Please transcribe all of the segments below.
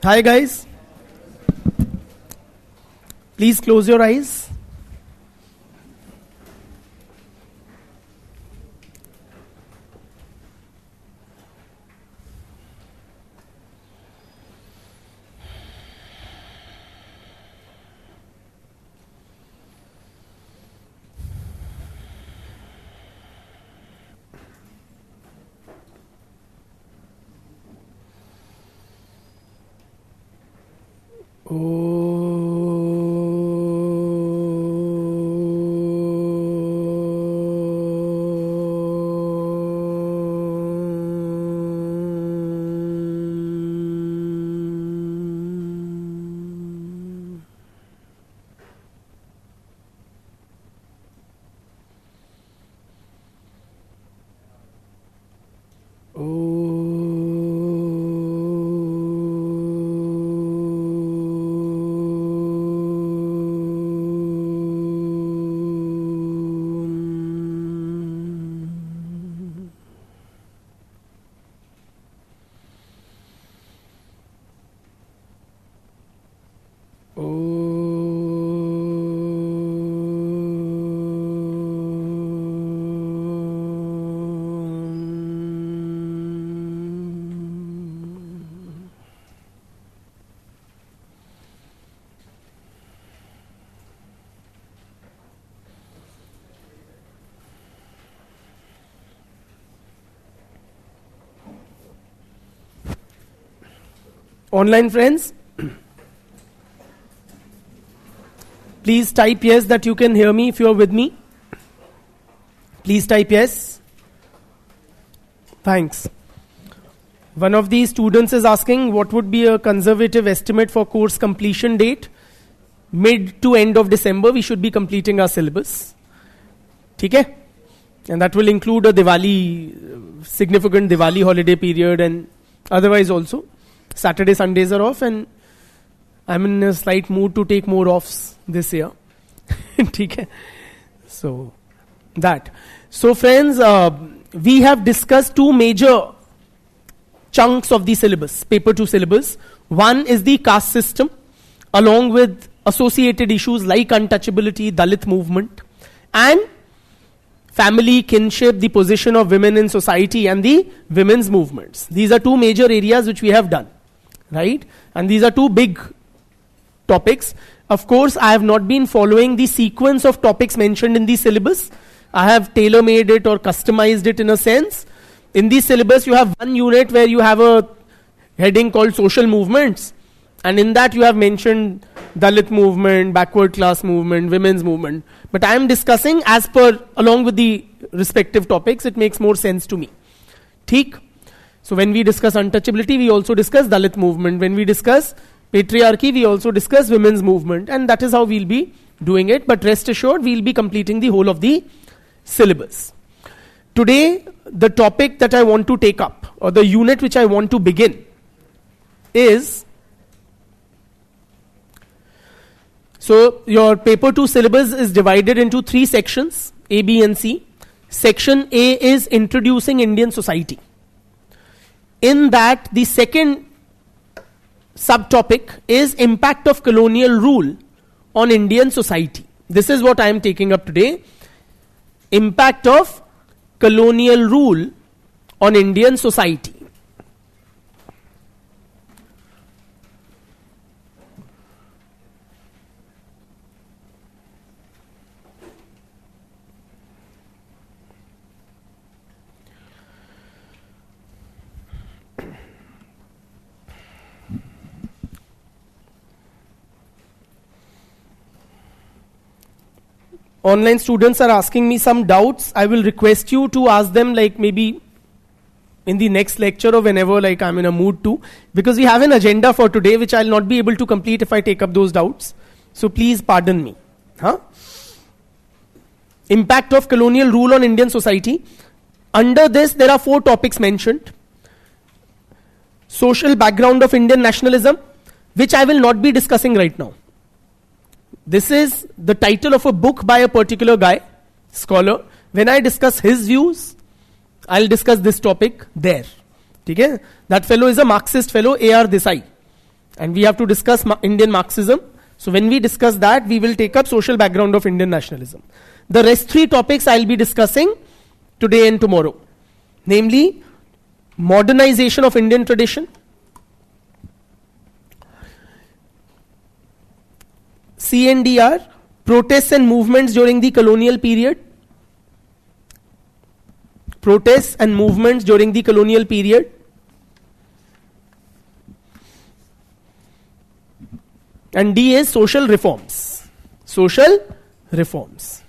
Hi guys. Please close your eyes. Online friends, please type yes that you can hear me if you are with me. Please type yes. Thanks. One of the students is asking what would be a conservative estimate for course completion date. Mid to end of December we should be completing our syllabus. Okay? And that will include a Diwali, significant Diwali holiday period, and otherwise also. Saturday, Sundays are off, and I'm in a slight mood to take more offs this year. Okay? So, that. So friends, we have discussed two major chunks of the syllabus, paper 2 syllabus. One is the caste system, along with associated issues like untouchability, Dalit movement, and family, kinship, the position of women in society, and the women's movements. These are two major areas which we have done, right? And these are two big topics. Of course, I have not been following the sequence of topics mentioned in the syllabus. I have tailor-made it or customized it in a sense. In the syllabus, you have one unit where you have a heading called social movements. And in that you have mentioned Dalit movement, backward class movement, women's movement. But I am discussing as per, along with the respective topics, it makes more sense to me. Theek? So when we discuss untouchability, we also discuss Dalit movement. When we discuss patriarchy, we also discuss women's movement. And that is how we'll be doing it. But rest assured, we'll be completing the whole of the syllabus. Today, the topic that I want to take up, or the unit which I want to begin, is... So your paper 2 syllabus is divided into 3 sections, A, B and C. Section A is introducing Indian society. In that, the second subtopic is impact of colonial rule on Indian society. This is what I am taking up today. Impact of colonial rule on Indian society. Online students are asking me some doubts. I will request you to ask them like maybe in the next lecture or whenever like I'm in a mood to. Because we have an agenda for today which I'll not be able to complete if I take up those doubts. So please pardon me. Impact of colonial rule on Indian society. Under this there are 4 topics mentioned. Social background of Indian nationalism, which I will not be discussing right now. This is the title of a book by a particular guy, scholar. When I discuss his views, I'll discuss this topic there. Okay? That fellow is a Marxist fellow, A.R. Desai. And we have to discuss Indian Marxism. So when we discuss that, we will take up social background of Indian nationalism. The rest 3 topics I'll be discussing today and tomorrow. Namely, modernization of Indian tradition, CNDR, protests and movements during the colonial period, protests and movements during the colonial period, and D is social reforms. Social reforms.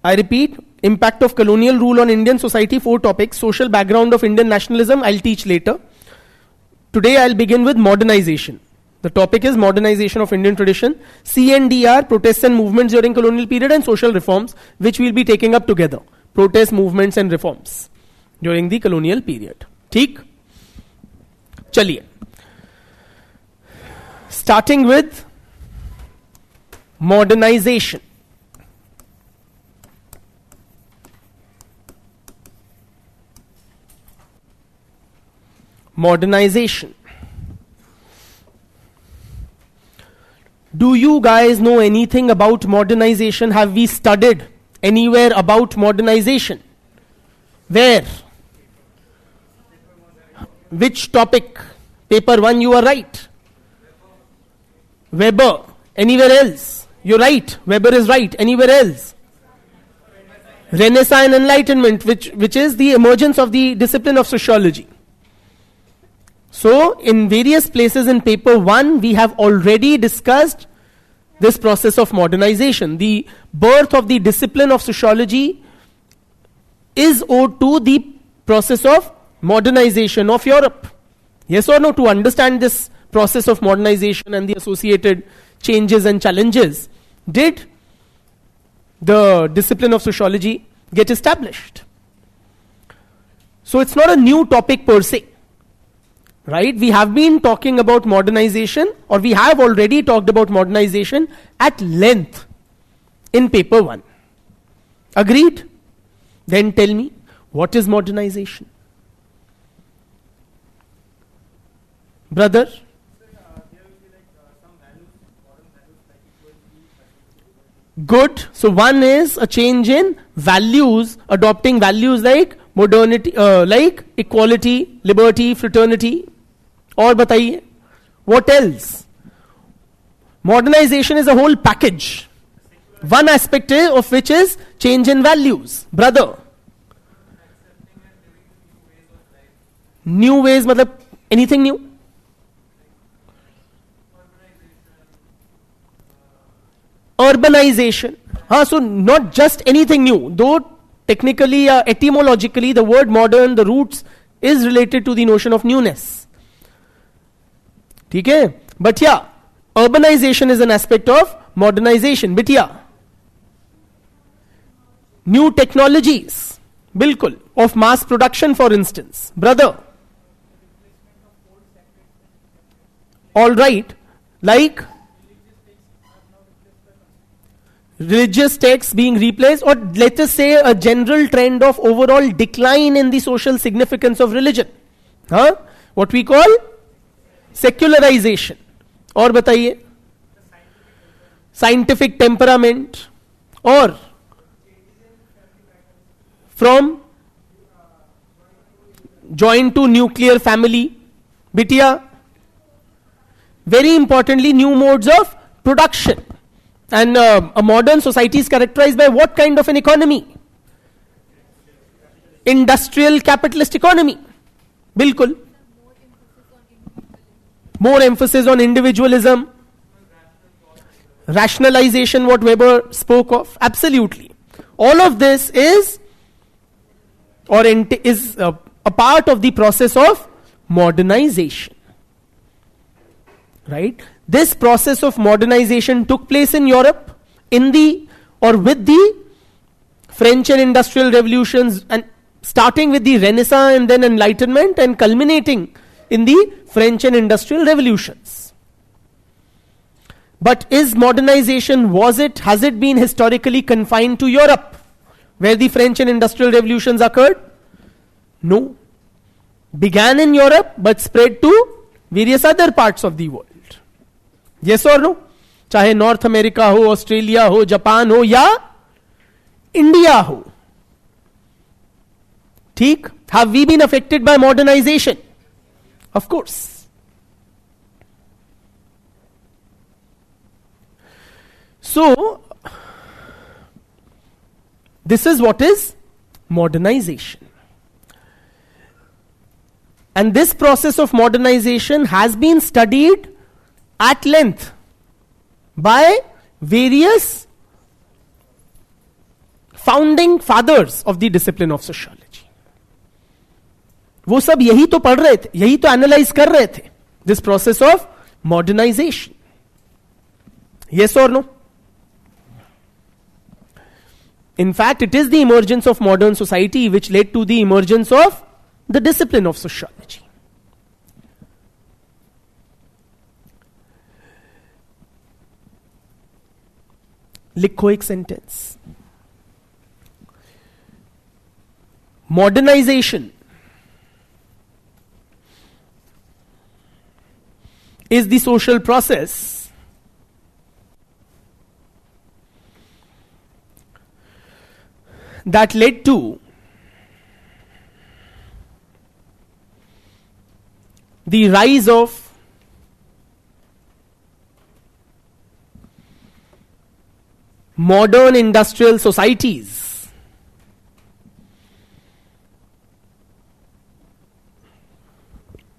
I repeat, impact of colonial rule on Indian society, 4 topics. Social background of Indian nationalism, I'll teach later. Today I'll begin with modernization. The topic is modernization of Indian tradition, CNDR, protests and movements during colonial period, and social reforms, which we'll be taking up together. Protests, movements and reforms during the colonial period. ठीक? चलिए. Starting with modernization. Modernization. Do you guys know anything about modernization? Have we studied anywhere about modernization? Where? Which topic? Paper 1, you are right. Weber. Anywhere else? You're right. Weber is right. Anywhere else? Renaissance and Enlightenment, which is the emergence of the discipline of sociology. So, in various places in paper 1, we have already discussed this process of modernization. The birth of the discipline of sociology is owed to the process of modernization of Europe. Yes or no? To understand this process of modernization and the associated changes and challenges, did the discipline of sociology get established? So, it's not a new topic per se. Right? We have been talking about modernization, or we have already talked about modernization at length in paper 1. Agreed? Then tell me, what is modernization? Brother? Good. So one is a change in values, adopting values like modernity, like equality, liberty, fraternity. और बताइए, what else? Modernization is a whole package. One aspect of which is change in values. Brother. New ways, मतलब anything new? Urbanization. So not just anything new. Though technically, etymologically, the word modern, the roots is related to the notion of newness. ठीक है? But yeah, urbanization is an aspect of modernization. But yeah, new technologies, बिल्कुल, of mass production, for instance. Brother. All right, like religious texts being replaced, or let us say a general trend of overall decline in the social significance of religion. What we call secularization. और बताइए, scientific temperament, or from joint to nuclear family. Bitia. Very importantly, new modes of production. And a modern society is characterized by what kind of an economy? Industrial capitalist economy. Bilkul. More emphasis on individualism. Rationalization, what Weber spoke of. Absolutely. All of this is a part of the process of modernization. Right? This process of modernization took place in Europe with the French and Industrial Revolutions, and starting with the Renaissance and then Enlightenment, and culminating in the French and Industrial Revolutions. But is modernization, has it been historically confined to Europe, where the French and Industrial Revolutions occurred? No. began in Europe but spread to various other parts of the world. Yes or no? चाहे north America हो, Australia हो, Japan हो या India हो. ठीक? Have we been affected by modernization? Of course. So, this is what is modernization. And this process of modernization has been studied at length by various founding fathers of the discipline of sociology. वो सब यही तो पढ़ रहे थे, यही तो analyse कर रहे थे, this process of modernization. Yes or no? In fact, it is the emergence of modern society which led to the emergence of the discipline of sociology. लिखो एक sentence. Modernization is the social process that led to the rise of modern industrial societies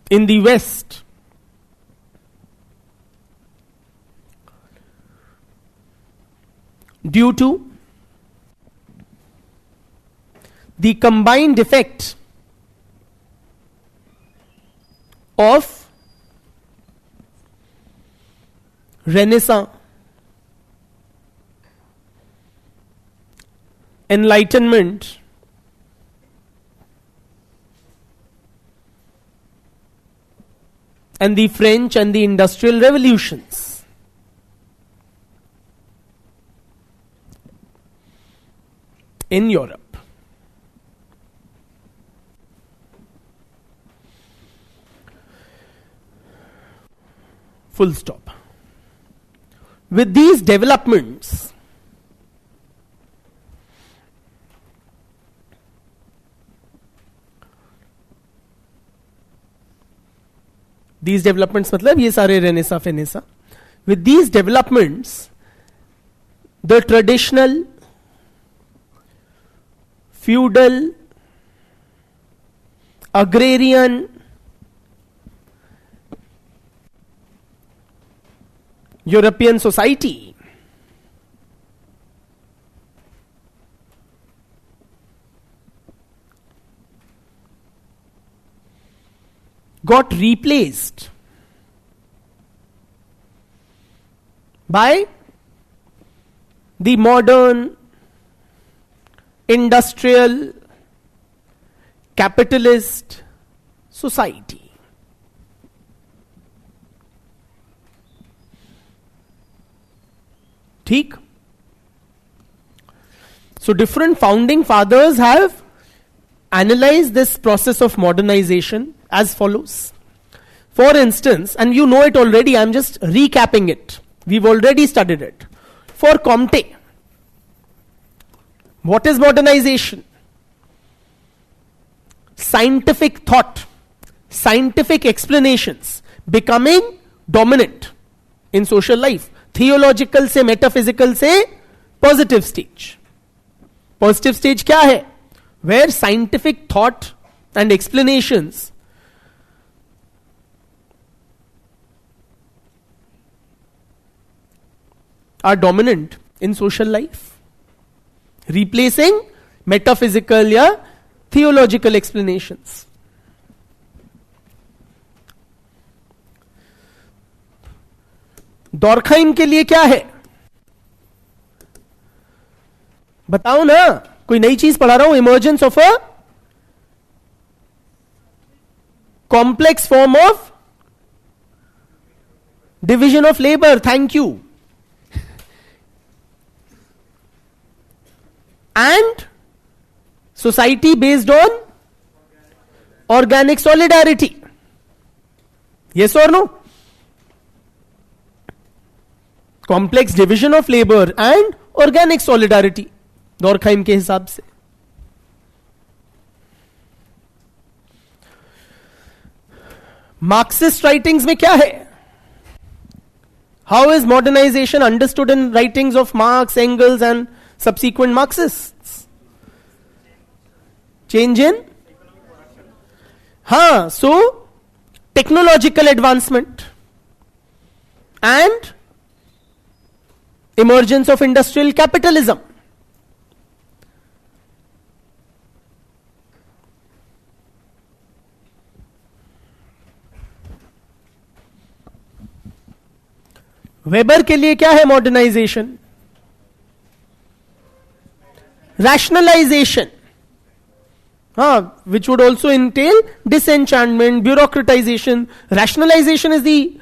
in the West. Due to the combined effect of Renaissance, Enlightenment, and the French and the Industrial Revolutions. In Europe. Full stop. With these developments, मतलब ये सारे Renaissance फेनेसा. With these developments, the traditional feudal, agrarian, European society got replaced by the modern industrial capitalist society. ठीक? So different founding fathers have analyzed this process of modernization as follows. For instance, and you know it already, I'm just recapping it. We've already studied it. For Comte, what is modernization? Scientific thought, scientific explanations becoming dominant in social life. Theological से metaphysical से positive stage. Positive stage क्या है? Where scientific thought and explanations are dominant in social life, replacing metaphysical या theological explanations. डॉर्खाइम के लिए क्या है? बताओ ना, कोई नई चीज पढ़ा रहा हूं. Emergence of a complex form of division of labour. Thank you. And society based on organic solidarity. Yes or no? Complex division of labor and organic solidarity, डॉर्कहाइम के हिसाब से. मार्क्सिस्ट राइटिंग्स में क्या है? How is modernization understood in writings of Marx, Engels and subsequent Marxists? Change in? So technological advancement and emergence of industrial capitalism. Weber के लिए क्या है modernization? Rationalization. Which would also entail disenchantment, bureaucratization. Rationalization is the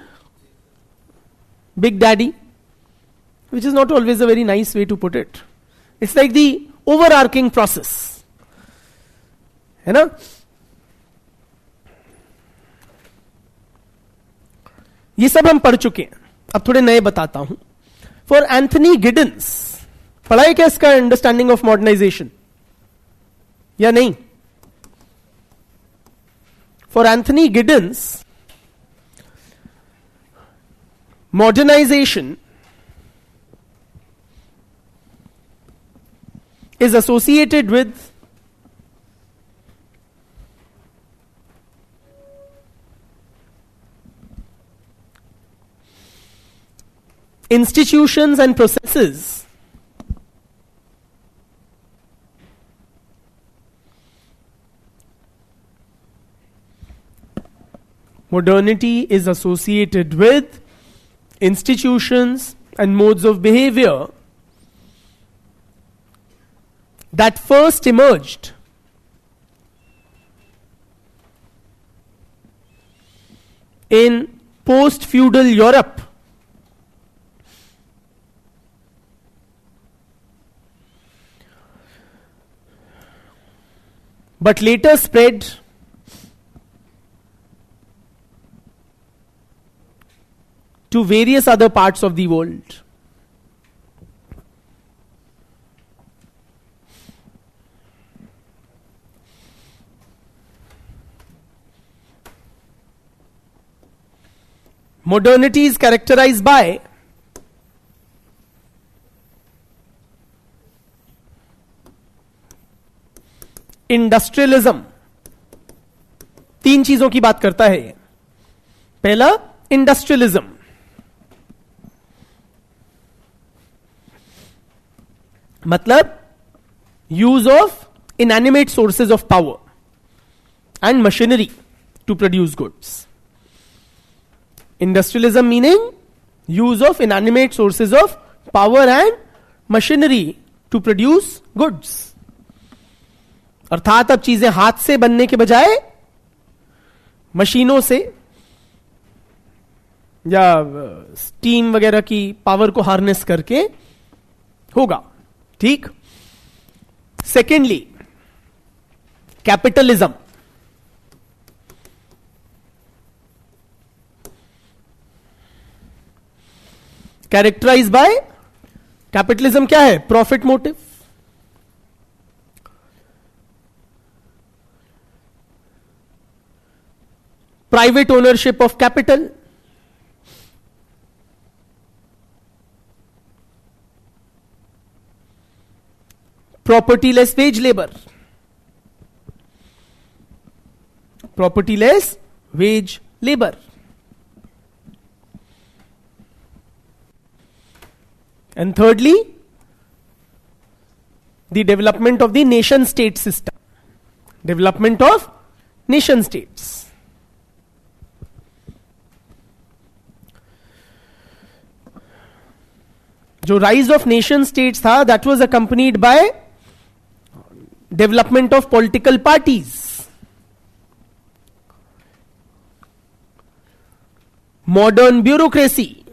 big daddy, which is not always a very nice way to put it. It's like the overarching process. है ना? ये सब हम पढ़ चुके हैं, अब थोड़े नए बताता हूं. फॉर एंथनी गिडन्स, पढ़ा है क्या इसका अंडरस्टैंडिंग ऑफ मॉडर्नाइजेशन या नहीं? For Anthony Giddens, modernization is associated with institutions and processes modernity is associated with institutions and modes of behavior that first emerged in post-feudal Europe but later spread to various other parts of the world. Modernity is characterized by industrialism. तीन चीजों की बात करता है. पहला, industrialism. मतलब use of inanimate sources of power and machinery to produce goods. Industrialism meaning use of inanimate sources of power and machinery to produce goods. अर्थात अब चीजें हाथ से बनने के बजाय मशीनों से या स्टीम वगैरह की पावर को हार्नेस करके होगा. ठीक. Secondly, capitalism. Characterize by capitalism क्या है? Profit motive. Private ownership of capital. Propertyless wage labor. Propertyless wage labor. And thirdly, the development of the nation state system. Development of nation states. जो rise of nation states था, that was accompanied by development of political parties, modern bureaucracy,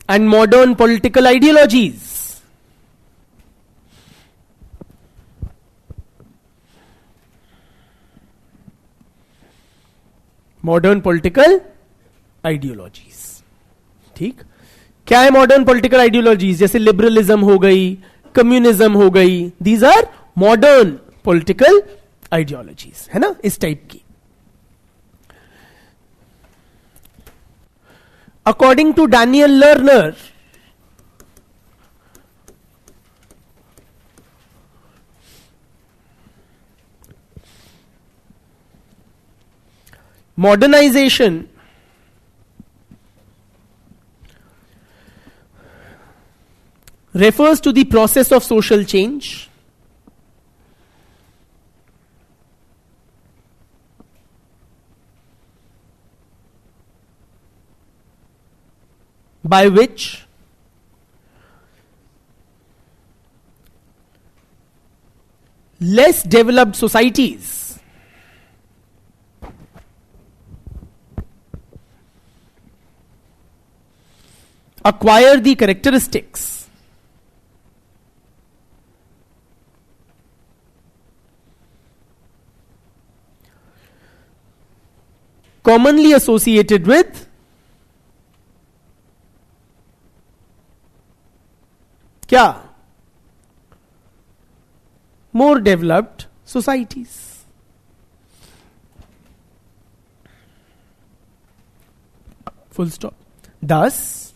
and modern political ideologies. Modern political ideologies. ठीक, क्या है modern political ideologies? जैसे liberalism हो गई, communism हो गई, these are modern political ideologies, है ना, इस टाइप की. According to Daniel Lerner, modernization refers to the process of social change by which less developed societies acquire the characteristics commonly associated with क्या? More developed societies. Full stop. Thus,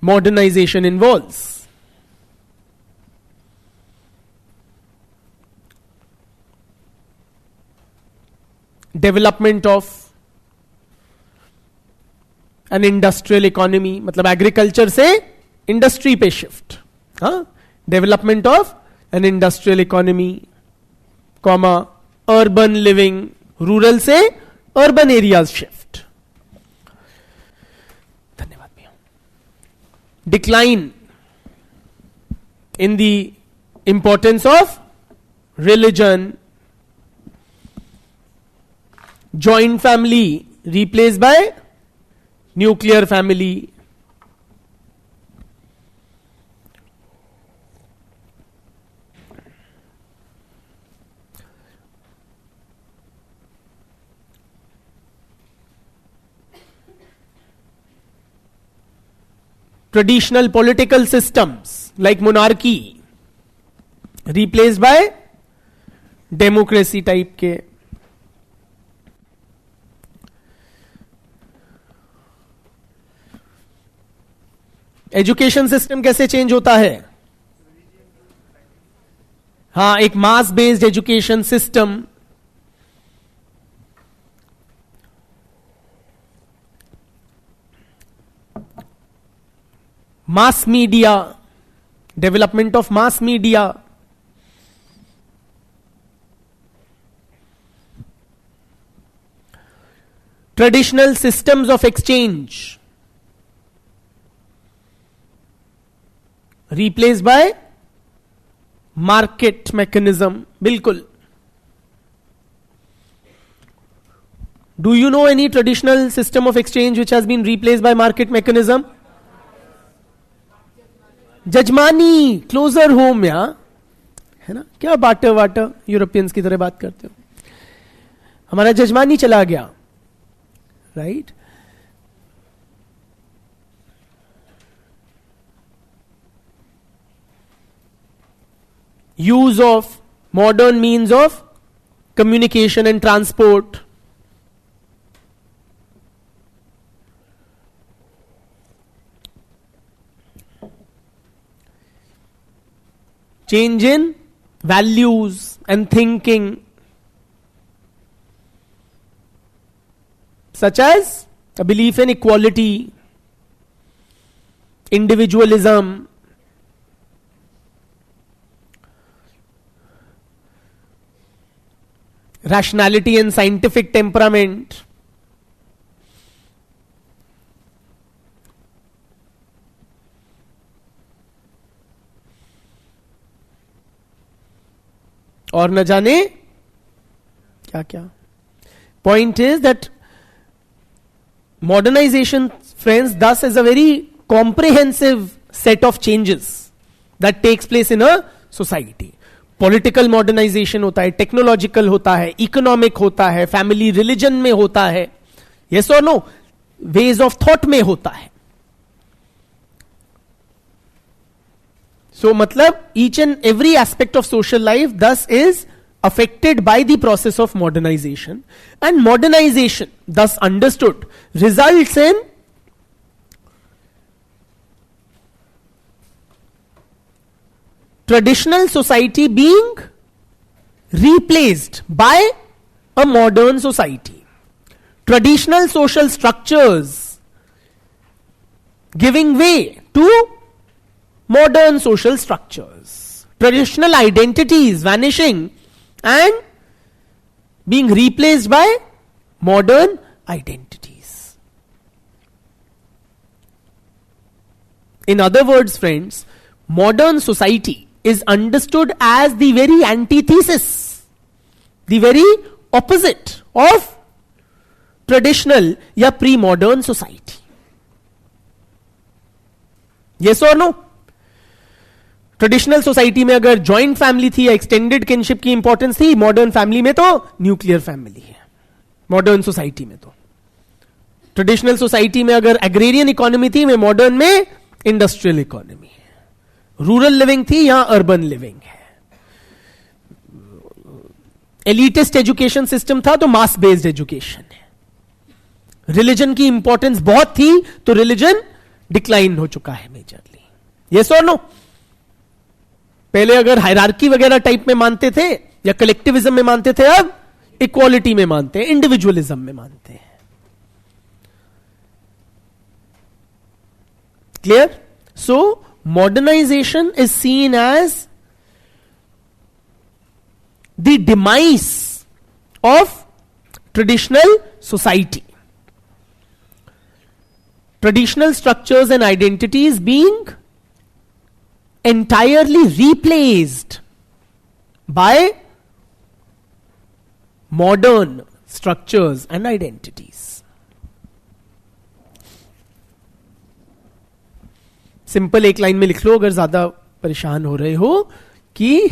modernization involves development of an industrial economy, मतलब agriculture से industry पे shift. हाँ, development of an industrial economy, comma urban living, rural से urban areas shift. धन्यवाद भैया. Decline in the importance of religion, joint family replaced by nuclear family, traditional political systems like monarchy replaced by democracy type के. Education system कैसे change होता है? हाँ, एक मास based education system, mass media, development of mass media, traditional systems of exchange replaced by market mechanism. बिल्कुल. Do you know any traditional system of exchange which has been replaced by market mechanism? Jajmani, closure home, या है ना, क्या water water Europeans की तरह बात करते हो. हमारा जजमानी चला गया, right. Use of modern means of communication and transport, change in values and thinking, such as a belief in equality, individualism, rationality and scientific temperament, और न जाने क्या क्या. Point is that modernization Friends, thus is a very comprehensive set of changes that takes place in a society. Political modernization होता है, technological होता है, economic होता है, फैमिली रिलीजन में होता है, यस और नो, वेज ऑफ थॉट में होता है. सो मतलब each and every aspect of social life दस is affected by the process of modernization, and modernization thus understood results in traditional society being replaced by a modern society, traditional social structures giving way to modern social structures, traditional identities vanishing and being replaced by modern identities. In other words, friends, modern society is understood as the very antithesis, the very opposite of traditional या pre-modern society. Yes or no? Traditional society में अगर joint family थी या extended kinship की importance थी, modern family में तो nuclear family है. मॉडर्न सोसाइटी में तो ट्रेडिशनल सोसाइटी में अगर एग्रेरियन इकोनॉमी थी, में मॉडर्न में इंडस्ट्रियल इकोनॉमी है. रूरल लिविंग थी, यहां अर्बन लिविंग है. एलिटिस्ट एजुकेशन सिस्टम था तो मास बेस्ड एजुकेशन है. रिलीजन की इंपॉर्टेंस बहुत थी तो रिलीजन डिक्लाइन हो चुका है मेजरली. यस और नो? पहले अगर हायरार्की वगैरह टाइप में मानते थे या कलेक्टिविज्म में मानते थे, अब इक्वालिटी में मानते हैं, इंडिविजुअलिज्म में मानते हैं. Clear? So modernization is seen as the demise of traditional society, traditional structures and identities being entirely replaced by modern structures and identities. Simple एक लाइन में लिख लो अगर ज्यादा परेशान हो रहे हो, कि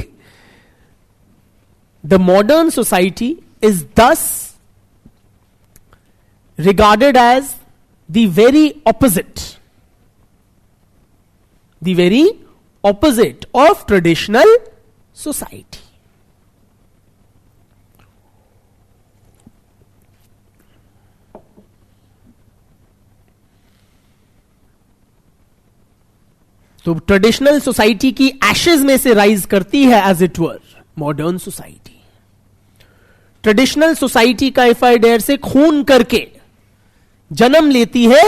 the modern society is thus regarded as the very opposite of traditional society. तो ट्रेडिशनल सोसाइटी की एशेज में से राइज करती है as it were modern society. Traditional society का एफआईडेयर से खून करके जन्म लेती है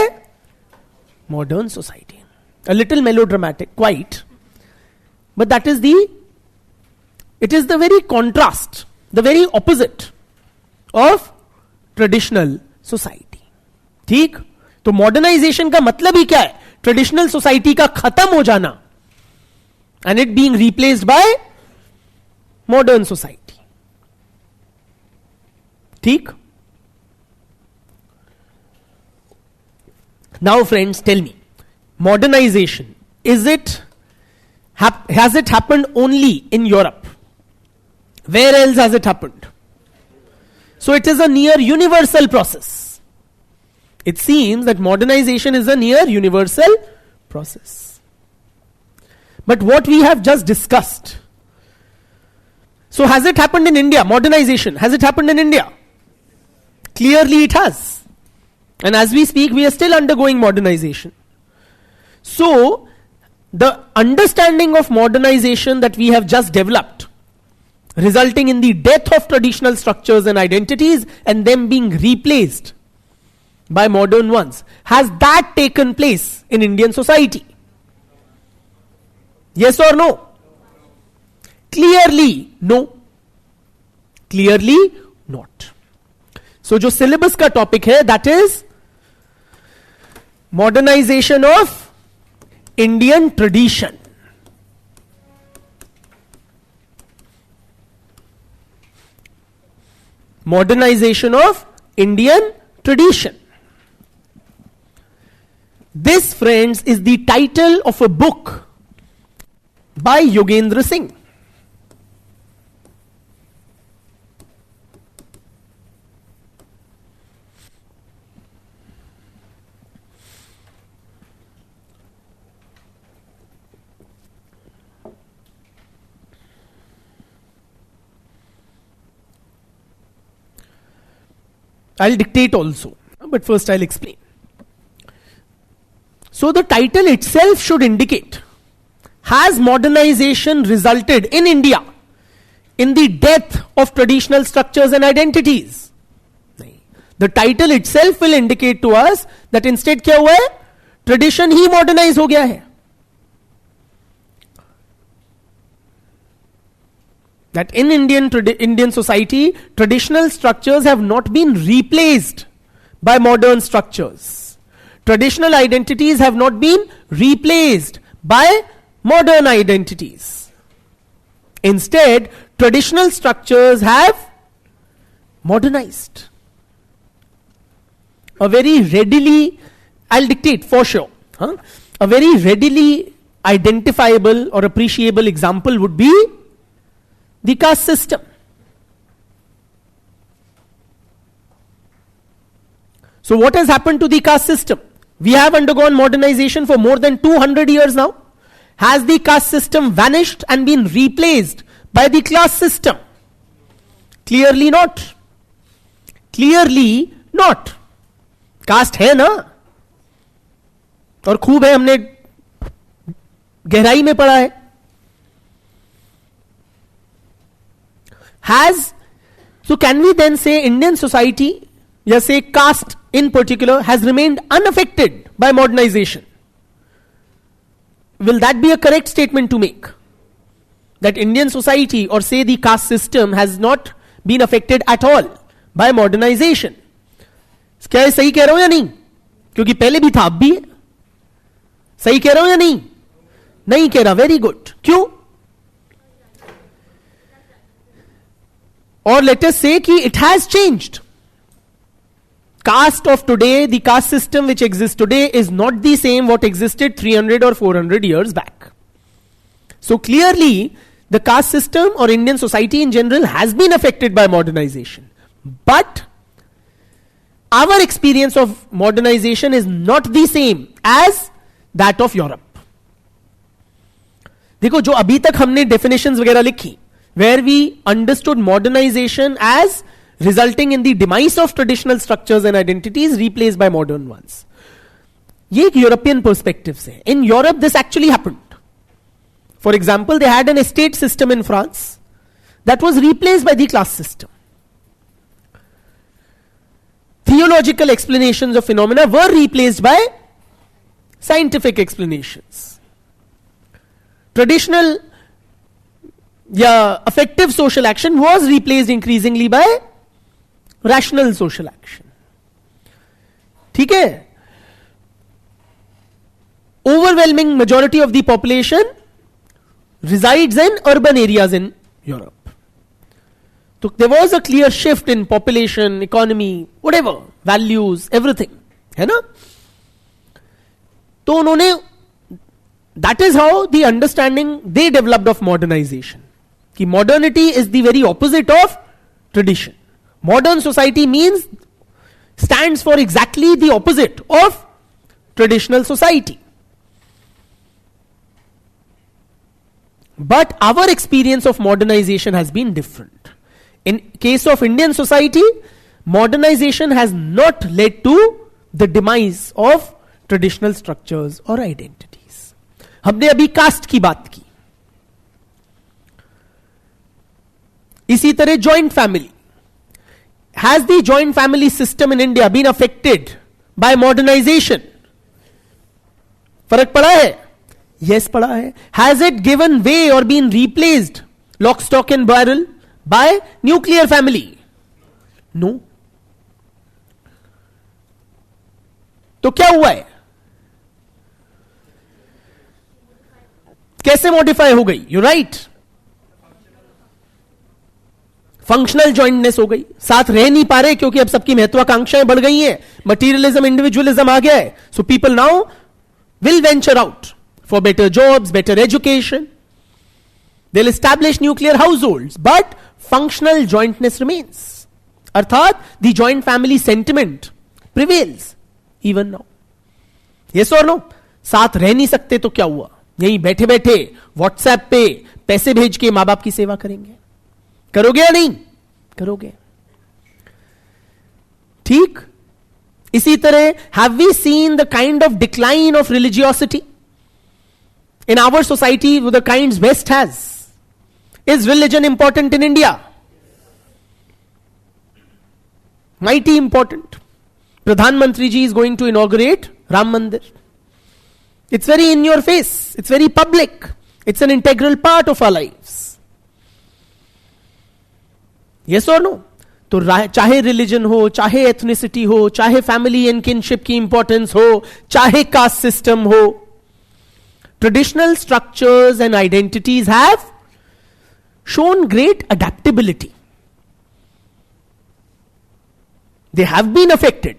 modern society. A little melodramatic, quite. But that is it is the very contrast, the very opposite of traditional society. ठीक? तो मॉडर्नाइजेशन का मतलब ही क्या है? ट्रेडिशनल सोसाइटी का खत्म हो जाना and it being replaced by modern society. ठीक? Now friends, tell me, modernization, has it happened only in Europe? Where else has it happened? So it is a near universal process. It seems that modernization is a near universal process. But what we have just discussed, so has it happened in India? Modernization, has it happened in India? Clearly it has. And as we speak, we are still undergoing modernization. So, the understanding of modernization that we have just developed, resulting in the death of traditional structures and identities and them being replaced by modern ones, has that taken place in Indian society? Yes or no? Clearly, no. Clearly, not. So, जो syllabus का topic है, that is modernization of Indian tradition. Modernization of Indian tradition. This, friends, is the title of a book by Yogendra Singh. I'll dictate also, but first I'll explain. So the title itself should indicate, has modernization resulted in India in the death of traditional structures and identities? The title itself will indicate to us that instead क्या हुआ है, tradition ही modernise हो गया है. That in Indian society, traditional structures have not been replaced by modern structures. Traditional identities have not been replaced by modern identities. Instead, traditional structures have modernized. A very readily, I'll dictate for sure, a very readily identifiable or appreciable example would be the caste system. So what has happened to the caste system? We have undergone modernization for more than 200 years now. Has the caste system vanished and been replaced by the class system? Clearly not. Clearly not. Caste है ना, और खूब है, हमने गहराई में पढ़ा है. So can we then say Indian society, या say caste in particular, has remained unaffected by modernization? Will that be a correct statement to make? That Indian society or say the caste system has not been affected at all by modernization? क्या ये सही कह रहा हूं या नहीं? क्योंकि पहले भी था, अब भी है. सही कह रहा हूं या नहीं? नहीं कह रहा. Very good. क्यों? और लेट अस से कि it has changed. Caste of today, the caste system which exists today is not the same what existed 300 or 400 years back. So clearly, the caste system or Indian society in general has been affected by modernization. But our experience of modernization is not the same as that of Europe. देखो, जो अभी तक हमने definitions वगैरह लिखी, where we understood modernization as resulting in the demise of traditional structures and identities replaced by modern ones. ये एक European perspective से. In Europe, this actually happened. For example, they had an estate system in France that was replaced by the class system. Theological explanations of phenomena were replaced by scientific explanations. Traditional affective social action was replaced increasingly by rational social action. ठीक है? Overwhelming majority of the population resides in urban areas in Europe. So there was a clear shift in population, economy, whatever, values, everything. है ना? तो उन्होंने, that is how the understanding they developed of modernization. कि modernity is the very opposite of tradition. Modern society means, stands for exactly the opposite of traditional society. But our experience of modernization has been different. In case of Indian society, modernization has not led to the demise of traditional structures or identities. हमने अभी cast की बात की. इसी तरह joint family. Has the joint family system in India been affected by modernization? फर्क पड़ा है? Yes, पड़ा है. Has it given way or been replaced, lock, stock and barrel, by nuclear family? No. तो क्या हुआ है? कैसे मॉडिफाई हो गई? You right. फंक्शनल जॉइंटनेस हो गई. साथ रह नहीं पा रहे क्योंकि अब सबकी महत्वाकांक्षाएं बढ़ गई हैं. मटीरियलिज्म, इंडिविजुअलिज्म आ गया है. So people now will venture out for better jobs, better education. They'll establish nuclear households, but functional jointness remains. Arthat, the joint family sentiment prevails even now. Yes or no? साथ रह नहीं सकते तो क्या हुआ? यहीं बैठे बैठे व्हाट्सएप पे पैसे भेज के मां बाप की सेवा करेंगे. करोगे या नहीं? करोगे. ठीक. इसी तरह, have we seen the kind of decline of religiosity in our society with the kinds West has? Is religion important in India? Mighty important. Pradhan Mantri ji is going to inaugurate Ram Mandir. It's very in your face. It's very public. It's an integral part of our lives. Yes or no? तो चाहे religion हो, चाहे ethnicity हो, चाहे family and kinship की importance हो, चाहे caste system हो, traditional structures and identities have shown great adaptability. They have been affected,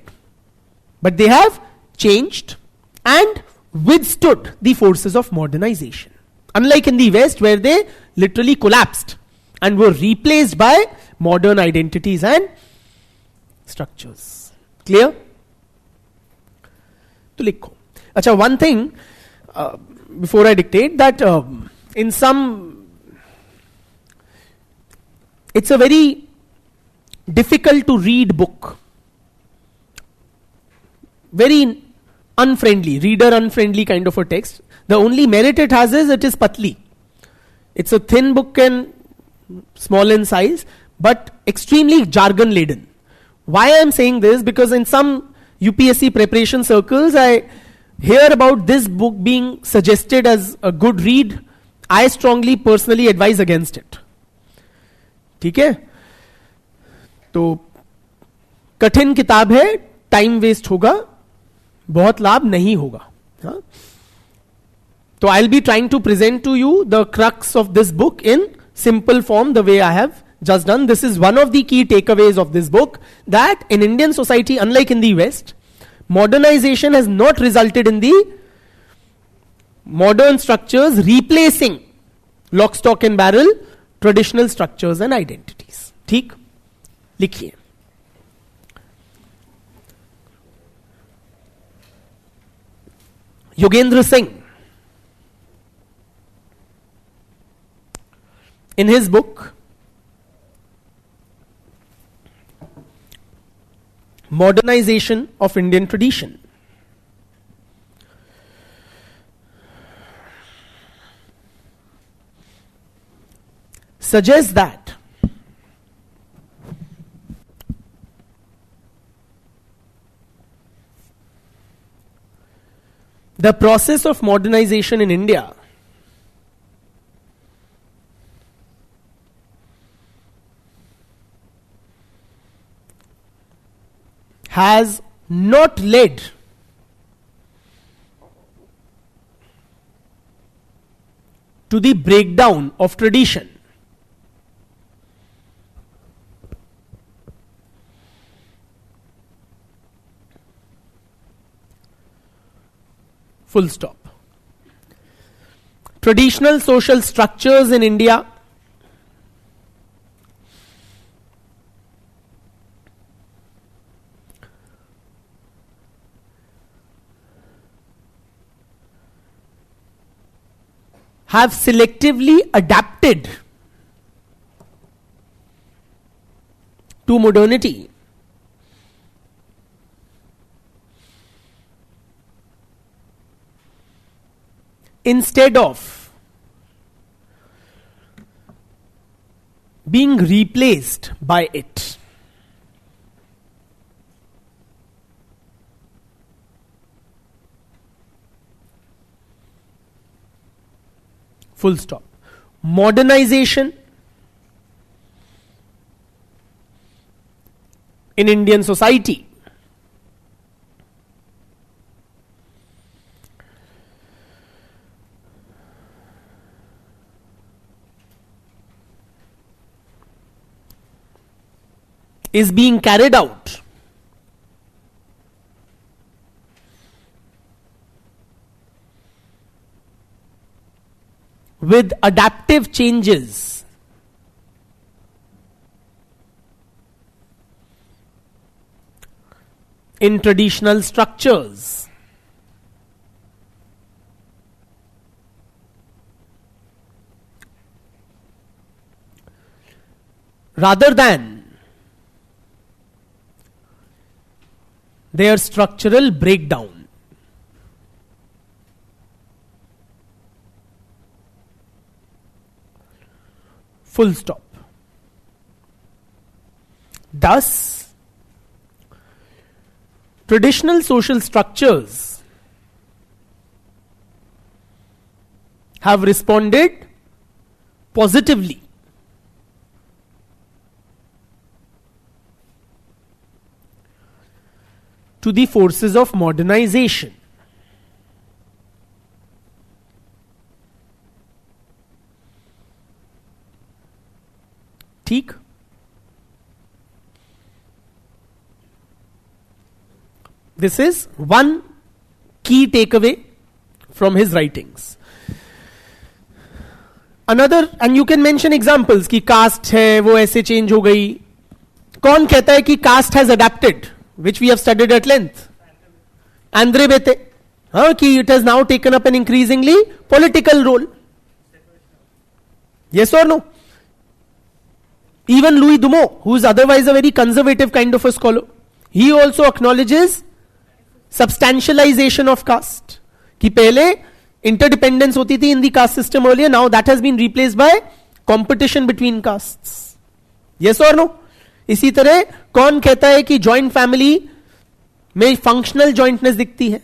but they have changed and withstood the forces of modernization. Unlike in the West, where they literally collapsed and were replaced by modern identities and structures. Clear? To likho. Acha, one thing before I dictate that in some, it's a very difficult to read book. Very unfriendly, reader unfriendly kind of a text. The only merit it has is it is patli. It's a thin book and small in size, but extremely jargon laden. Why I am saying this? Because in some UPSC preparation circles, I hear about this book being suggested as a good read. I strongly personally advise against it. ठीक है? तो कठिन किताब है, time waste होगा, बहुत लाभ नहीं होगा. हाँ? तो I will be trying to present to you the crux of this book in simple form, the way I have just done. This is one of the key takeaways of this book, that in Indian society, unlike in the West, modernization has not resulted in the modern structures replacing lock, stock and barrel traditional structures and identities. ठीक? लिखिए. Yogendra Singh, in his book Modernization of Indian Tradition, suggests that the process of modernization in India has not led to the breakdown of tradition. Full stop. Traditional social structures in India have selectively adapted to modernity instead of being replaced by it. Full stop. Modernization in Indian society is being carried out with adaptive changes in traditional structures. Rather than their structural breakdown. Full stop. Thus, traditional social structures have responded positively to the forces of modernization. ठीक? This is one key takeaway from his writings. Another, and you can mention examples कि caste है वो ऐसे change हो गई. कौन कहता है कि caste has adapted, which we have studied at length? Andre Bete. कि it has now taken up an increasingly political role. Yes or no? Even Louis Dumont, who is otherwise a very conservative kind of a scholar, he also acknowledges substantialization of caste. कि पहले interdependence होती थी in the caste system earlier, now that has been replaced by competition between castes. Yes or no? इसी तरह कौन कहता है कि joint family में functional jointness दिखती है?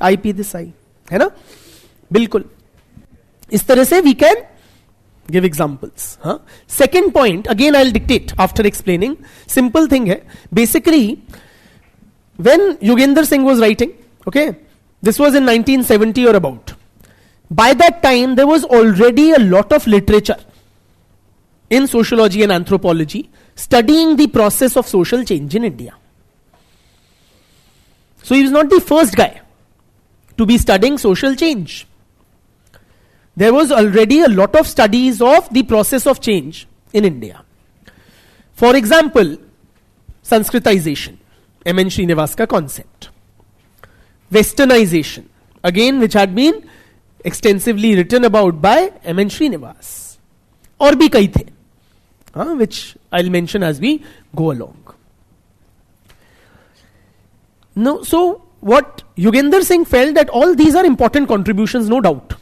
IP this I, है ना? बिल्कुल. इस तरह से we can give examples. Second point, again I'll dictate after explaining. Simple thing है. Basically, when Yogendra Singh was writing, okay, this was in 1970 or about. By that time, there was already a lot of literature in sociology and anthropology studying the process of social change in India. So he was not the first guy to be studying social change. There was already a lot of studies of the process of change in India. For example, Sanskritization, M.N. Srinivas ka concept. Westernization, again which had been extensively written about by M.N. Srinivas. Aur bhi kai the, which I'll mention as we go along. No, so what Yogendra Singh felt that all these are important contributions, no doubt.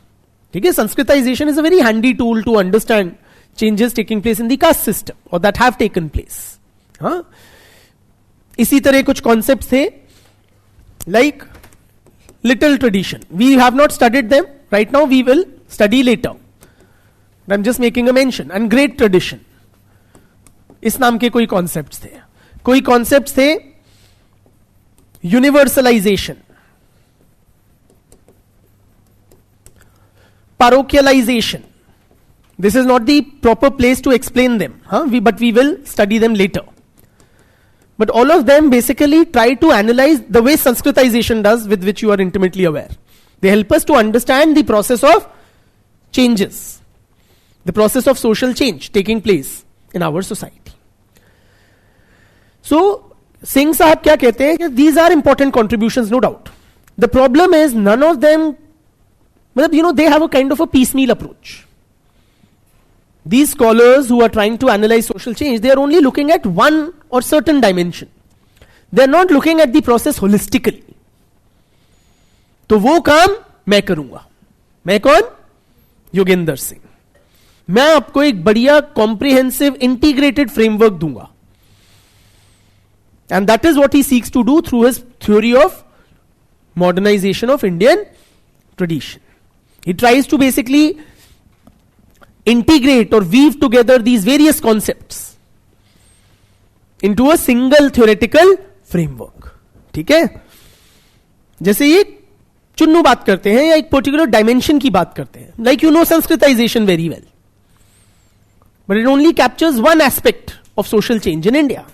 Okay, Sanskritization is a very handy tool to understand changes taking place in the caste system or that have taken place. इसी तरह कुछ concepts थे like little tradition. We have not studied them right now. We will study later. I'm just making a mention. And great tradition. इस नाम के कोई concepts थे. कोई concepts थे universalization, parochialization. This is not the proper place to explain them, but we will study them later. But all of them basically try to analyze the way Sanskritization does, with which you are intimately aware. They help us to understand the process of changes, the process of social change taking place in our society. So, Singh Sahab क्या कहते हैं? These are important contributions, no doubt. The problem is none of them, they have a kind of a piecemeal approach. These scholars who are trying to analyze social change, they are only looking at one or certain dimension. They are not looking at the process holistically. तो वो काम मैं करूंगा. मैं कौन? योगेंद्र सिंह. मैं आपको एक बढ़िया comprehensive integrated framework दूंगा. And that is what he seeks to do through his theory of modernization of Indian tradition. He tries to basically integrate or weave together these various concepts into a single theoretical framework. ठीक है? जैसे ये चुन्नू बात करते हैं या एक particular dimension की बात करते हैं. Like you know Sanskritization very well. But it only captures one aspect of social change in India.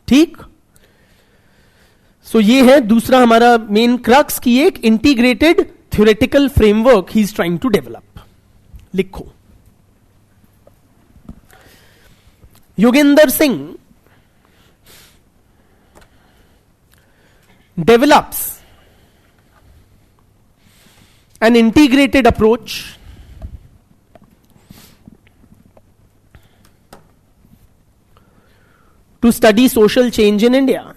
ठीक? सो ये है दूसरा हमारा मेन क्रक्स की एक integrated theoretical framework he is trying to develop. लिखो. Yogendra Singh develops an integrated approach to study social change in India.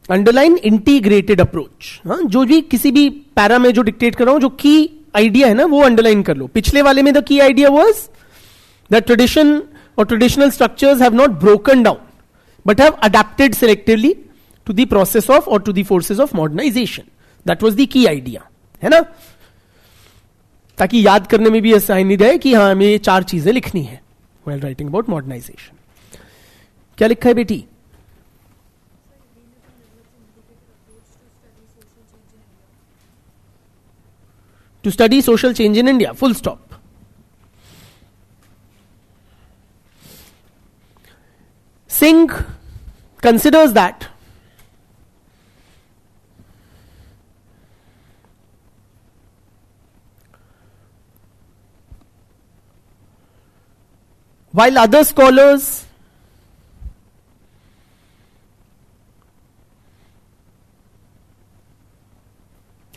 Underline integrated approach. जो भी किसी भी पैरा में जो डिक्टेट कर रहा हूं, जो की आइडिया है ना, वो अंडरलाइन कर लो. पिछले वाले में the key idea was that tradition और traditional structures have not broken down but have adapted selectively to the process of और to the forces of modernization. That was the key idea, है ना, ताकि याद करने में भी ऐसा नहीं रहे कि हाँ हमें ये 4 चीजें लिखनी है व्हाइल राइटिंग अबाउट मॉडर्नाइजेशन. क्या लिखा है बेटी? To study social change in India, full stop. Singh considers that while other scholars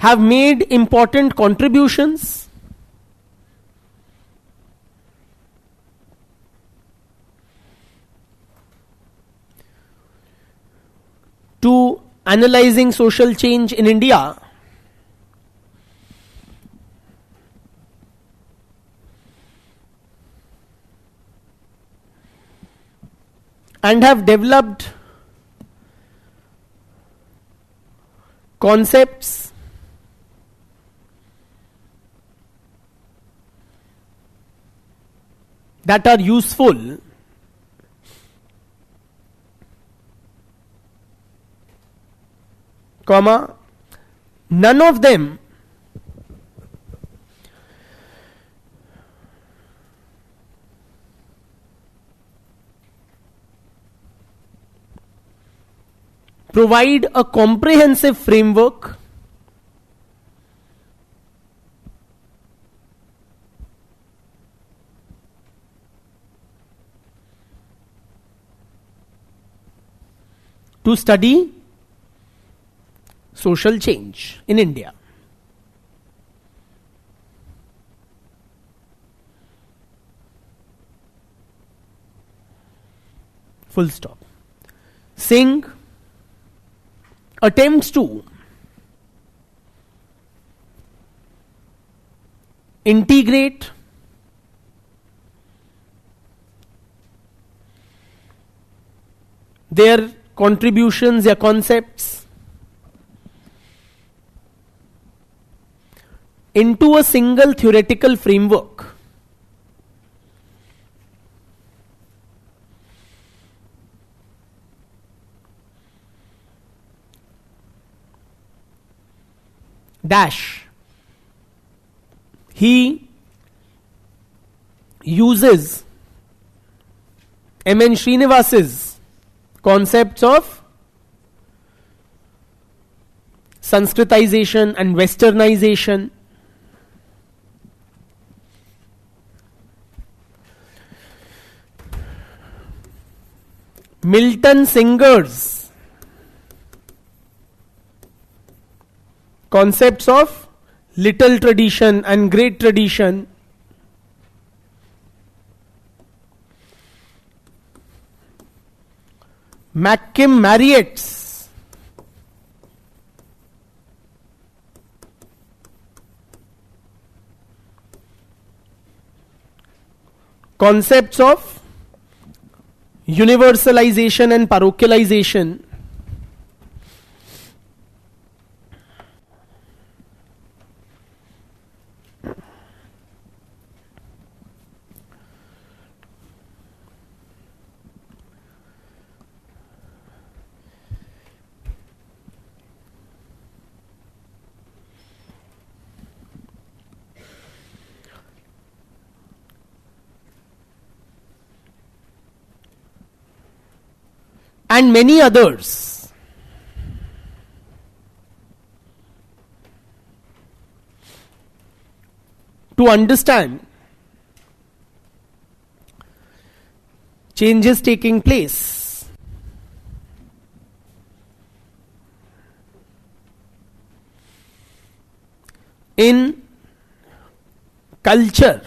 have made important contributions to analyzing social change in India, and have developed concepts that are useful comma none of them provide a comprehensive framework to study social change in India. Full stop. Singh attempts to integrate their contributions या concepts into a single theoretical framework dash he uses M.N. Srinivas's concepts of Sanskritization and Westernization, Milton Singer's concepts of little tradition and great tradition, McKim Marriott's concepts of universalization and parochialization, and many others. To understand changes taking place in culture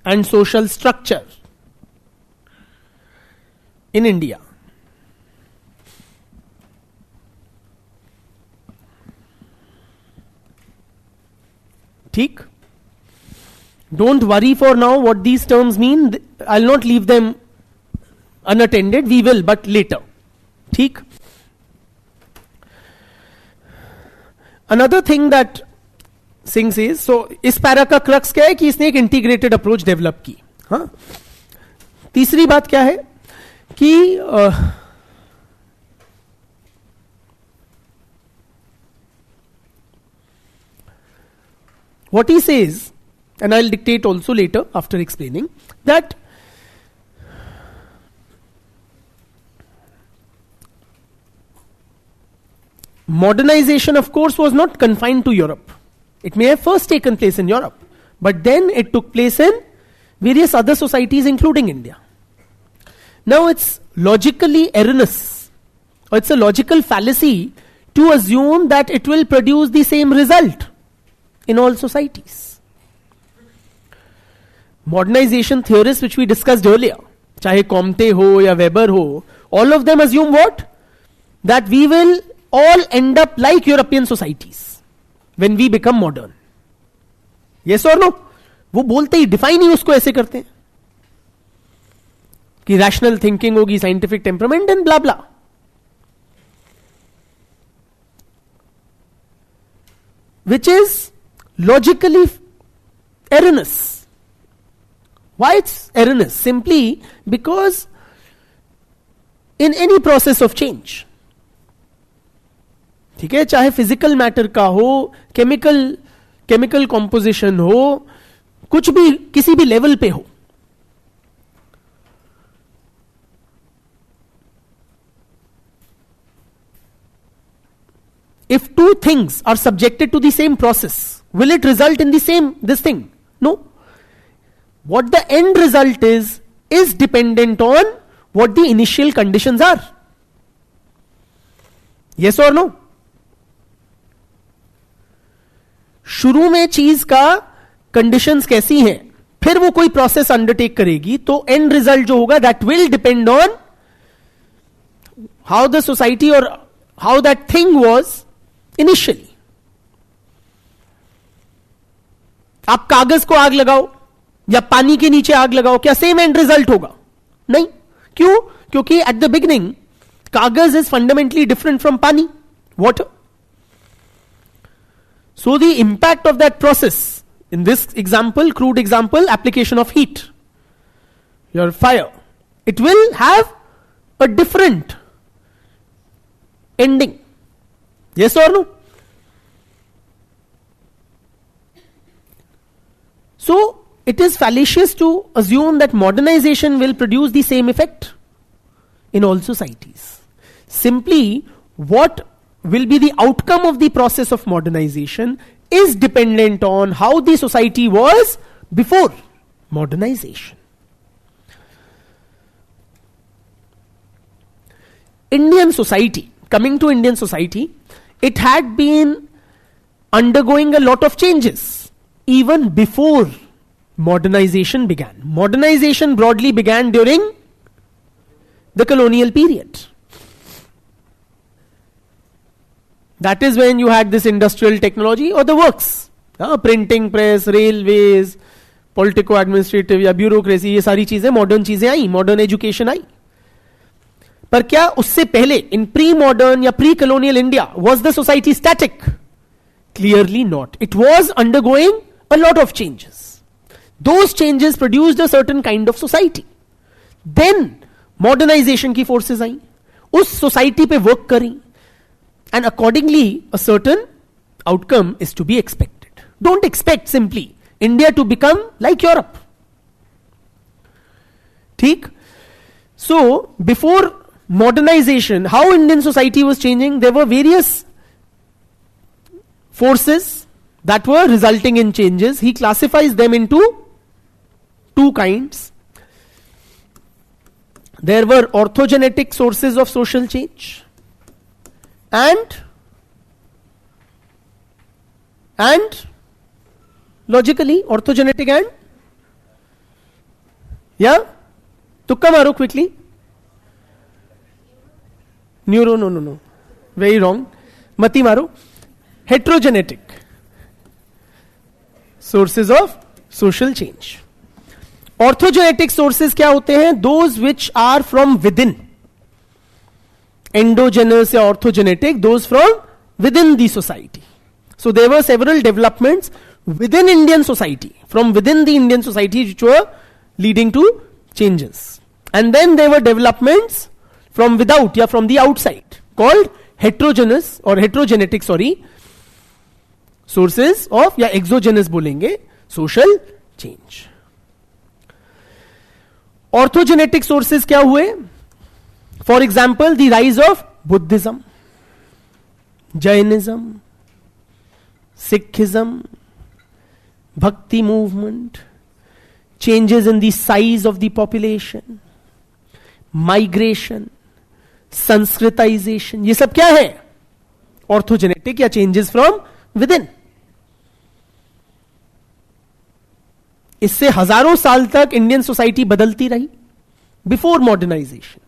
and social structure in India. ठीक? Don't worry for now what these terms mean. I'll not leave them unattended. We will, but later. ठीक? Another thing that Singh says, so इस para का crux क्या है कि इसने एक integrated approach develop की. हाँ? तीसरी बात क्या है कि what he says, and I'll dictate also later after explaining, that modernization, of course, was not confined to Europe. It may have first taken place in Europe, but then it took place in various other societies, including India. Now, it's logically erroneous, or it's a logical fallacy to assume that it will produce the same result in all societies. Modernization theorists which we discussed earlier, chahe Comte ho ya Weber ho, all of them assume what? That we will all end up like European societies when we become modern. Yes or no? वो बोलते ही define ही उसको ऐसे करते हैं कि rational thinking होगी, scientific temperament and blah blah. Which is logically erroneous. Why it's erroneous? Simply because in any process of change, ठीक है, चाहे फिजिकल मैटर का हो, केमिकल कॉम्पोजिशन हो, कुछ भी किसी भी लेवल पे हो, if two things are subjected to the same process, will it result in the same this thing? No. What the end result is dependent on what the initial conditions are. Yes or no? शुरू में चीज का conditions कैसी हैं, फिर वो कोई process undertake करेगी, तो एंड रिजल्ट जो होगा that will depend on how the society और how that thing was initially. आप कागज को आग लगाओ या पानी के नीचे आग लगाओ, क्या सेम एंड रिजल्ट होगा? नहीं. क्यों? क्योंकि एट द बिगिनिंग कागज इज फंडामेंटली डिफरेंट फ्रॉम पानी, water. So the impact of that process, in this example, crude example, application of heat, your fire, it will have a different ending. Yes or no? So it is fallacious to assume that modernization will produce the same effect in all societies. Simply, what will be the outcome of the process of modernization is dependent on how the society was before modernization. Indian society, coming to Indian society, it had been undergoing a lot of changes even before modernization began. Modernization broadly began during the colonial period. That is when you had this industrial technology or the works, printing press, railways, politico-administrative या bureaucracy, ये सारी चीजें modern चीजें आई, modern education I. पर क्या उससे पहले in pre modern या pre colonial India was the society static? Clearly not. It was undergoing a lot of changes. Those changes produced a certain kind of society. Then modernization की forces आई, उस society पे work करी, and accordingly a certain outcome is to be expected. Don't expect simply India to become like Europe. ठीक? So before modernization, how Indian society was changing, there were various forces that were resulting in changes. He classifies them into two kinds. There were orthogenetic sources of social change and logically orthogenetic and tukka maro quickly. No, very wrong. Mati maro. Heterogenetic sources of social change. Orthogenetic sources क्या होते हैं? Those which are from within. Endogenous या orthogenetic, those from within the society. So there were several developments within Indian society, from within the Indian society, which were leading to changes. And then there were developments from without, from the outside, called heterogeneous or heterogenetic, sources of, exogenous बोलेंगे, social change. Orthogenetic sources क्या हुए? For example, the rise of Buddhism, Jainism, Sikhism, Bhakti movement, changes in the size of the population, migration, Sanskritization, ये सब क्या है? Orthogenetic या changes from within. इससे हजारों साल तक इंडियन सोसाइटी बदलती रही बिफोर मॉडर्नाइजेशन.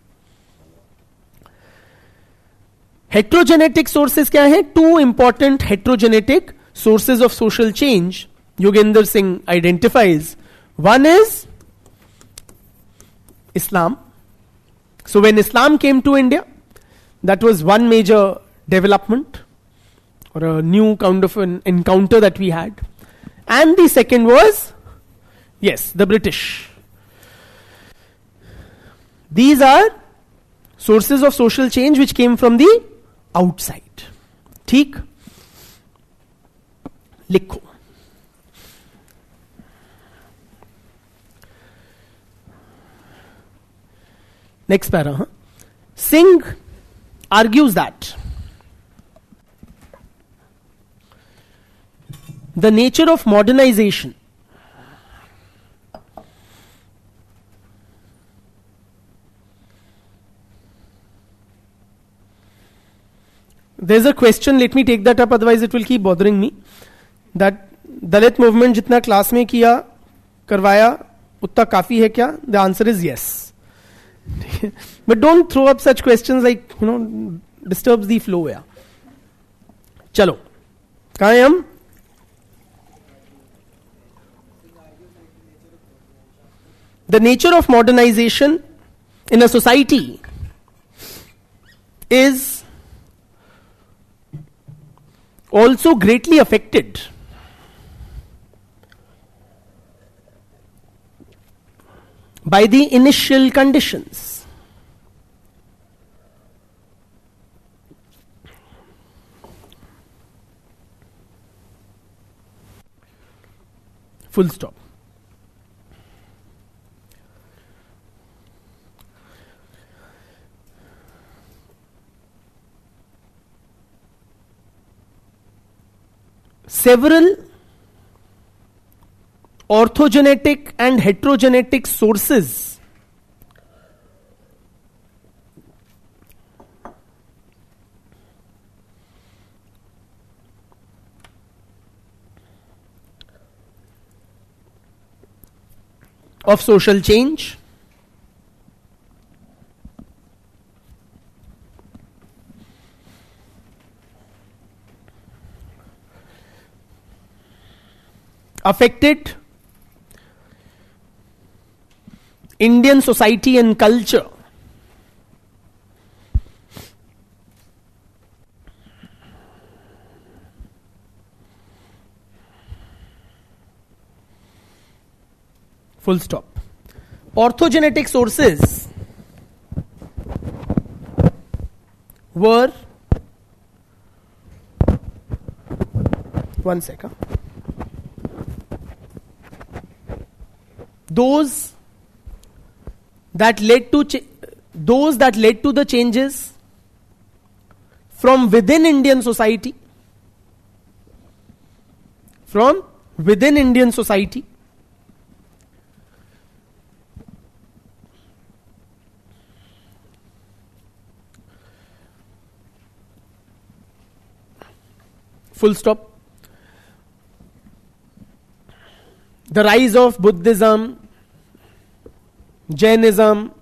हेट्रोजेनेटिक सोर्सेस क्या है? Two important heterogenetic sources of social change Yogendra Singh identifies. One is Islam. So when Islam came to India, that was one major development or a new kind of an encounter that we had. And the second was, the British. These are sources of social change which came from the outside. ठीक? लिखो. Next para. Singh argues that the nature of modernization there's a question, let me take that up, otherwise it will keep bothering me, that Dalit movement जितना class में किया करवाया उतना काफी है क्या? The answer is yes. But don't throw up such questions like, disturbs the flow. चलो, कहाँ हैं हम? The nature of modernization in a society is also greatly affected by the initial conditions. Full stop. Several orthogenetic and heterogenetic sources of social change affected Indian society and culture. Full stop. Orthogenetic sources were, one second, those that led to those that led to the changes from within Indian society. From within Indian society. Full stop. The rise of Buddhism, Jainism,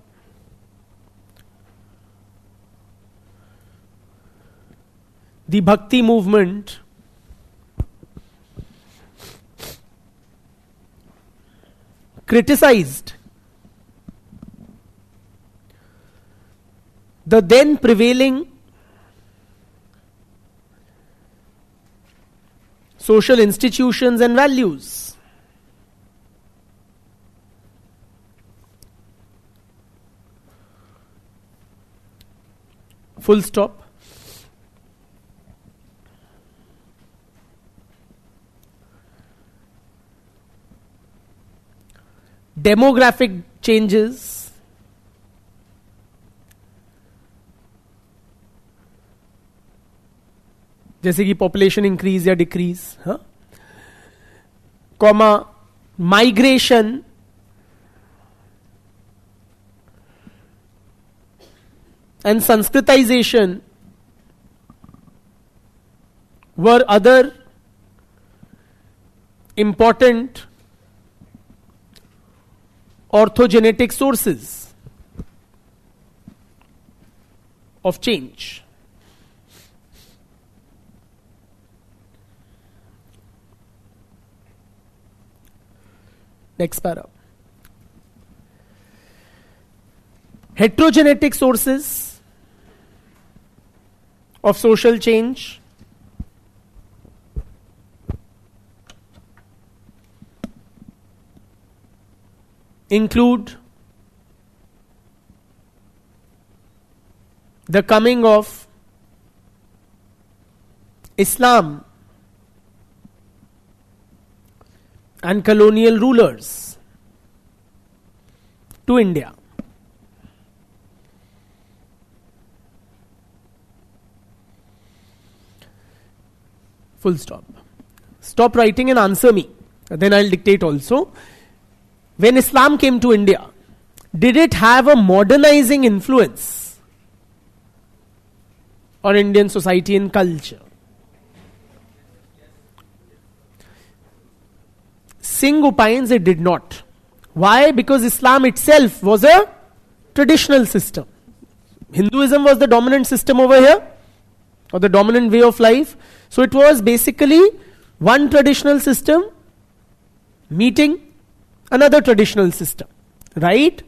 the Bhakti movement, criticized the then prevailing social institutions and values. Full stop. Demographic changes, जैसे कि population increase या decrease, comma migration, and Sanskritization were other important orthogenetic sources of change. Next para. Heterogenetic sources of social change include the coming of Islam and colonial rulers to India. Full stop. Stop writing and answer me. Then I'll dictate also. When Islam came to India, did it have a modernizing influence on Indian society and culture? Singh opines it did not. Why? Because Islam itself was a traditional system. Hinduism was the dominant system over here, or the dominant way of life. So it was basically one traditional system meeting another traditional system, right?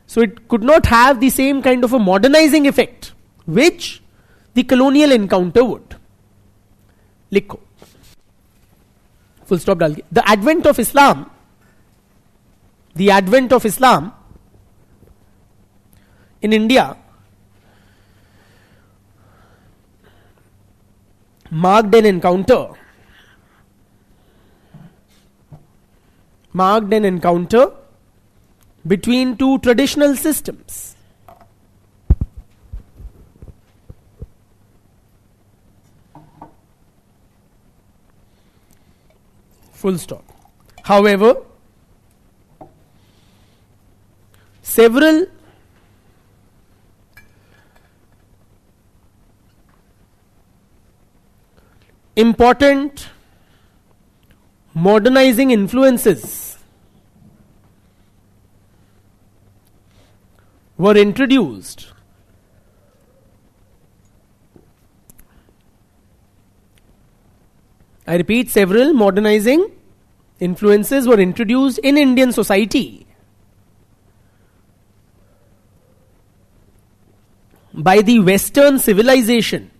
So it could not have the same kind of a modernizing effect which the colonial encounter would. Likho. Full stop डाल के. The advent of Islam in India marked an encounter between two traditional systems. Full stop. However, several important modernizing influences were introduced I repeat, several modernizing influences were introduced in Indian society by the Western civilization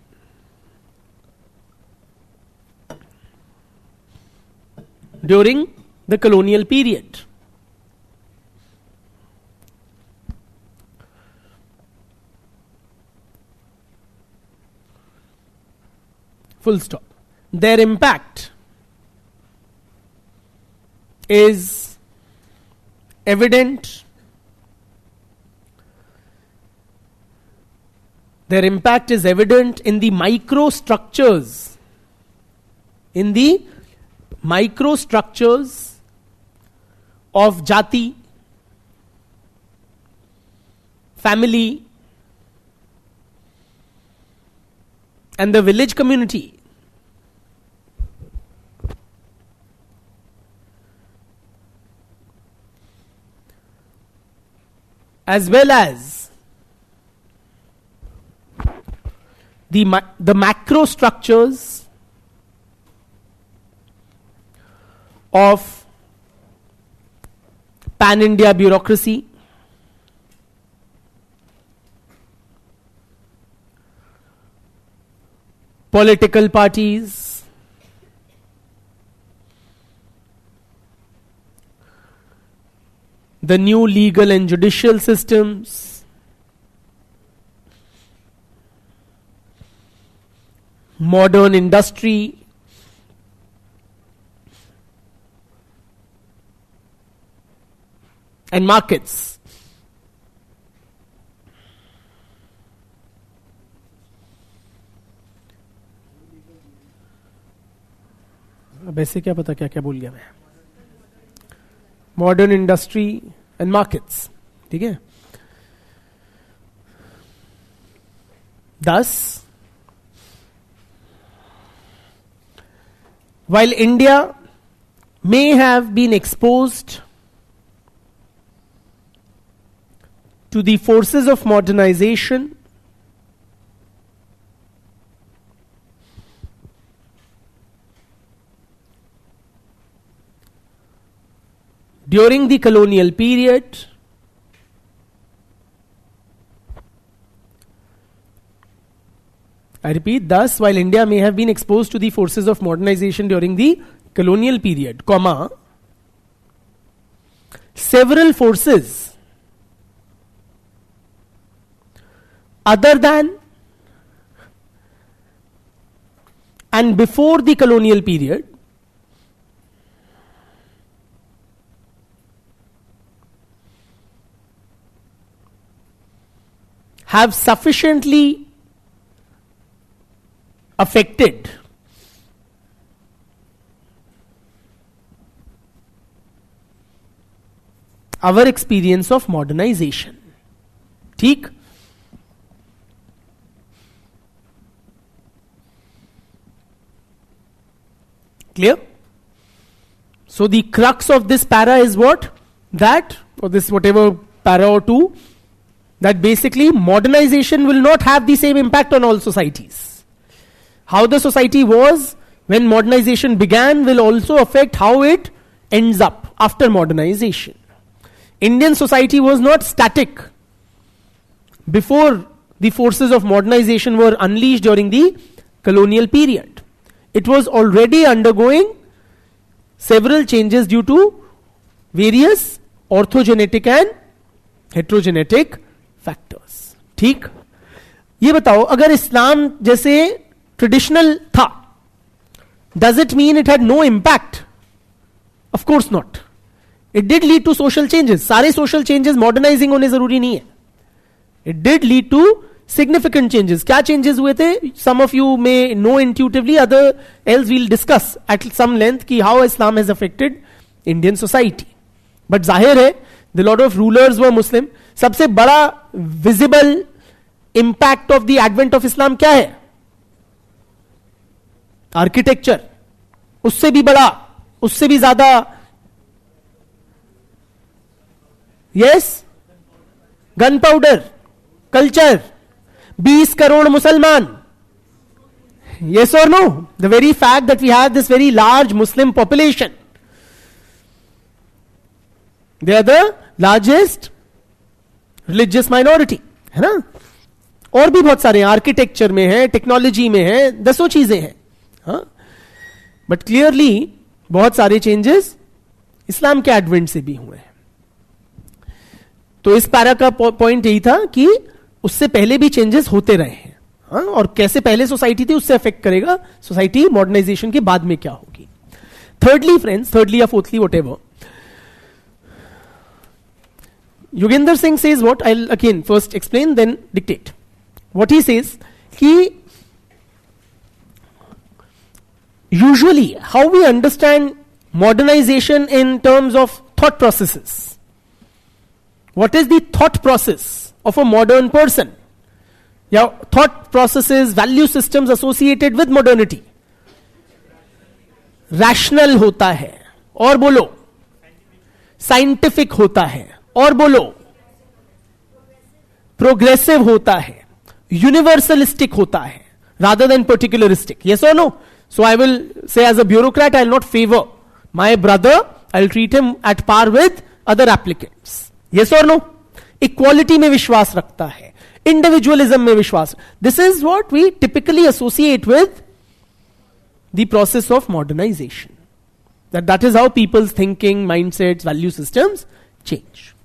during the colonial period. Full stop. Their impact is evident Their impact is evident in the microstructures. In the microstructures of jati, family, and the village community. As well as the macro structures of pan-India bureaucracy, political parties, the new legal and judicial systems, modern industry, and markets. अब ऐसे क्या पता क्या क्या बोल गया मैं. Modern industry and markets. ठीक है. Thus, while India may have been exposed to the forces of modernization, during the colonial period, I repeat, thus, while India may have been exposed to the forces of modernization during the colonial period, comma, several forces other than and before the colonial period have sufficiently affected our experience of modernization. ठीक. Clear? So the crux of this para is what? That, or this whatever para or two, that basically modernization will not have the same impact on all societies. How the society was when modernization began will also affect how it ends up after modernization. Indian society was not static before the forces of modernization were unleashed during the colonial period. It was already undergoing several changes due to various orthogenetic and heterogenetic factors. ठीक. ये बताओ, अगर इस्लाम जैसे traditional था, does it mean it had no impact? Of course not. It did lead to social changes. सारे social changes modernizing होने जरूरी नहीं है. It did lead to significant changes. क्या changes हुए थे? Some of you may know intuitively, other else we'll discuss at some length कि how Islam has affected Indian society. But जाहिर है, the lot of rulers were Muslim. सबसे बड़ा visible impact of the advent of Islam क्या है? Architecture. उससे भी बड़ा, उससे भी ज्यादा. Yes? Gunpowder. Culture. 20 करोड़ मुसलमान. Yes or no? The very fact that we have this very large Muslim population, they are the largest religious minority, है ना? और भी बहुत सारे आर्किटेक्चर में है, टेक्नोलॉजी में है, दसों चीजें हैं. हाँ, बट क्लियरली बहुत सारे चेंजेस इस्लाम के एडवेंट से भी हुए हैं. तो इस पैरा का पॉइंट यही था कि उससे पहले भी चेंजेस होते रहे हैं. हाँ, और कैसे पहले सोसाइटी थी उससे अफेक्ट करेगा सोसाइटी मॉडर्नाइजेशन के बाद में क्या होगी. थर्डली फ्रेंड्स, थर्डली या fourthly what ever, Yogendra Singh says what? I'll again first explain, then dictate. What he says, usually how we understand modernization in terms of thought processes. What is the thought process of a modern person? Yeah, thought processes, value systems associated with modernity. Rational होता है, और बोलो. Scientific होता है, और बोलो. Progressive होता है. Universalistic होता है, rather than particularistic. Yes or no? So I will say, as a bureaucrat, I will not favor my brother. I will treat him at par with other applicants. Yes or no? Equality में विश्वास रखता है. Individualism में विश्वास. This is what we typically associate with the process of modernization. That is how people's thinking, mindsets, value systems change.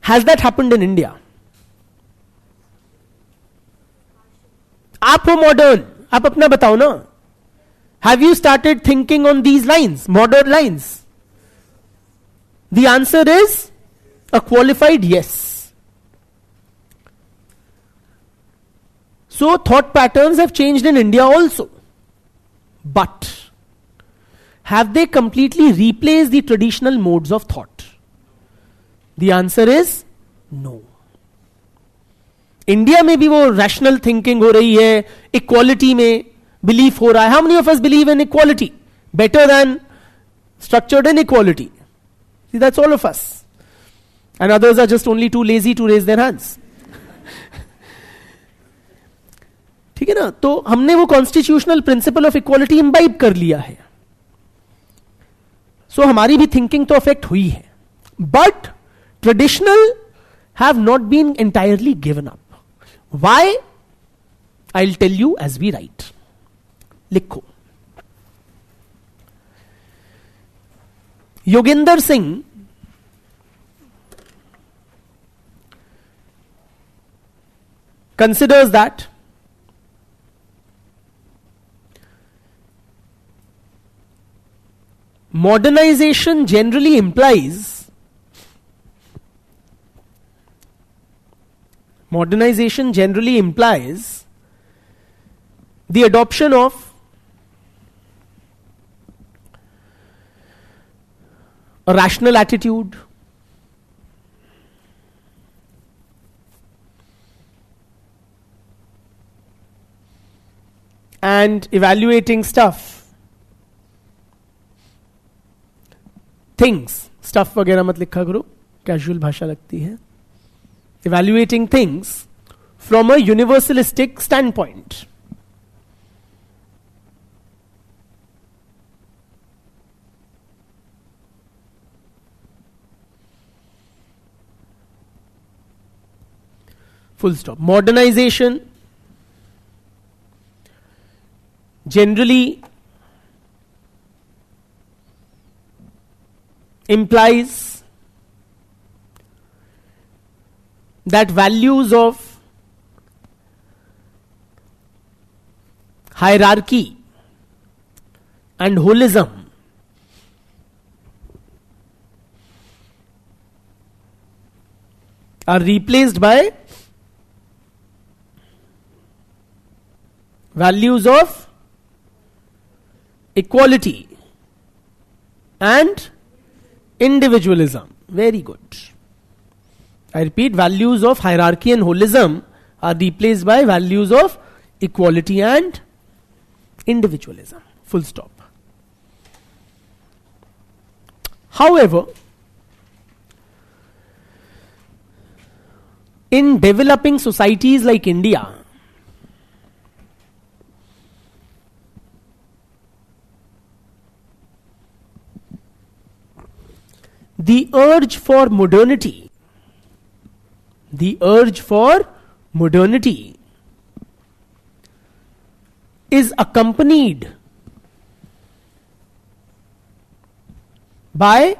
Has that happened in India? आप हो modern, आप अपना बताओ ना. Have you started thinking on these lines, modern lines? The answer is a qualified yes. So thought patterns have changed in India also. But have they completely replaced the traditional modes of thought? The answer is no. India में भी वो rational thinking हो रही है, equality में belief हो रहा है. How many of us believe in equality better than structured inequality? That's all of us. And others are just only too lazy to raise their hands. ठीक है ना? तो हमने वो constitutional principle of equality imbibe कर लिया है. सो हमारी भी थिंकिंग तो अफेक्ट हुई है. But traditional have not been entirely given up. Why? I'll tell you as we write. लिखो. Yogendra Singh considers that modernization generally implies the adoption of a rational attitude, and evaluating things. Stuff वगैरह मत लिखा करो, casual भाषा लगती है. Evaluating things from a universalistic standpoint. Full stop. Modernization generally implies that values of hierarchy and holism are replaced by values of equality and individualism. Very good. I repeat, values of hierarchy and holism are replaced by values of equality and individualism. Full stop. However, in developing societies like India, the urge for modernity is accompanied by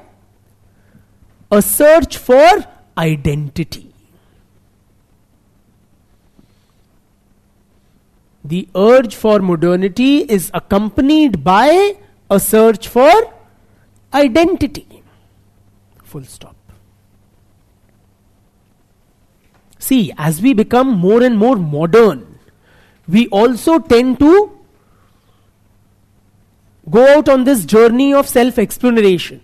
a search for identity. The urge for modernity is accompanied by a search for identity. Full stop. See, as we become more and more modern, we also tend to go out on this journey of self-exploration,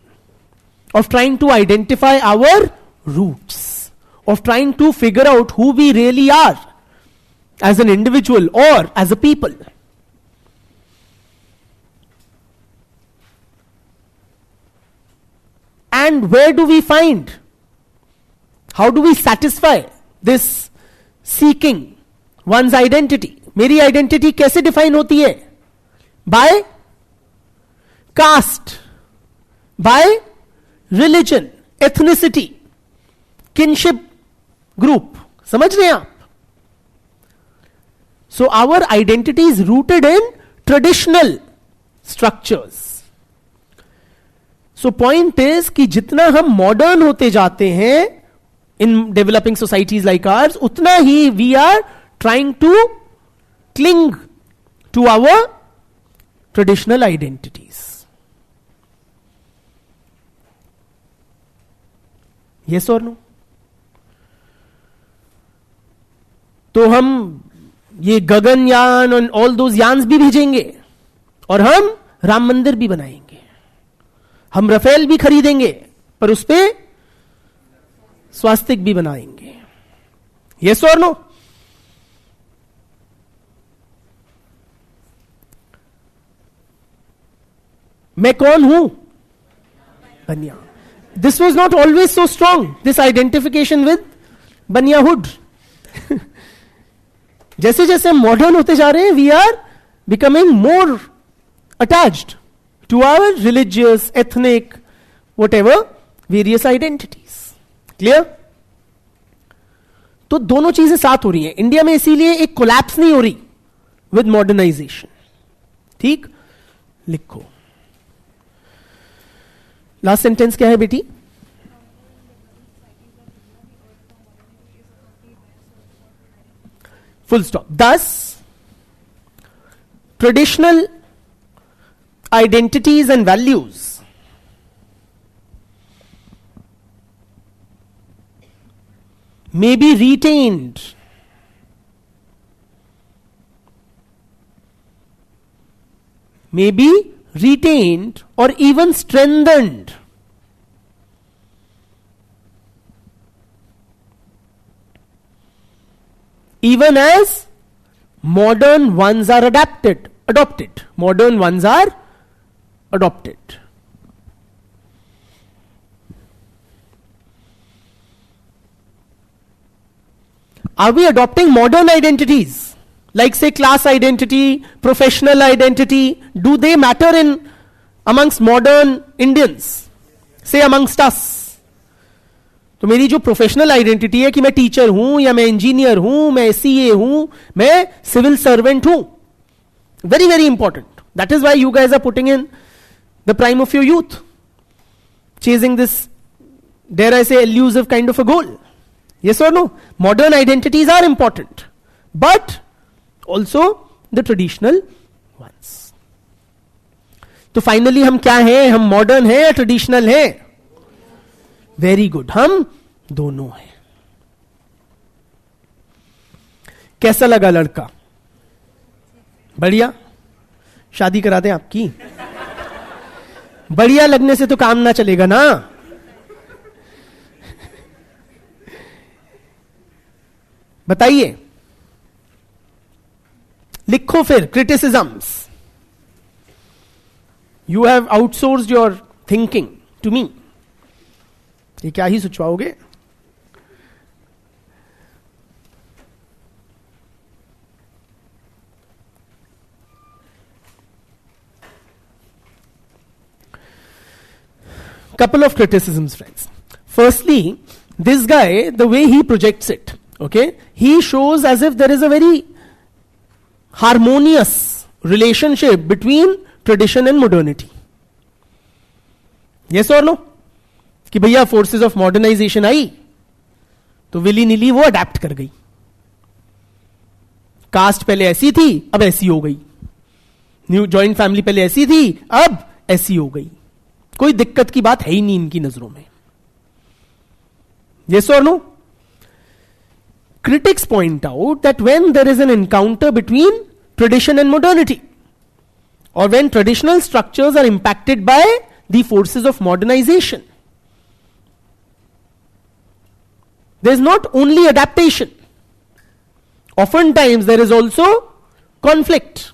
of trying to identify our roots, of trying to figure out who we really are as an individual or as a people. And where do we find? How do we satisfy this seeking one's identity? मेरी identity कैसे define होती है? By caste, by religion, ethnicity, kinship group. समझ रहे हैं आप? So our identity is rooted in traditional structures. So point is कि जितना हम मॉडर्न होते जाते हैं in developing societies like ours, उतना ही we are trying to cling to our traditional identities. Yes or no? तो हम ये गगनयान और ऑल दोज यान्स भी भेजेंगे और हम राम मंदिर भी बनाएंगे, हम रफेल भी खरीदेंगे, पर उस पे स्वास्तिक भी बनाएंगे. यस और नो? मैं कौन हूं? Bania. This was not always so strong, this identification with Baniahood. जैसे जैसे हम मॉडर्न होते जा रहे हैं, we are becoming more attached to our religious, ethnic, whatever various identities. Clear? तो दोनों चीजें साथ हो रही हैं इंडिया में, इसीलिए एक कोलैप्स नहीं हो रही विद मॉडर्नाइजेशन. ठीक, लिखो. लास्ट सेंटेंस क्या है बेटी? Full stop. Thus, traditional identities and values may be retained, or even strengthened even as modern ones are adopted. Modern ones are adopted. Are we adopting modern identities? Like say class identity, professional identity, do they matter in amongst modern Indians? Say amongst us. तो मेरी जो professional identity है कि मैं teacher हूं या मैं engineer हूं, मैं सीए हूं, मैं सिविल सर्वेंट हूं, very very important. That is why you guys are putting in the prime of your youth, chasing this, dare I say, elusive kind of a goal. Yes or no? Modern identities are important, but also the traditional ones. तो finally हम क्या हैं? हम modern हैं या traditional हैं? Very good, हम दोनों हैं. कैसा लगा लड़का? बढ़िया. शादी करा दें आपकी? बढ़िया लगने से तो काम ना चलेगा ना. बताइए, लिखो फिर criticisms. You have outsourced your thinking to me. ये क्या ही सोचवाओगे? Couple of criticisms, friends. Firstly, this guy, the way he projects it, okay, he shows as if there is a very harmonious relationship between tradition and modernity. Yes or no? कि भैया forces of modernisation आई तो Willie नीली वो adapt कर गई. Cast पहले ऐसी थी, अब ऐसी हो गई. न्यू जॉइंट फैमिली पहले ऐसी थी, अब ऐसी हो गई. कोई दिक्कत की बात है ही नहीं इनकी नजरों में. Yes or no? critics point out that when there is an encounter between tradition and modernity, or when traditional structures are impacted by the forces of modernization, there is not only adaptation. Oftentimes there is also conflict,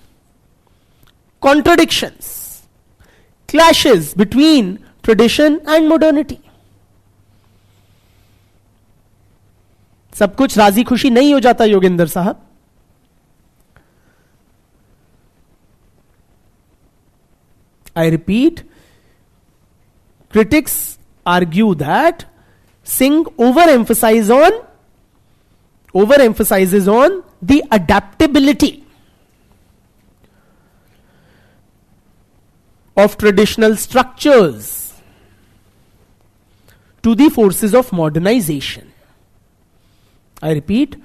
contradictions, clashes between tradition and modernity. सब कुछ राजी खुशी नहीं हो जाता योगेंद्र साहब. I repeat, critics argue that Singh overemphasizes on the adaptability of traditional structures to the forces of modernization. I repeat,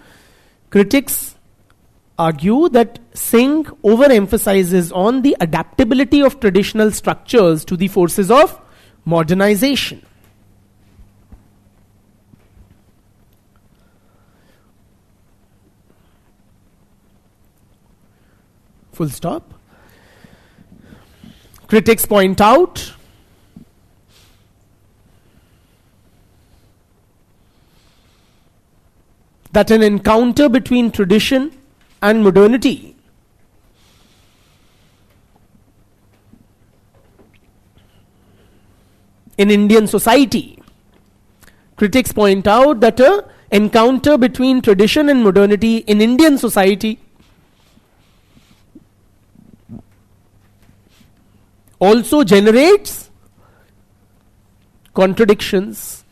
critics argue that Singh overemphasizes on the adaptability of traditional structures to the forces of modernization. Full stop. Critics point out that an encounter between tradition and modernity in Indian society, critics point out that an encounter between tradition and modernity in Indian society also generates contradictions,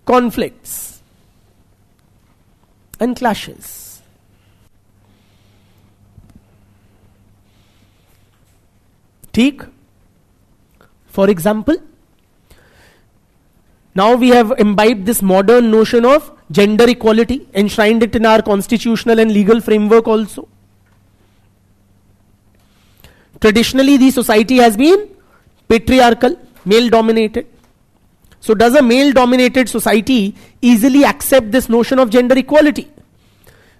conflicts, and clashes. ठीक? For example, now we have imbibed this modern notion of gender equality, enshrined it in our constitutional and legal framework also. Traditionally, the society has been patriarchal, male dominated. So does a male dominated society easily accept this notion of gender equality?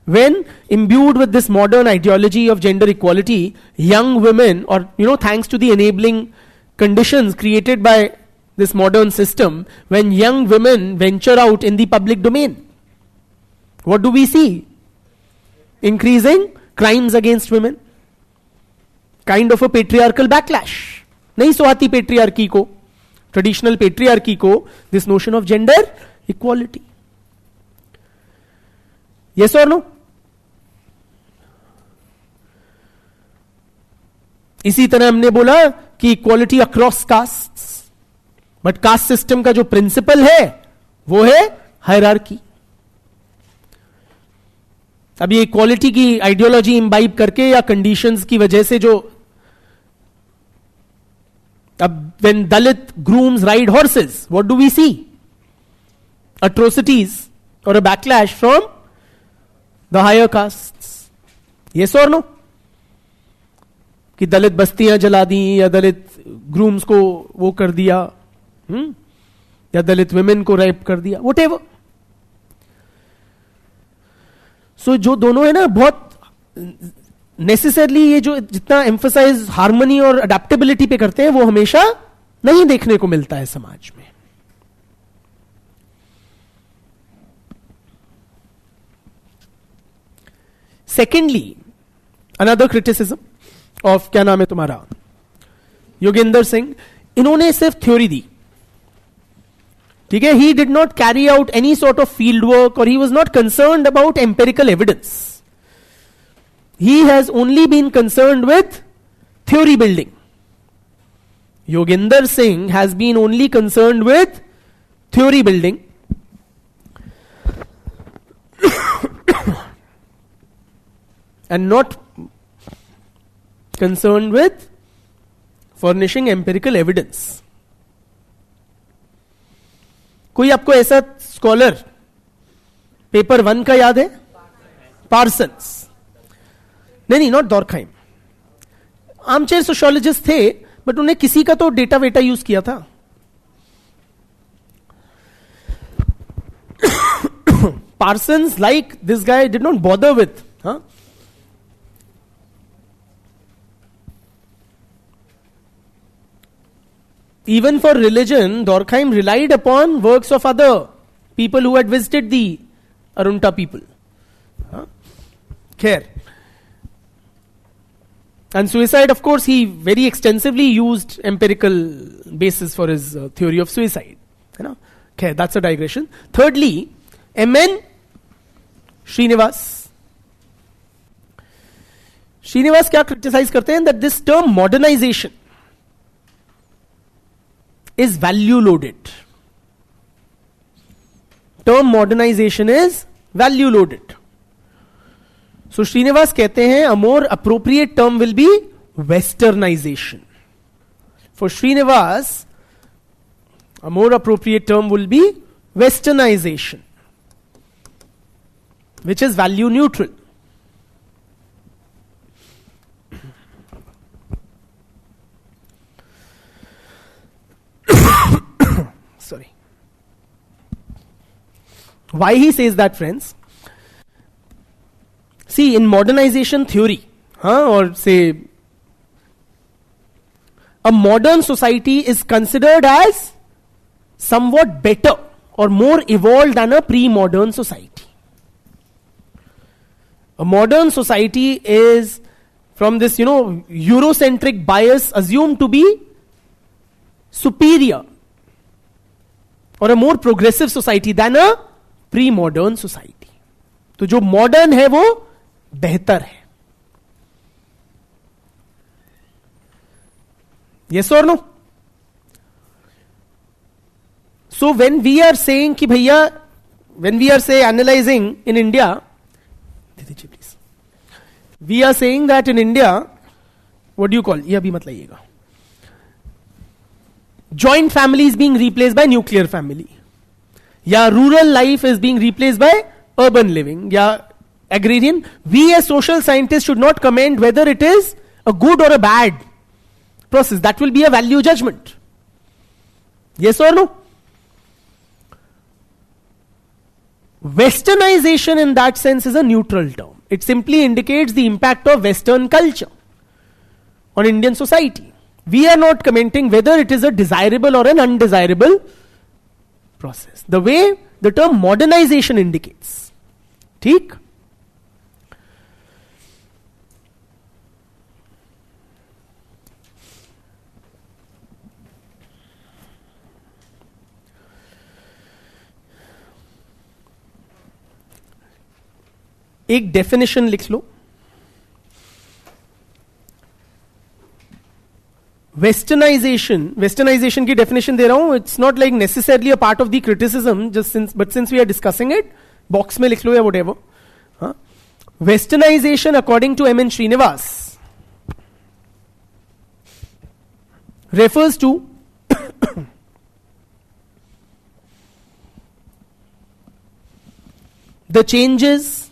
When imbued with this modern ideology of gender equality, young women, or thanks to the enabling conditions created by this modern system, when young women venture out in the public domain, what do we see? Increasing crimes against women. Kind of a patriarchal backlash. नहीं सुहाती patriarchy को, traditional patriarchy को, this notion of gender equality. Yes or no? इसी तरह हमने बोला कि equality across castes, but caste system का जो प्रिंसिपल है वो है हायरार्की. अब ये इक्वालिटी की आइडियोलॉजी इंबाइब करके या कंडीशंस की वजह से जो, अब when Dalit grooms ride horses, what do we see? Atrocities or a backlash from the higher castes. Yes or no? कि दलित बस्तियां जला दी, या दलित ग्रूम्स को वो कर दिया, या दलित विमेन को रेप कर दिया, व्हाटएवर. सो जो दोनों है ना, बहुत नेसेसरली ये जो जितना एम्फसाइज हार्मनी और अडेप्टेबिलिटी पे करते हैं वो हमेशा नहीं देखने को मिलता है समाज में. सेकेंडली, अनदर क्रिटिसिज्म ऑफ, क्या नाम है तुम्हारा, योगेंद्र सिंह, इन्होंने सिर्फ थ्योरी दी. ठीक है, he did not carry out any sort of field work, और he was not concerned about empirical evidence. He has only been concerned with theory building. Yoginder Singh has been only concerned with theory building. And not concerned with furnishing empirical evidence. कोई आपको ऐसा scholar paper 1 का याद है? Parsons. नहीं, not दौरखाइम. Armchair sociologist थे, but उन्हें किसी का तो डेटा वेटा यूज किया था. Parsons, like this guy, did not bother with. Huh? Even for religion, Durkheim relied upon works of other people who had visited the Arunta people. Huh? Care. And suicide, of course, he very extensively used empirical basis for his theory of suicide. You know? Okay, that's a digression. Thirdly, M.N. Srinivas. Srinivas क्या criticize करते हैं? That this term modernization is value loaded. Term modernization is value loaded. So Srinivas कहते हैं a more appropriate term will be westernization. For Srinivas, a more appropriate term will be westernization, which is value neutral. Sorry. Why he says that, friends? See, in modernization theory, or say, a modern society is considered as somewhat better or more evolved than a pre-modern society. A modern society is, from this, Eurocentric bias, assumed to be superior or a more progressive society than a pre-modern society. तो जो modern है वो बेहतर है. Yes or no? So when we are saying कि भैया, when we are say analyzing in India, please, we are saying that in India, what do you call? ये अभी मत लाइएगा. Joint family is being replaced by nuclear family. या rural life is being replaced by urban living. या agrarian. We as social scientists should not comment whether it is a good or a bad process. That will be a value judgment. Yes or no? Westernization in that sense is a neutral term. It simply indicates the impact of Western culture on Indian society. We are not commenting whether it is a desirable or an undesirable process. The way the term modernization indicates. ठीक? एक definition लिख लो. Westernisation की definition दे रहा हूं. It's not like necessarily a part of the criticism, just since we are discussing it, box में लिख लो या whatever. Westernisation according to M.N. Srinivas refers to the changes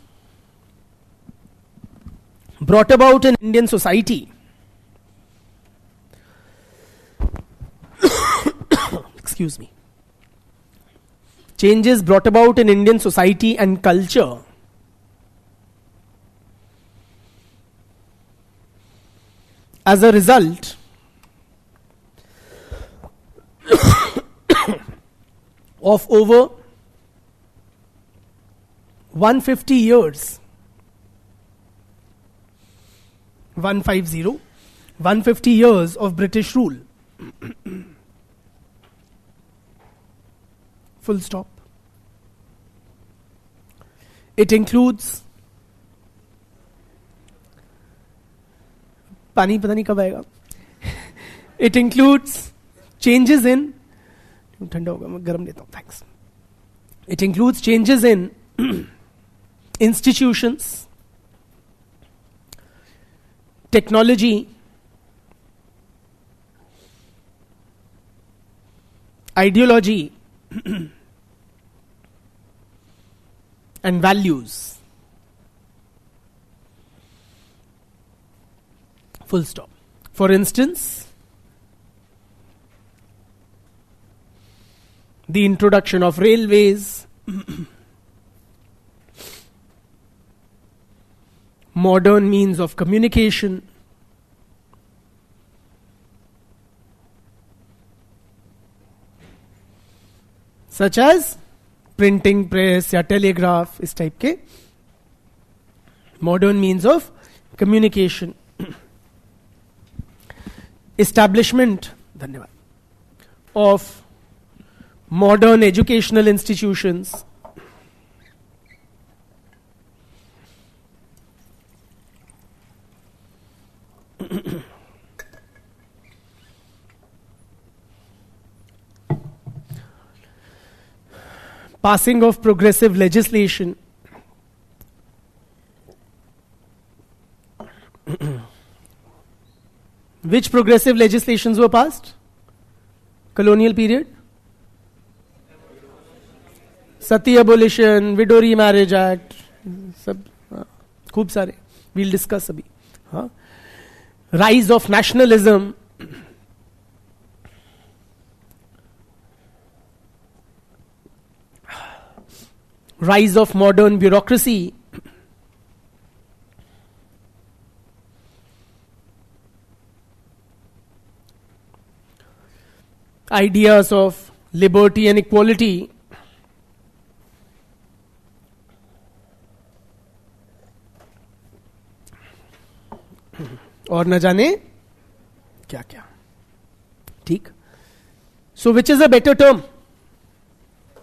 brought about in Indian society excuse me, changes brought about in Indian society and culture as a result of over 150 years 150 years of British rule. Full stop. It includes पानी पता नहीं कब आएगा. It includes changes in, ठंडा होगा मैं गर्म लेता हूँ, thanks. It includes changes in institutions, technology, ideology, and values. Full stop. For instance, the introduction of railways, modern means of communication, such as printing press या telegraph, इस type के modern means of communication. Establishment, धन्यवाद, of modern educational institutions, passing of progressive legislation, which progressive legislations were passed? Colonial period? Sati abolition, widow remarriage act, सब खूब सारे, we'll discuss अभी. हाँ. Rise of nationalism, rise of modern bureaucracy, ideas of liberty and equality, और न जाने क्या क्या. ठीक. So which is a better term?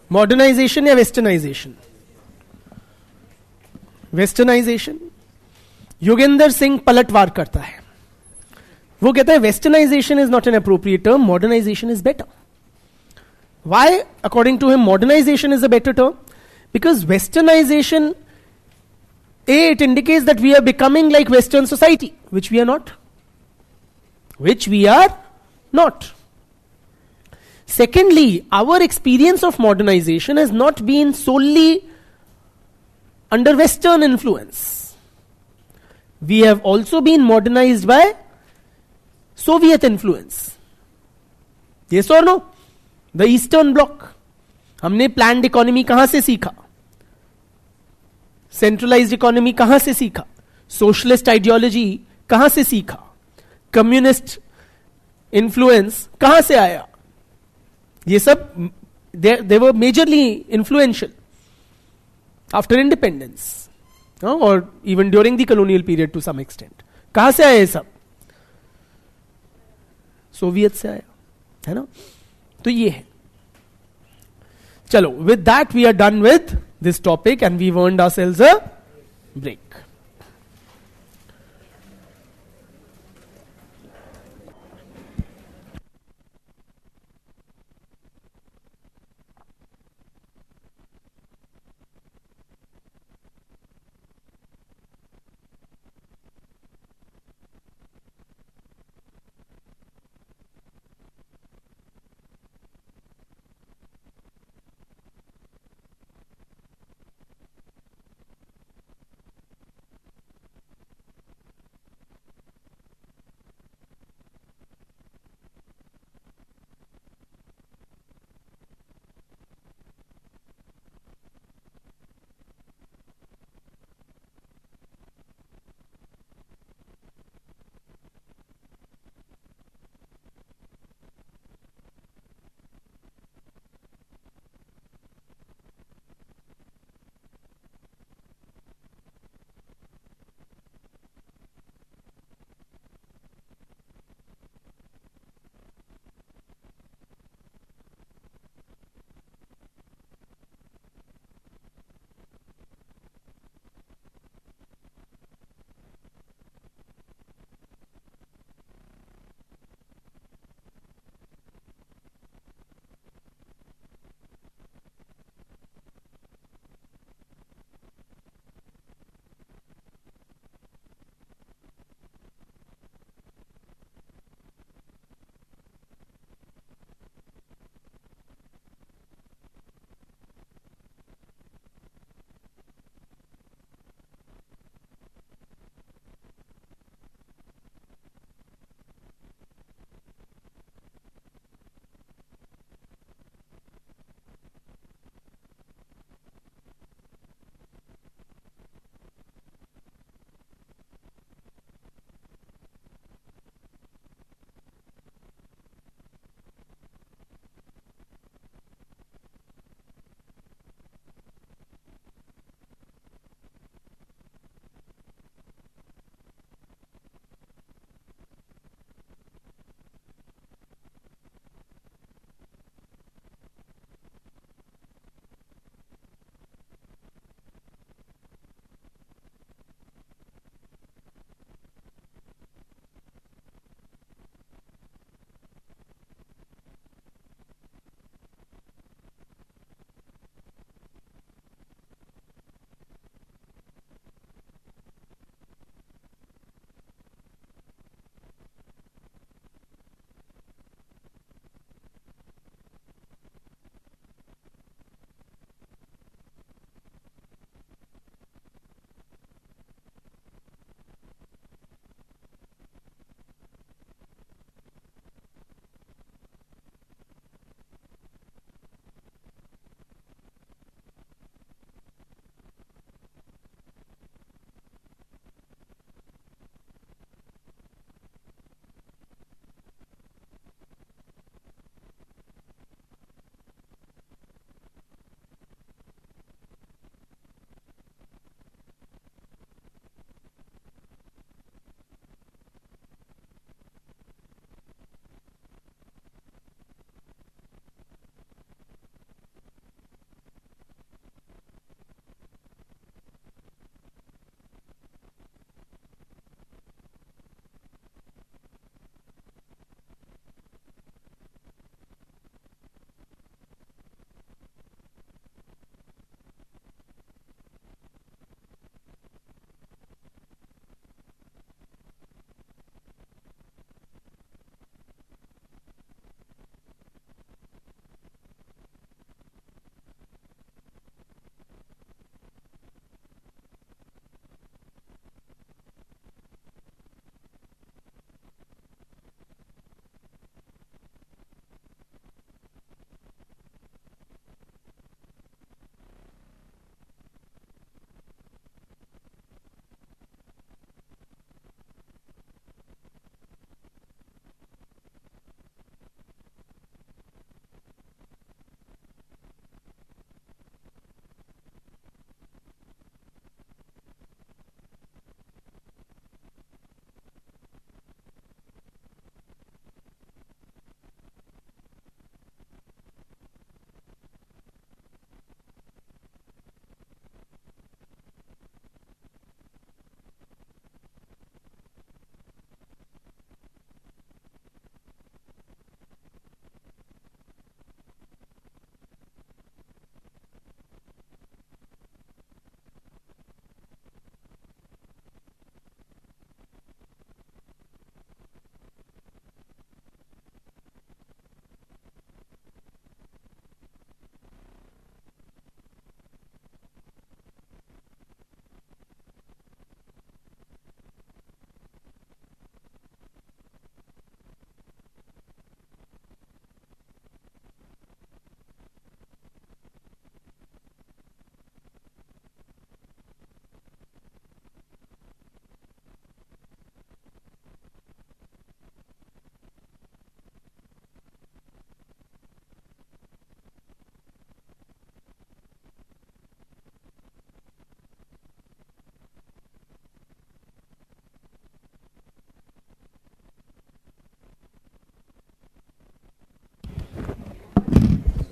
Modernization या westernization? Westernization. योगेंद्र सिंह पलटवार करता है, वो कहता है westernization is not an appropriate term, modernization is better. Why, according to him, modernization is a better term? Because westernization, it indicates that we are becoming like Western society, which we are not. Which we are not. Secondly, our experience of modernization has not been solely under Western influence. We have also been modernized by Soviet influence. Yes or no? The Eastern Bloc. हमने planned economy कहां से सीखा? Centralized economy कहां से सीखा? Socialist ideology कहां से सीखा? Communist influence कहां से आया? ये सब they were majorly influential after independence, or even during the colonial period to some extent. कहां से आया ये सब? सोवियत से आया, है ना? तो ये है. चलो, with that we are done with this topic and we've earned ourselves a break.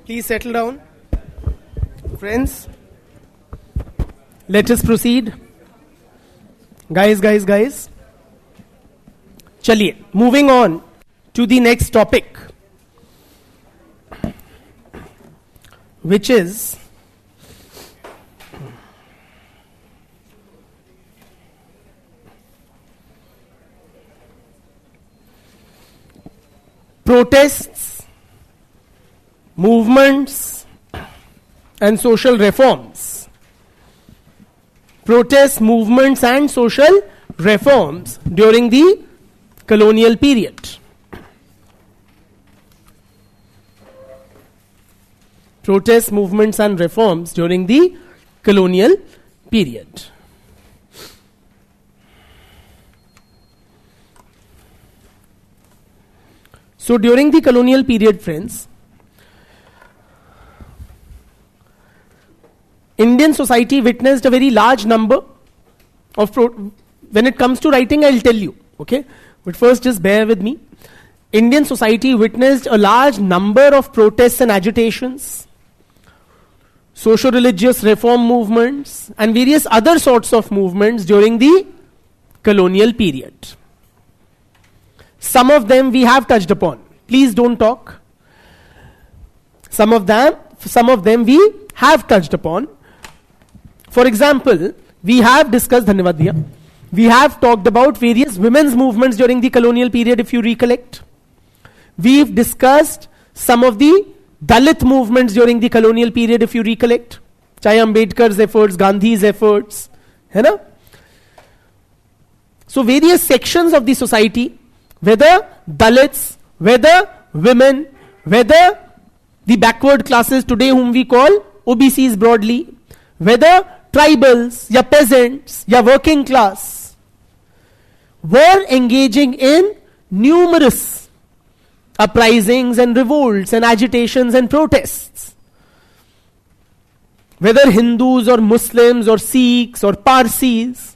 Please settle down. Friends, let us proceed. Guys. Chaliye, moving on to the next topic, which is protests, movements, and social reforms. Protests, movements, and social reforms during the colonial period. Protests, movements, and reforms during the colonial period. So during the colonial period, friends, Indian society witnessed a very large number of when it comes to writing, I'll tell you, okay? But first just bear with me. Indian society witnessed a large number of protests and agitations, socio-religious reform movements, and various other sorts of movements during the colonial period. Some of them we have touched upon. Please don't talk. Some of them we have touched upon. For example, we have discussed, Dhanyavad Bhaiya, we have talked about various women's movements during the colonial period, if you recollect. We've discussed some of the Dalit movements during the colonial period, if you recollect. Chahe Ambedkar's efforts, Gandhi's efforts, hai na? So various sections of the society, whether Dalits, whether women, whether the backward classes today whom we call OBCs broadly, whether tribals, ya peasants, ya working class, were engaging in numerous uprisings and revolts and agitations and protests. Whether Hindus or Muslims or Sikhs or Parsis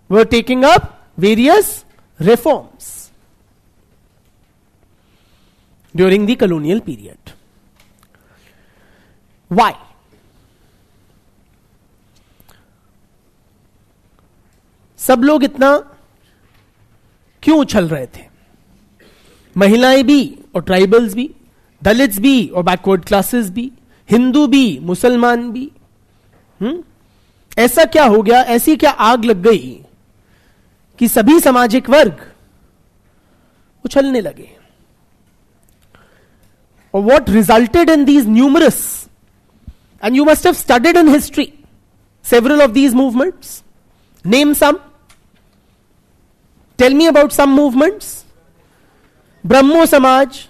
were taking up various reforms during the colonial period. Why? सब लोग इतना क्यों उछल रहे थे? महिलाएं भी और ट्राइबल्स भी, दलित्स भी और बैकवर्ड क्लासेस भी, हिंदू भी, मुसलमान भी. ऐसा क्या हो गया, ऐसी क्या आग लग गई कि सभी सामाजिक वर्ग उछलने लगे? Or what resulted in these numerous, and you must have studied in history several of these movements. Name some. Tell me about some movements. Brahmo Samaj,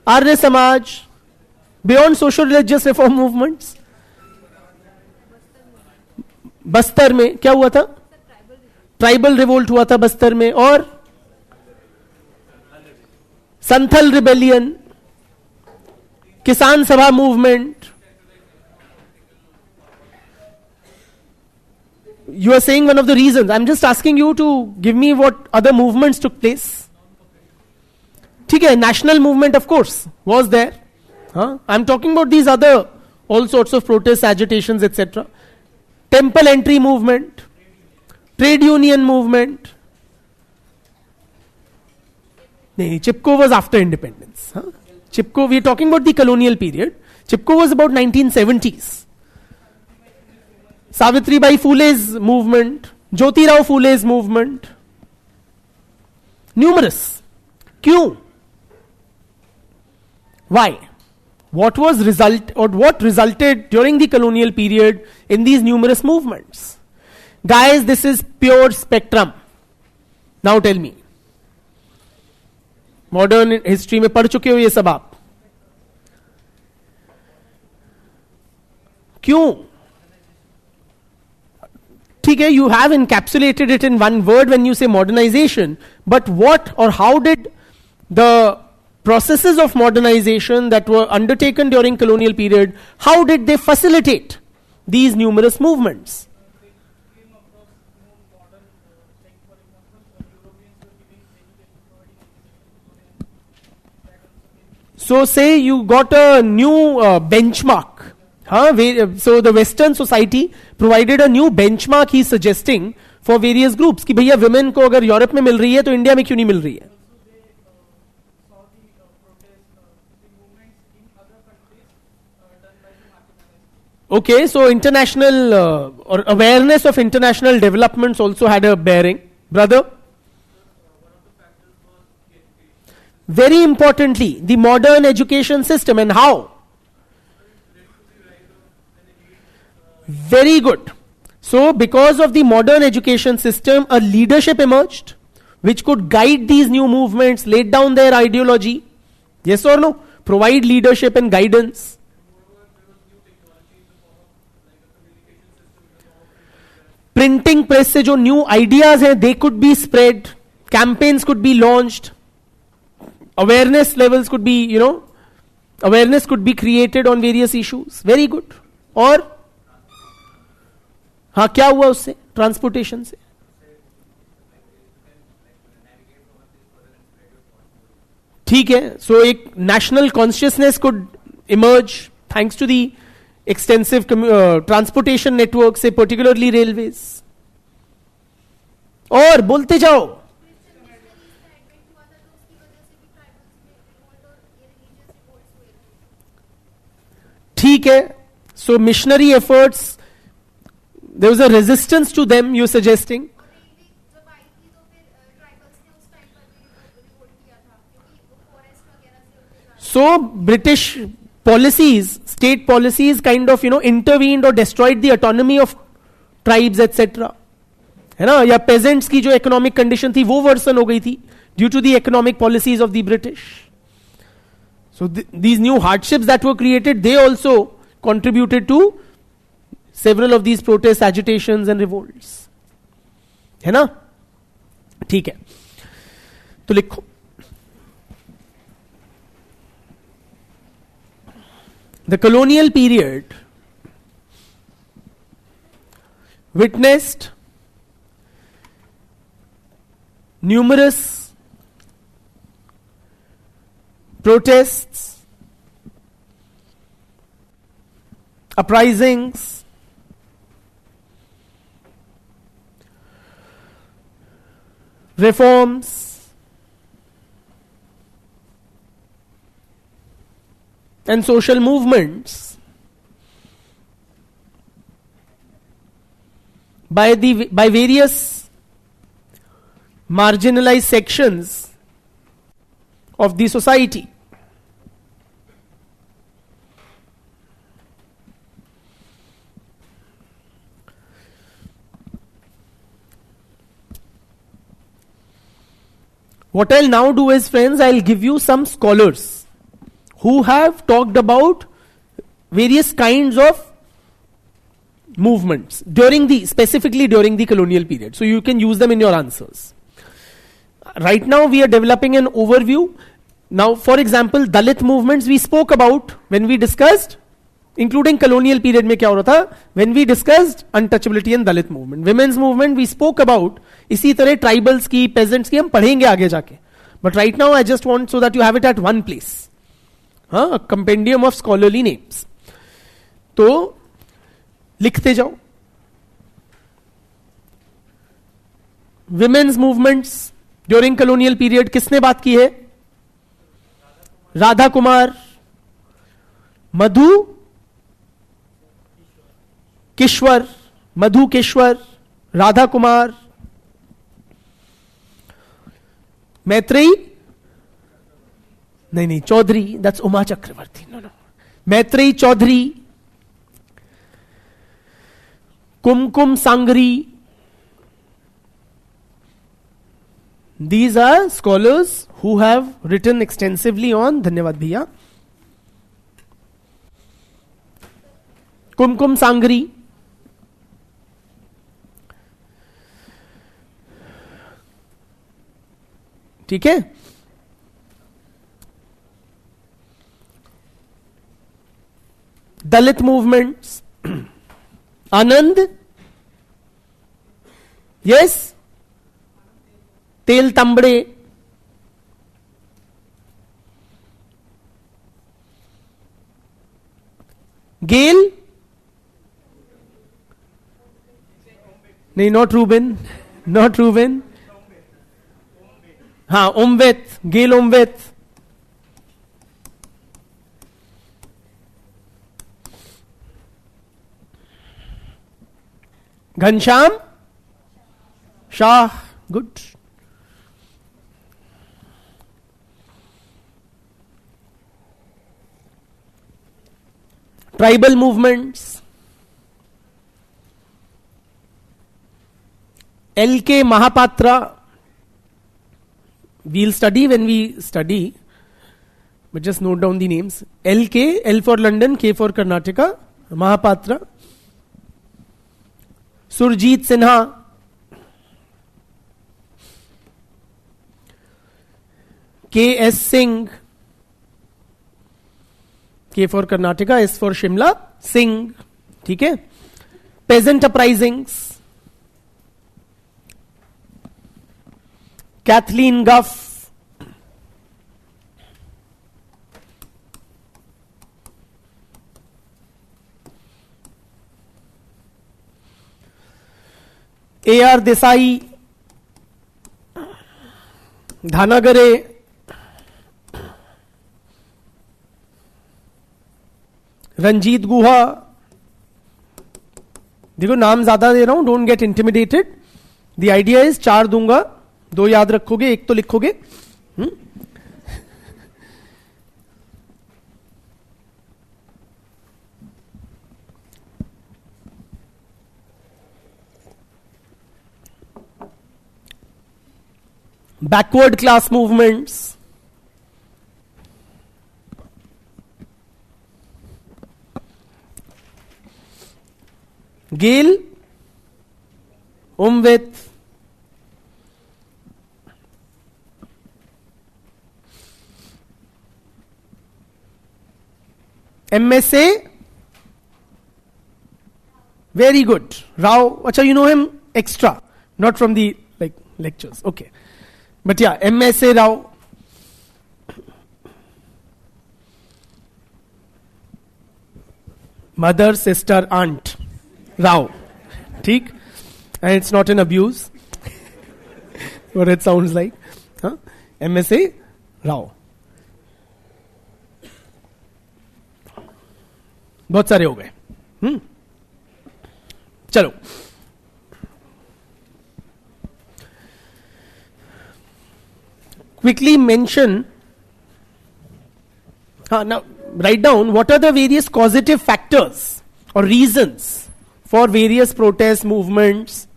Arya Samaj, beyond social religious reform movements. Bastar में क्या हुआ था? Tribal revolt हुआ था बस्तर में. और Santhal rebellion, किसान सभा movement. You are saying one of the reasons. I'm just asking you to give me what other movements took place. ठीक है, national movement of course was there. I'm talking about these other all sorts of protests, agitations, etc. Temple entry movement, trade union movement. No, Chipko was after independence. Chipko, we are talking about the colonial period. Chipko was about 1970s. Savitribai Phule's movement, Jyotirao Phule's movement. Numerous. Kyun? Why? What resulted during the colonial period in these numerous movements? Guys, this is pure spectrum. Now tell me. Modern history में पढ़ चुके हो ये सब आप? क्यों? ठीक है, you have encapsulated it in one word when you say modernization, but what or how did the processes of modernization that were undertaken during colonial period, how did they facilitate these numerous movements? So say you got a new benchmark. So the Western society provided a new benchmark, he's suggesting, for various groups कि भैया women को अगर Europe में मिल रही है तो India में क्यों नहीं मिल रही है. Okay, so international or awareness of international developments also had a bearing. Brother? Very importantly, the modern education system and how? Very good. So, because of the modern education system, a leadership emerged which could guide these new movements, laid down their ideology. Yes or no? Provide leadership and guidance. Printing press से जो new ideas हैं, they could be spread. Campaigns could be launched. Awareness levels could be, awareness could be created on various issues. Very good. और हाँ क्या हुआ उससे, transportation से? ठीक है. सो एक national consciousness could emerge thanks to the extensive transportation network से, पर्टिकुलरली रेलवेज. और बोलते जाओ. ठीक है. So missionary efforts, there was a resistance to them, you're suggesting? So British policies, state policies kind of intervened or destroyed the autonomy of tribes etc. है ना, या peasants की जो economic condition थी वो worsen हो गई थी due to the economic policies of the British. So these new hardships that were created, they also contributed to several of these protests, agitations and revolts. है ना? ठीक है. तो लिखो. The colonial period witnessed numerous protests, uprisings, reforms, and social movements by various marginalized sections of the society. What I'll now do is, friends, I'll give you some scholars who have talked about various kinds of movements specifically during the colonial period. So you can use them in your answers. Right now we are developing an overview. Now, for example, Dalit movements we spoke about when we discussed, including colonial period में क्या हो रहा था, when we discussed untouchability and Dalit movement. Women's movement we spoke about. इसी तरह tribals की, peasants की हम पढ़ेंगे आगे जाके. But right now I just want so that you have it at one place. A compendium of scholarly names. तो लिखते जाओ. Women's movements during colonial period किसने बात की है? राधा कुमार, मधु किश्वर, मधु किश्वर, राधा कुमार, मैत्रेयी नहीं Chaudhuri, that's Uma Chakravarti. No Maitreyi Chaudhuri, Kumkum Sangari. These are scholars who have written extensively on. धन्यवाद भैया. कुमकुम सांगरी, ठीक है. दलित मूवमेंट्स, आनंद, यस, तेल तंबड़े, Gail? No, not Ruben. Not Ruben. Omveth. Gail Omveth. Ghansham? Shah. Good. Tribal movements. L.K. Mahapatra. We'll study when we study, but just note down the names. L.K. L for London, K for Karnataka. Mahapatra. Surjit Sinha. K.S. Singh. K for Karnataka, S for Shimla. Singh. ठीक है. Peasant uprisings. Kathleen Guff. A.R. Desai. Dhanagare. Ranjit गुहा. देखो नाम ज्यादा दे रहा हूं, don't get intimidated. The idea is 4 दूंगा, 2 याद रखोगे, 1 तो लिखोगे. Backward class movements. Gail, Omveth, MSA, very good. Rao, acha, you know him extra, not from the lectures. Okay, but yeah, MSA Rao. Mother, sister, aunt. Rao. ठीक? And it's not an abuse. What it sounds like. Huh? MSA Rao. बहुत सारे हो गए. चलो. Quickly mention. Now write down what are the various causative factors or reasons for various protest movements.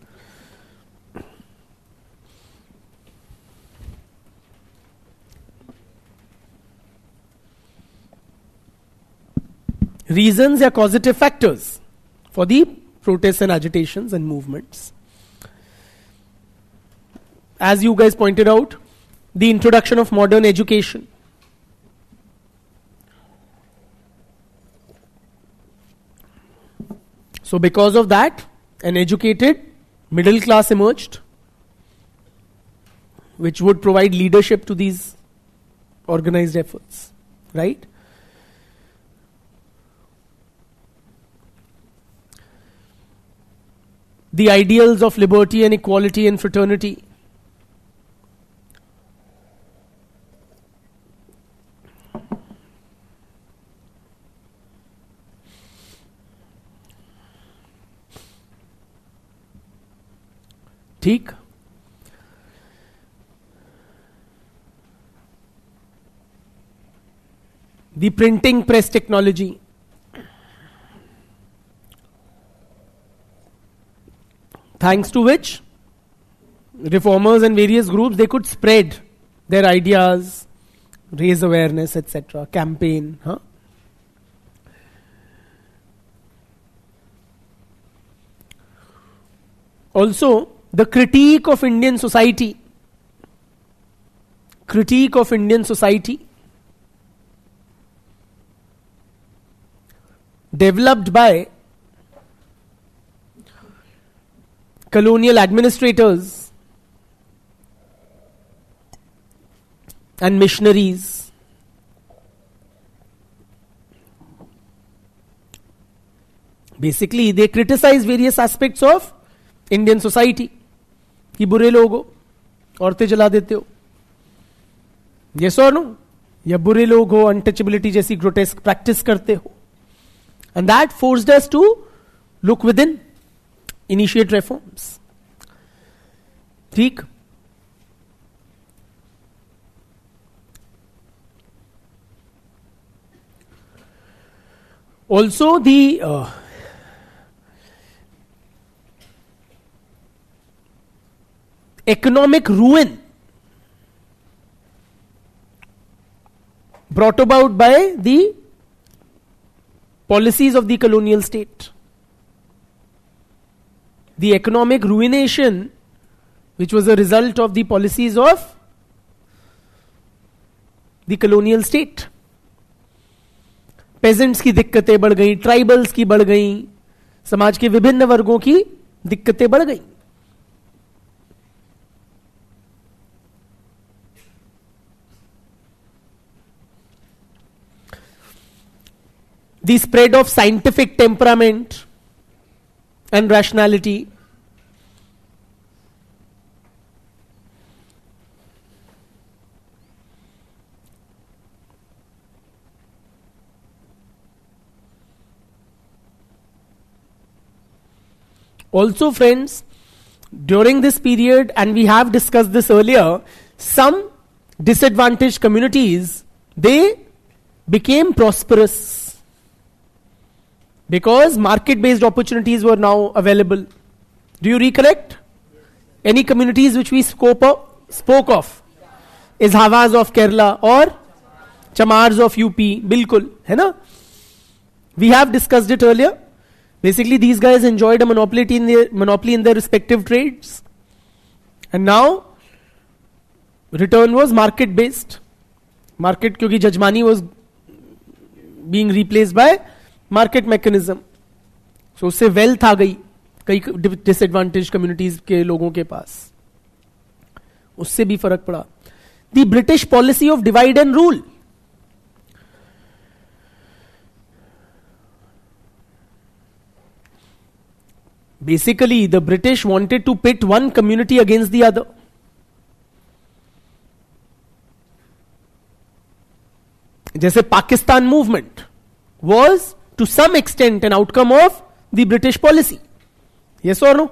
Reasons or causative factors for the protests and agitations and movements. As you guys pointed out, the introduction of modern education. So because of that, an educated middle class emerged, which would provide leadership to these organized efforts, right? The ideals of liberty and equality and fraternity. ठीक. The printing press technology. Thanks to which reformers and various groups, they could spread their ideas, raise awareness, etc., campaign. Also, the critique of Indian society. Critique of Indian society. Developed by colonial administrators and missionaries. Basically, they criticize various aspects of Indian society. कि बुरे लोग हो, औरतें जला देते हो, yes or no? या बुरे लोग हो, अनटचेबिलिटी जैसी ग्रोटेस्क प्रैक्टिस करते हो. And that forced us to look within, initiate reforms. ठीक. Also, the economic ruin brought about by the policies of the colonial state. The economic ruination, which was a result of the policies of the colonial state. Pageants की दिक्कतें बढ़ गई, tribals की बढ़ गई, समाज के विभिन्न वर्गों की दिक्कतें बढ़ गई. The spread of scientific temperament and rationality. Also, friends, during this period, and we have discussed this earlier, some disadvantaged communities, they became prosperous because market-based opportunities were now available. Do you recollect any communities which we spoke of? Is Havas of Kerala or Chamars of UP? Bilkul, है ना? We have discussed it earlier. Basically, these guys enjoyed a monopoly in their respective trades. And now, return was market-based. Market, क्योंकि जजमानी was being replaced by market mechanism. So, उससे wealth आ गई कई disadvantaged communities के लोगों के पास. उससे भी फर्क पड़ा. The British policy of divide and rule. Basically, the British wanted to pit one community against the other. जैसे Pakistan movement was to some extent an outcome of the British policy. Yes or no?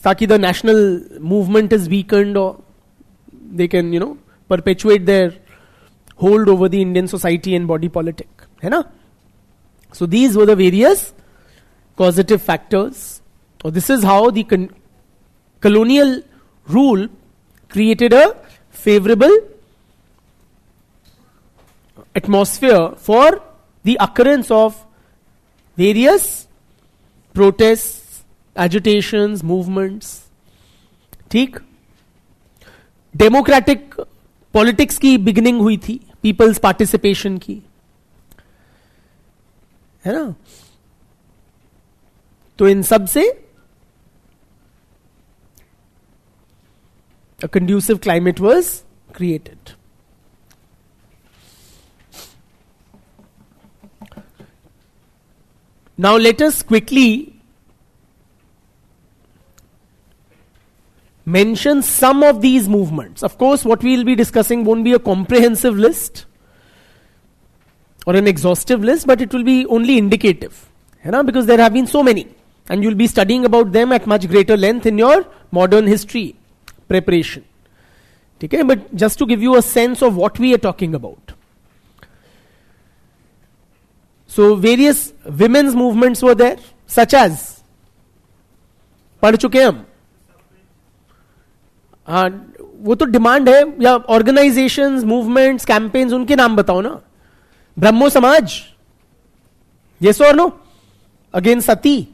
ताकि the national movement is weakened or they can, perpetuate their hold over the Indian society and body politic. है ना? So these were the various causative factors. So this is how the colonial rule created a favorable atmosphere for the occurrence of various protests, agitations, movements. ठीक? Democratic politics की beginning हुई थी, peoples participation की, है ना? तो इन सब से a conducive climate was created. Now let us quickly mention some of these movements. Of course, what we will be discussing won't be a comprehensive list or an exhaustive list, but it will be only indicative, because there have been so many. And you'll be studying about them at much greater length in your modern history preparation. Okay? But just to give you a sense of what we are talking about. So various women's movements were there, such as पढ़ चुके हम. वो तो demand है, या organisations, movements, campaigns, उनके नाम बताओ ना. ब्रह्मो समाज, यस और नो, अगेंस्ट सती,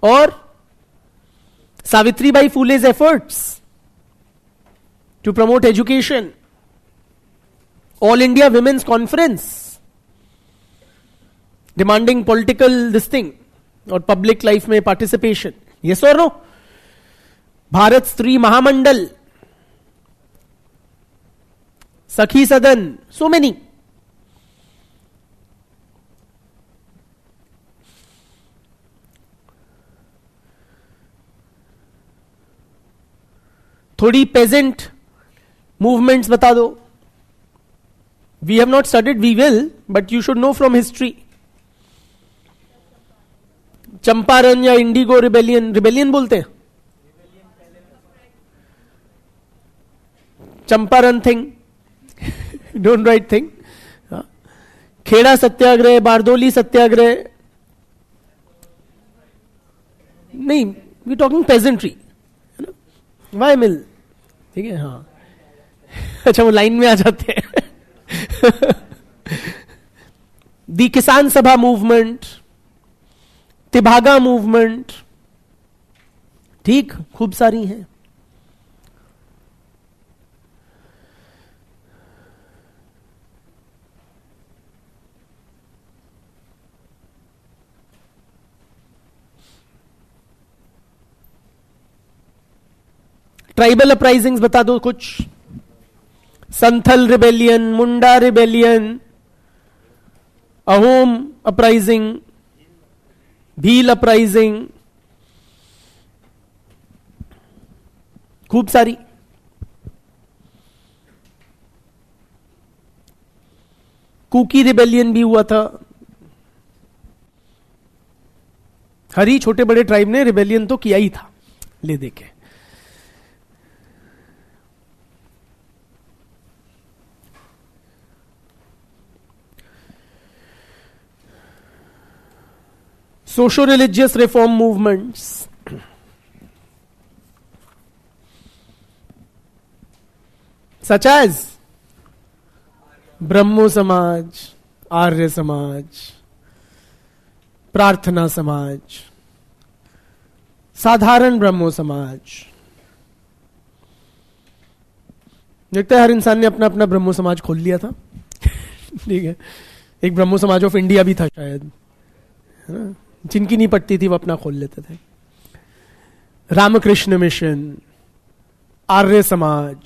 और Savitribai Phule's efforts to promote education, All India Women's Conference demanding political this thing or public life में participation, yes or no? Bharat Stree Mahamandal, Sakhi Sadan, so many. थोड़ी peasant movements बता दो. We have not studied, we will, but you should know from history. Champaran या indigo rebellion, rebellion बोलते हैं. Champaran thing, don't write thing. Kheda Satyagraha, Bardoli Satyagraha, नहीं, we talking peasantry. वाई मिल, ठीक है. हाँ, अच्छा, वो लाइन में आ जाते हैं. दी किसान सभा मूवमेंट, तिभागा मूवमेंट, ठीक, खूब सारी हैं. ट्राइबल अपराइजिंग्स बता दो कुछ. Santhal rebellion, Munda rebellion, Ahom uprising, Bhil uprising, खूब सारी. कुकी रिबेलियन भी हुआ था. हर ही छोटे बड़े ट्राइब ने रिबेलियन तो किया ही था, ले देखे. Socio-religious reform movements, such as ब्रह्मो समाज, आर्य समाज, प्रार्थना समाज, साधारण ब्रह्मो समाज. देखते हैं हर इंसान ने अपना अपना ब्रह्मो समाज खोल लिया था. ठीक है, एक ब्रह्मो समाज ऑफ इंडिया भी था शायद, है ना. जिनकी नहीं पटती थी वो अपना खोल लेते थे. Ramakrishna Mission, Arya Samaj,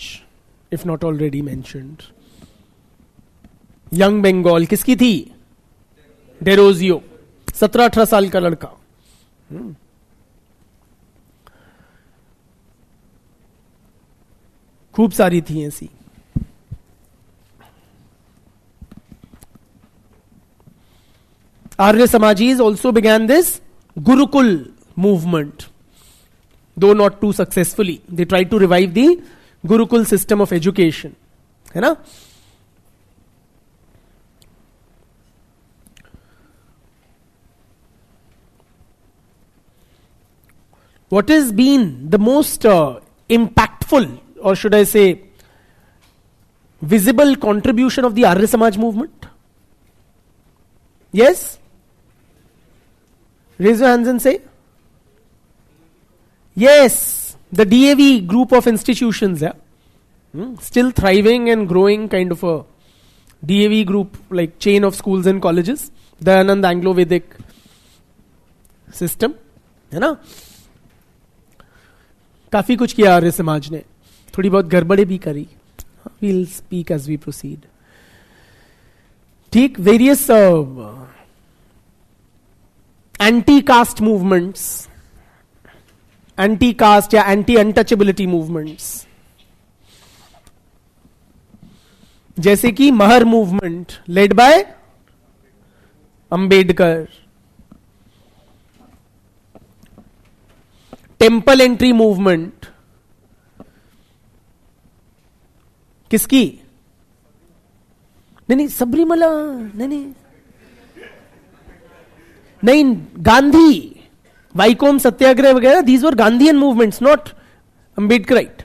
if not already mentioned. Young Bengal किसकी थी? डेरोजियो, 17-18 साल का लड़का. खूब सारी थी ऐसी. Arya Samajis also began this Gurukul movement, though not too successfully. They tried to revive the Gurukul system of education. है ना? What has been the most impactful, or should I say, visible contribution of the Arya Samaj movement? Yes? Raise your hands and say. Yes, the DAV group of institutions, yeah. Still thriving and growing, kind of a DAV group, like chain of schools and colleges. Dayanand Anglo-Vedic system, है ना. काफी कुछ किया आर्य समाज ने, थोड़ी बहुत गड़बड़े भी करी. We'll speak as we proceed. ठीक, various anti caste movements, anti caste या एंटी अनटचेबिलिटी मूवमेंट्स, जैसे कि Mahar movement led by Ambedkar. Temple entry movement किसकी? नहीं, सबरीमला नहीं, गांधी, वाइकोम सत्याग्रह वगैरह, these were Gandhian movements, not Ambedkarite.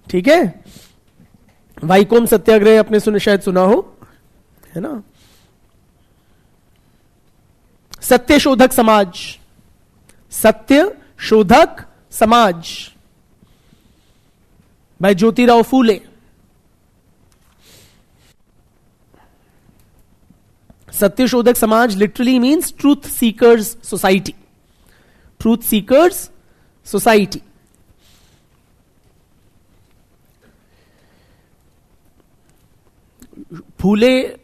ठीक है, वाइकोम सत्याग्रह आपने शायद सुना हो, है ना. सत्य शोधक समाज, सत्य शोधक समाज bye Jyotirao Phule. Satyashodhak Samaj literally means truth seekers society. Truth seekers society. Phule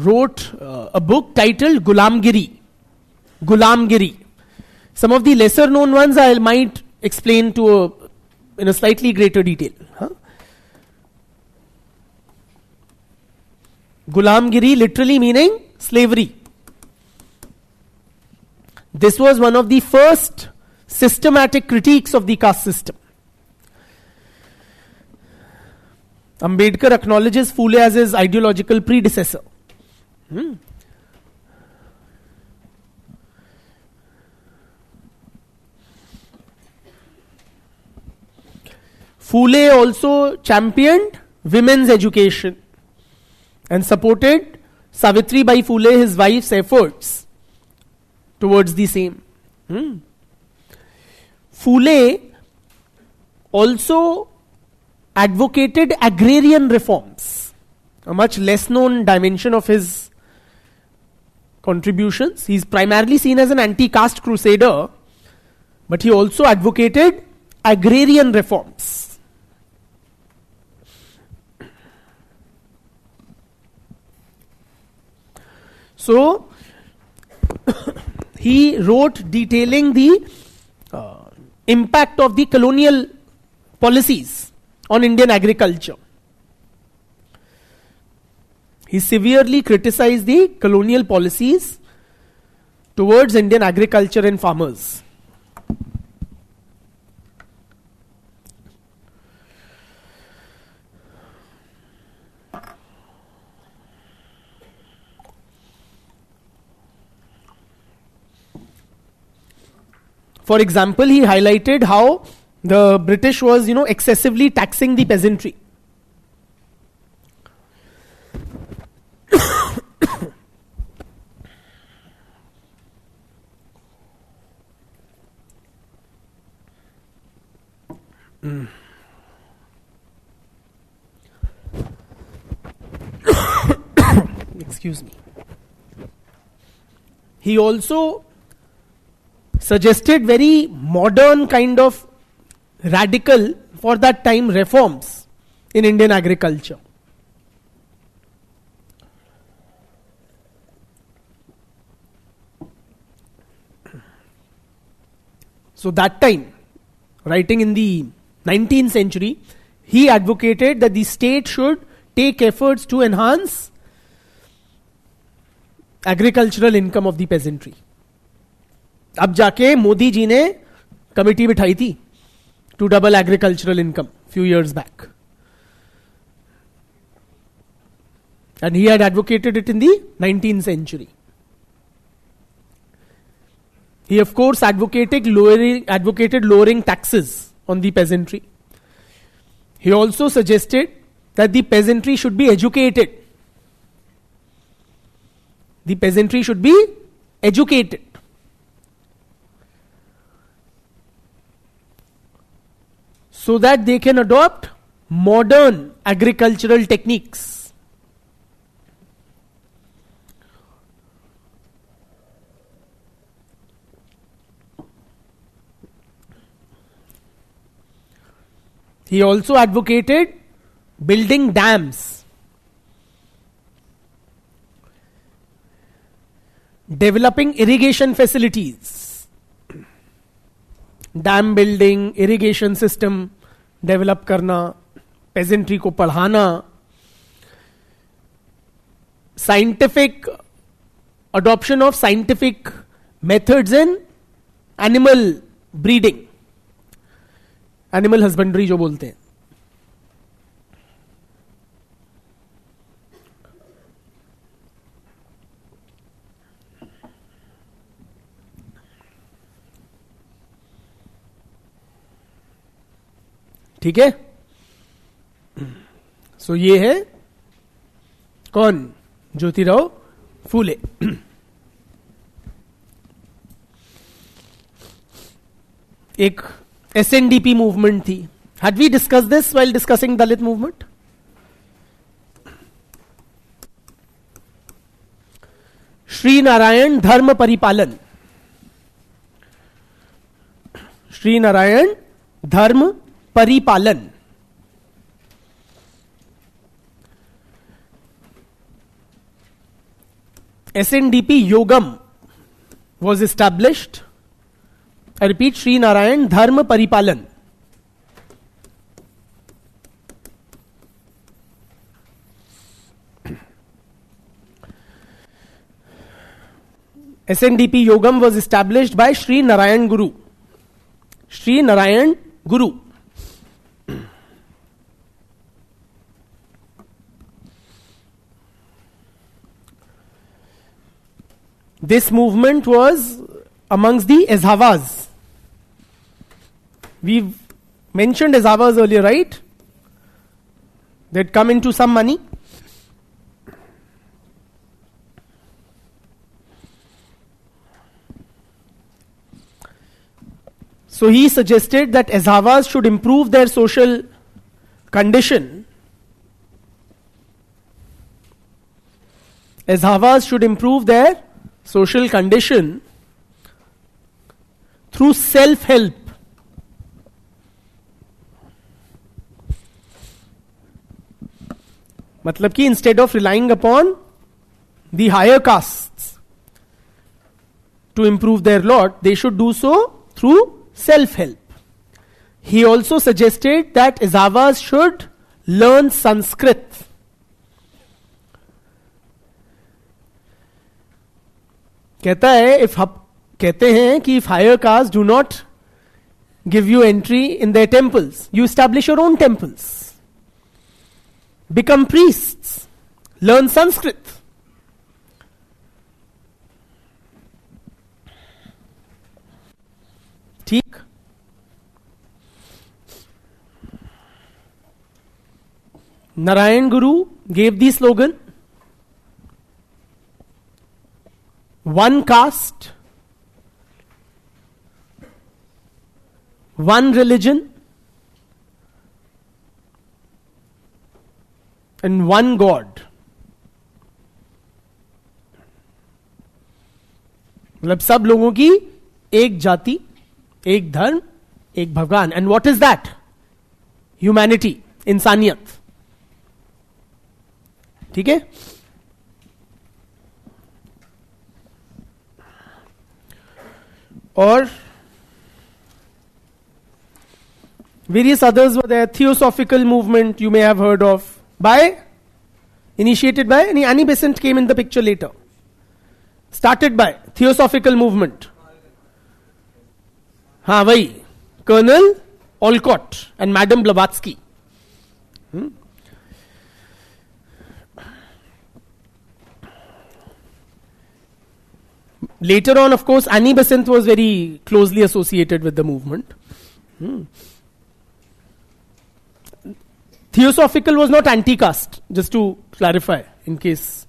wrote a book titled Gulamgiri. Gulamgiri. Some of the lesser known ones I might explain to a in a slightly greater detail. Gulamgiri literally meaning slavery. This was one of the first systematic critiques of the caste system. Ambedkar acknowledges Phule as his ideological predecessor. Phule also championed women's education and supported Savitribai Phule, his wife's efforts towards the same. Phule also advocated agrarian reforms, a much less known dimension of his contributions. He's primarily seen as an anti-caste crusader, but he also advocated agrarian reforms. So, he wrote detailing the impact of the colonial policies on Indian agriculture. He severely criticized the colonial policies towards Indian agriculture and farmers. For example, he highlighted how the British was, excessively taxing the peasantry. Excuse me. He also suggested very modern kind of radical, for that time, reforms in Indian agriculture. So that time, writing in the 19th century, he advocated that the state should take efforts to enhance agricultural income of the peasantry. अब जाके मोदी जी ने committee बिठाई थी to double agricultural income few years back, and he had advocated it in the 19th century. He of course advocated lowering taxes on the peasantry. He also suggested that the peasantry should be educated. The peasantry should be educated. So that they can adopt modern agricultural techniques. He also advocated building dams, developing irrigation facilities, dam building, irrigation system develop करना, pageantry को पढ़ाना, scientific adoption of scientific methods in animal breeding, animal husbandry जो बोलते हैं. ठीक है. सो ये है कौन? ज्योतिराव फूले. एक SNDP मूवमेंट थी. Had we discuss this while discussing Dalit movement? Shri Narayana Dharma Paripalana. Shri Narayana Dharma परिपालन. SNDP योगम was established. I repeat, Sri Narayan Dharma Paripalan. SNDP Yogam was established by Sri Narayan Guru. Sri Narayan Guru. This movement was amongst the Ezhavas. We've mentioned Ezhavas earlier, right? They'd come into some money. So he suggested that Ezhavas should improve their social condition. Ezhavas should improve their social condition through self-help. मतलब कि instead of relying upon the higher castes to improve their lot, they should do so through self-help. He also suggested that Ezhavas should learn Sanskrit. कहता है कहते हैं कि if higher castes do not give you entry in their temples, you establish your own temples. Become priests. Learn Sanskrit. ठीक. Narayan Guru gave the slogan, one caste, one religion, and one God. मतलब सब लोगों की एक जाति, एक धर्म, एक भगवान. And what is that? Humanity, इंसानियत. ठीक है. और various others were there. Theosophical movement you may have heard of. Initiated by, Annie Besant came in the picture later. Started by Theosophical movement. हाँ वही, Colonel Olcott and Madame Blavatsky. Later on, of course, Annie Besant was very closely associated with the movement. Theosophical was not anti-caste, just to clarify, in case.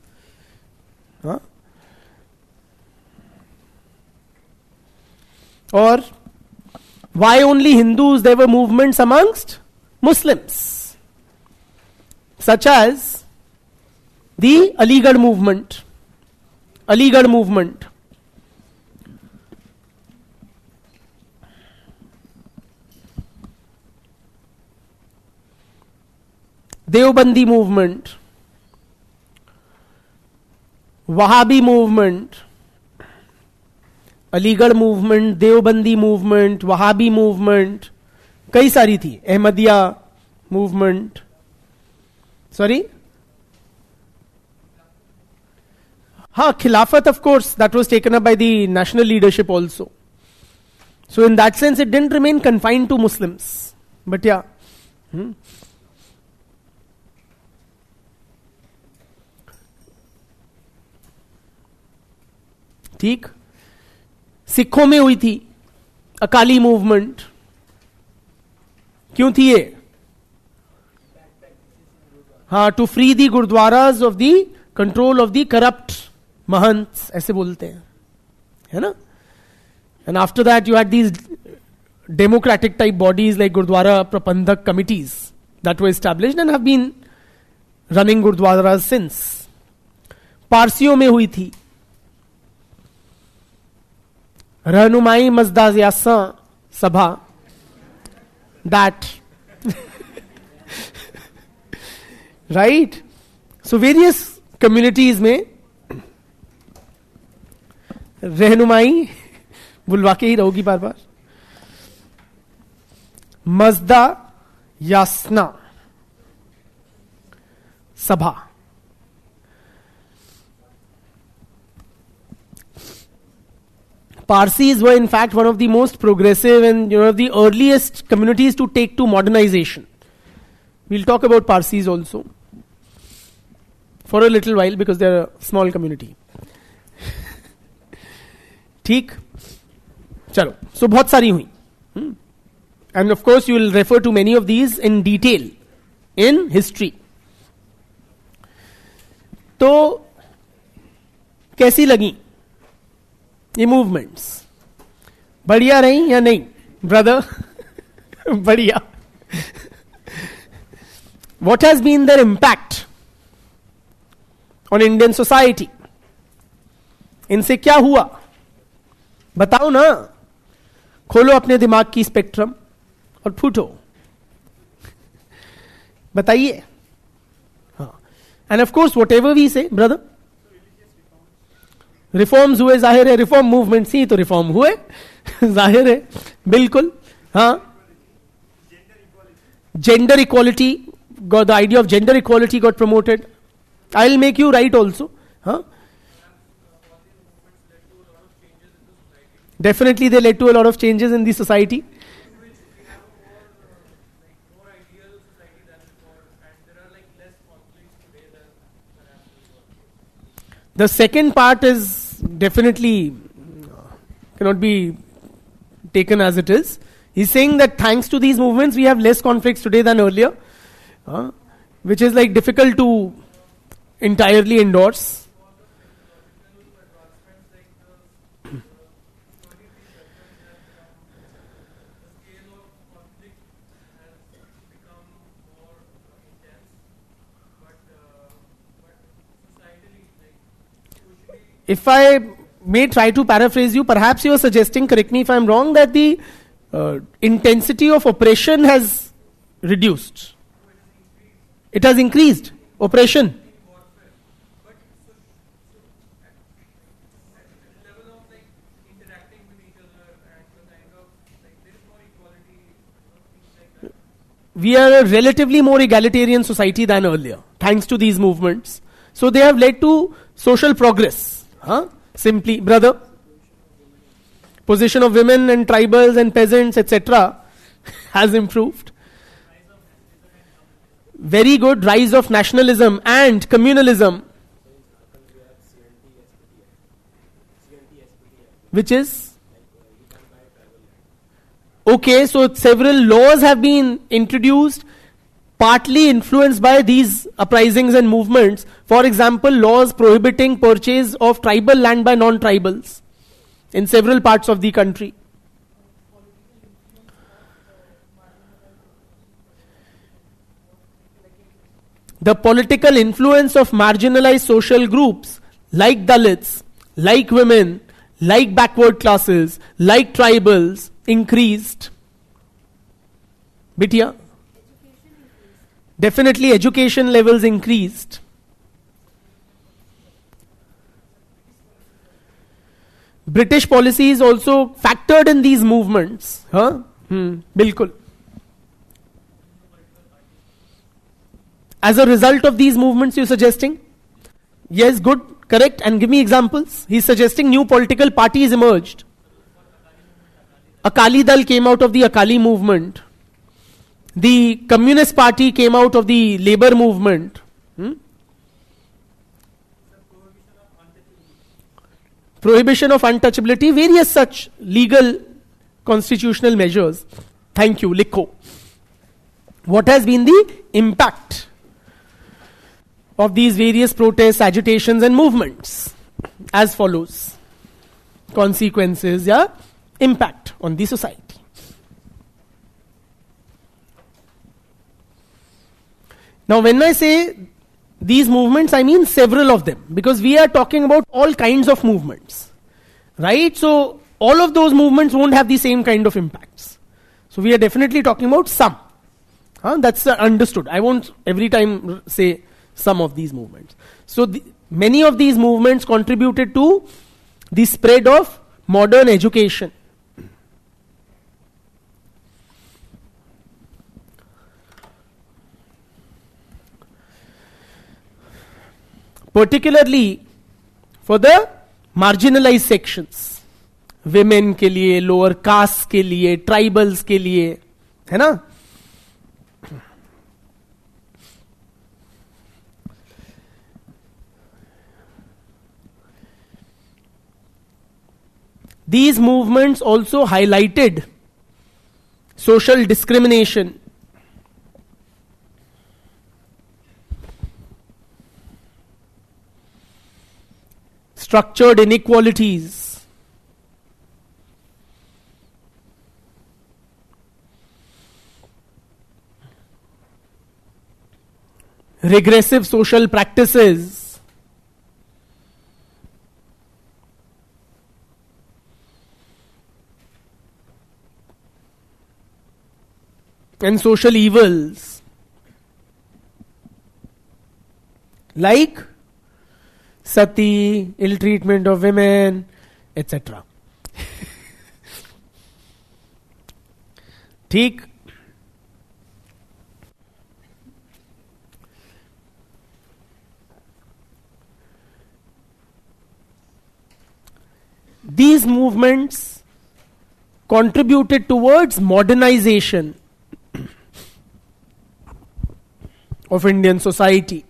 Or why only Hindus? There were movements amongst Muslims, such as the Aligarh movement. Aligarh movement. Deobandi movement, Wahhabi movement, Aligarh movement, Deobandi movement, Wahhabi movement, कई सारी थी. Ahmadiyya movement, sorry, हाँ, Khilafat of course that was taken up by the national leadership also. So in that sense it didn't remain confined to Muslims, but yeah ठीक. सिखों में हुई थी Akali movement. क्यों थी ये? हाँ, to free the gurdwaras of the control of the corrupt mahants, ऐसे बोलते हैं, है ना. And after that you had these democratic type bodies like Gurdwara Prabandhak committees that were established and have been running gurdwaras since. पारसियों में हुई थी Rahnumai Mazdayasnan Sabha, that right. So various communities में रहनुमाई बुलवा के ही रहोगी बार बार. मजदा यासना सभा. Parsis were in fact one of the most progressive and the earliest communities to take to modernization. We'll talk about Parsis also for a little while because they're a small community. ठीक, चलो, so बहुत सारी हुई, and of course you will refer to many of these in detail in history. तो कैसी लगी ये movements? बढ़िया रही या नहीं ब्रदर? बढ़िया. What has been their impact on Indian society? इनसे क्या हुआ बताओ ना. खोलो अपने दिमाग की स्पेक्ट्रम और फूटो, बताइए. हाँ, and of course whatever we say brother, reforms हुए, जाहिर है. रिफॉर्म मूवमेंट ही तो रिफॉर्म हुए, जाहिर है, बिल्कुल. हाँ, gender equality, got the idea of gender equality got promoted. I'll make you right also. Huh? Definitely they led to a lot of changes in the society. The second part is definitely cannot be taken as it is. He's saying that thanks to these movements we have less conflicts today than earlier. Which is like difficult to entirely endorse. If I may try to paraphrase you, perhaps you are suggesting, correct me if I am wrong, that the intensity of oppression has reduced. It has increased oppression. We are a relatively more egalitarian society than earlier, thanks to these movements. So they have led to social progress. Simply, brother. Position of women and tribals and peasants, etc. has improved. Very good. Rise of nationalism and communalism, which is okay. So several laws have been introduced, partly influenced by these uprisings and movements. For example, laws prohibiting purchase of tribal land by non-tribals in several parts of the country. The political influence of marginalized social groups like Dalits, like women, like backward classes, like tribals increased. Bitya? Definitely education levels increased. British policies also factored in these movements. Bilkul. As a result of these movements, you're suggesting? Yes, good, correct, and give me examples. He's suggesting new political parties emerged. Akali Dal came out of the Akali movement. The Communist Party came out of the labor movement. Prohibition of untouchability, various such legal constitutional measures. Thank you, Likho. What has been the impact of these various protests, agitations and movements? As follows. Consequences, impact on the society. Now when I say these movements, I mean several of them, because we are talking about all kinds of movements, right? So all of those movements won't have the same kind of impacts. So we are definitely talking about some. That's understood. I won't every time say some of these movements. So many of these movements contributed to the spread of modern education. Particularly for the marginalized sections, women के लिए, lower caste के लिए, tribals के लिए, है ना. These movements also highlighted social discrimination, structured inequalities, regressive social practices, and social evils like sati, ill treatment of women, etc. ठीक. These movements contributed towards modernization of Indian society.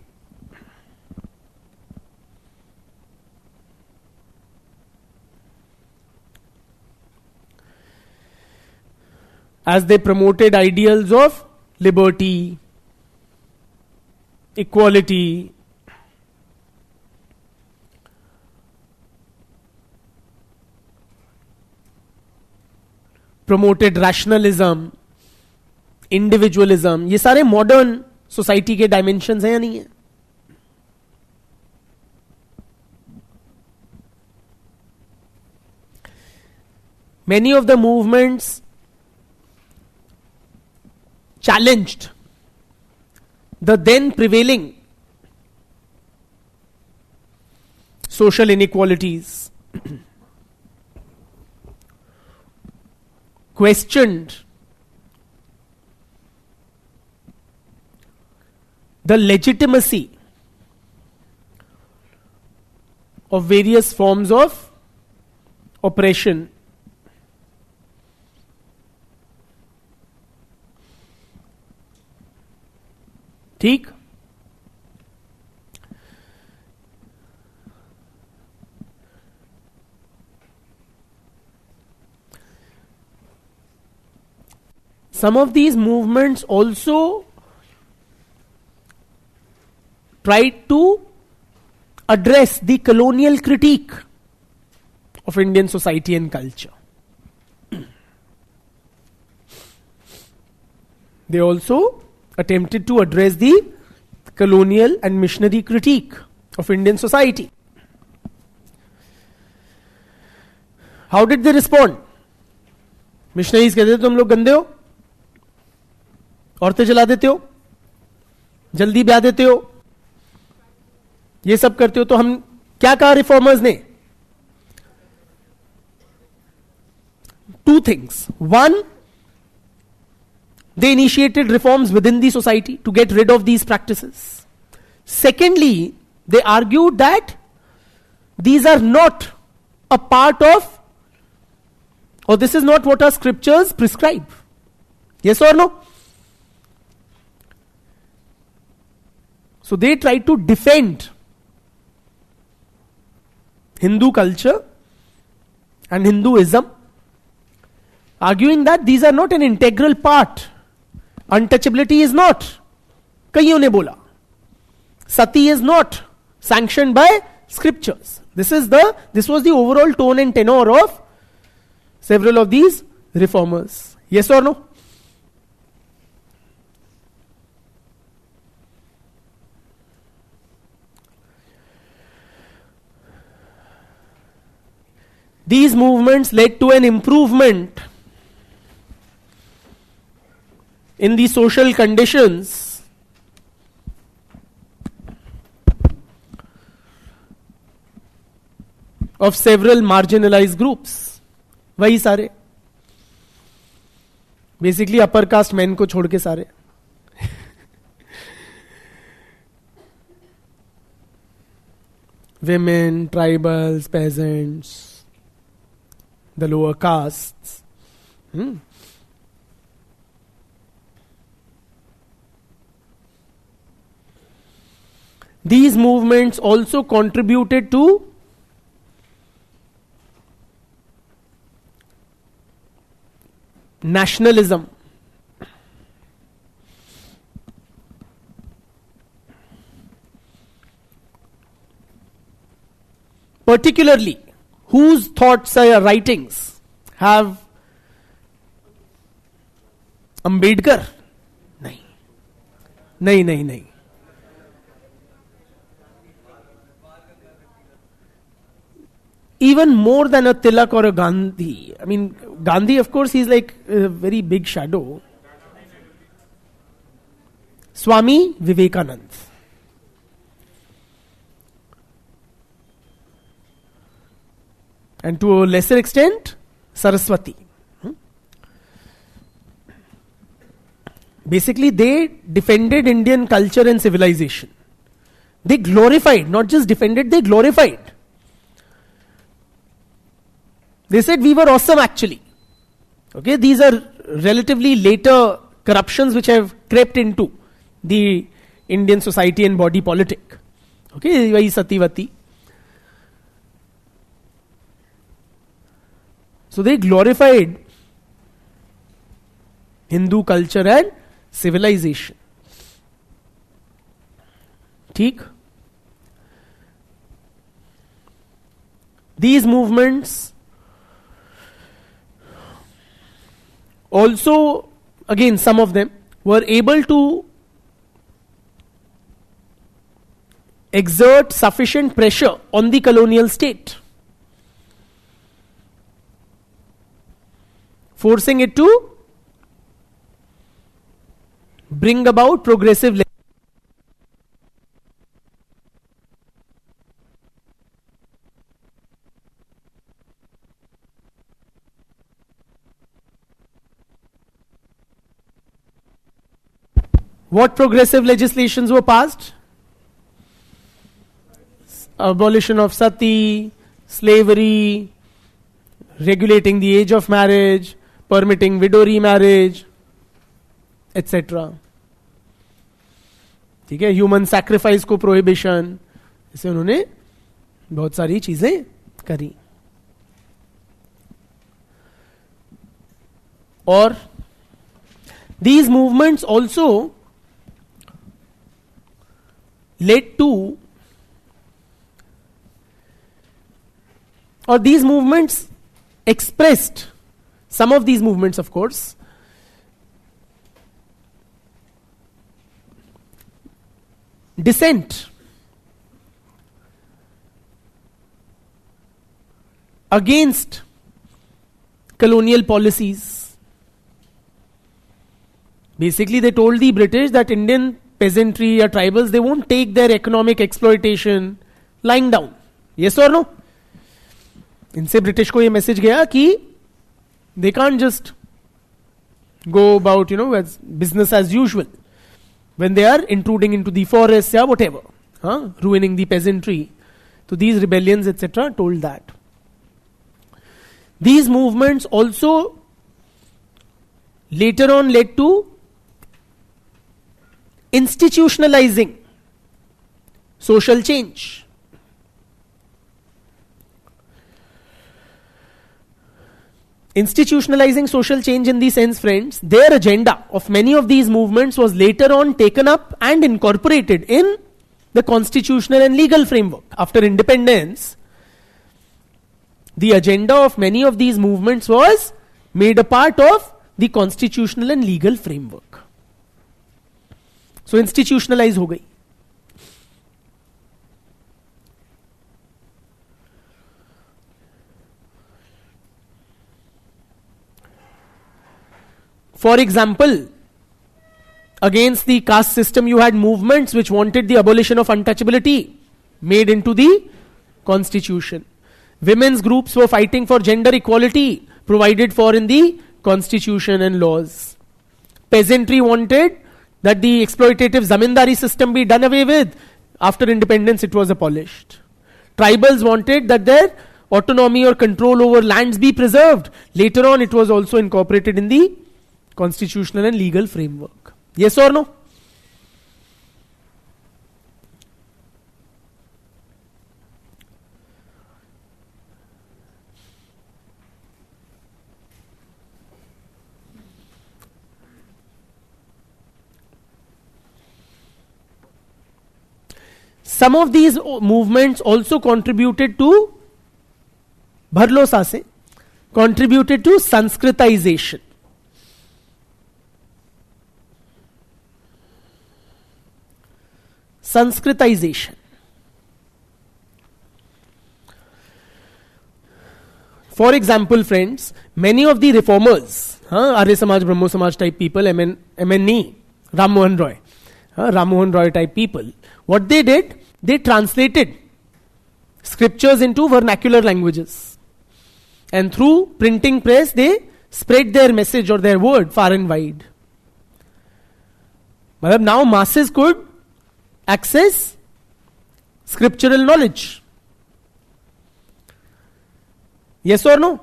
As they promoted ideals of liberty, equality, promoted rationalism, individualism. ये सारे modern society के dimensions हैं या नहीं है? Many of the movements challenged the then prevailing social inequalities, questioned the legitimacy of various forms of oppression. ठीक. Some of these movements also tried to address the colonial critique of Indian society and culture. They also attempted to address the colonial and missionary critique of Indian society. How did they respond? Missionaries कहते थे तुम लोग गंदे हो, औरतें जला देते हो, जल्दी ब्याह देते हो, ये सब करते हो. तो हम क्या कहा रिफॉर्मर्स ने? Two things. One, they initiated reforms within the society to get rid of these practices. Secondly, they argued that these are not a part of, or this is not what our scriptures prescribe. Yes or no? So they tried to defend Hindu culture and Hinduism, arguing that these are not an integral part. Untouchability is not. कईयों ने बोला. Sati is not sanctioned by scriptures. This was the overall tone and tenor of several of these reformers. Yes or no? These movements led to an improvement in the social conditions of several marginalized groups. वही सारे basically upper caste man को छोड़ के सारे. Women, tribals, peasants, the lower castes. These movements also contributed to nationalism. Particularly, whose thoughts or writings have Ambedkar? Nahi. Even more than a Tilak or a Gandhi. I mean, Gandhi, of course, he's like a very big shadow. Swami Vivekanand. And to a lesser extent, Saraswati. Basically, they defended Indian culture and civilization. They glorified, not just defended, they glorified. They said we were awesome actually. Okay, these are relatively later corruptions which have crept into the Indian society and body politic. Okay, vahi Sativati. So they glorified Hindu culture and civilization. ठीक? These movements also, again, some of them were able to exert sufficient pressure on the colonial state, forcing it to bring about progressive What progressive legislations were passed? Abolition of sati, slavery, regulating the age of marriage, permitting widow remarriage, etc. ठीक है, human sacrifice को prohibition, इसे उन्होंने बहुत सारी चीजें करी. और these movements also led to, or these movements expressed, some of these movements of course, dissent against colonial policies. Basically they told the British that Indian peasantry or tribals, they won't take their economic exploitation lying down. Yes or no? इनसे British को ये message गया कि they can't just go about, as business as usual when they are intruding into the forests or whatever, ruining the peasantry. So these rebellions, etc., told that. These movements also later on led to institutionalizing social change. Institutionalizing social change in the sense, friends, their agenda of many of these movements was later on taken up and incorporated in the constitutional and legal framework. After independence, the agenda of many of these movements was made a part of the constitutional and legal framework. So institutionalize हो गई. For example, against the caste system, you had movements which wanted the abolition of untouchability made into the constitution. Women's groups were fighting for gender equality provided for in the constitution and laws. Peasantry wanted that the exploitative zamindari system be done away with. After independence, it was abolished. Tribals wanted that their autonomy or control over lands be preserved. Later on, it was also incorporated in the constitutional and legal framework. Yes or no? Some of these movements also contributed to Bharlo Sase, contributed to Sanskritization. Sanskritization. For example, friends, many of the reformers, Arya Samaj, Brahmo Samaj type people, MNE, Ram Mohan Roy, Ram Mohan Roy type people, what they did, they translated scriptures into vernacular languages. And through printing press, they spread their message or their word far and wide. But now masses could access scriptural knowledge. Yes or no?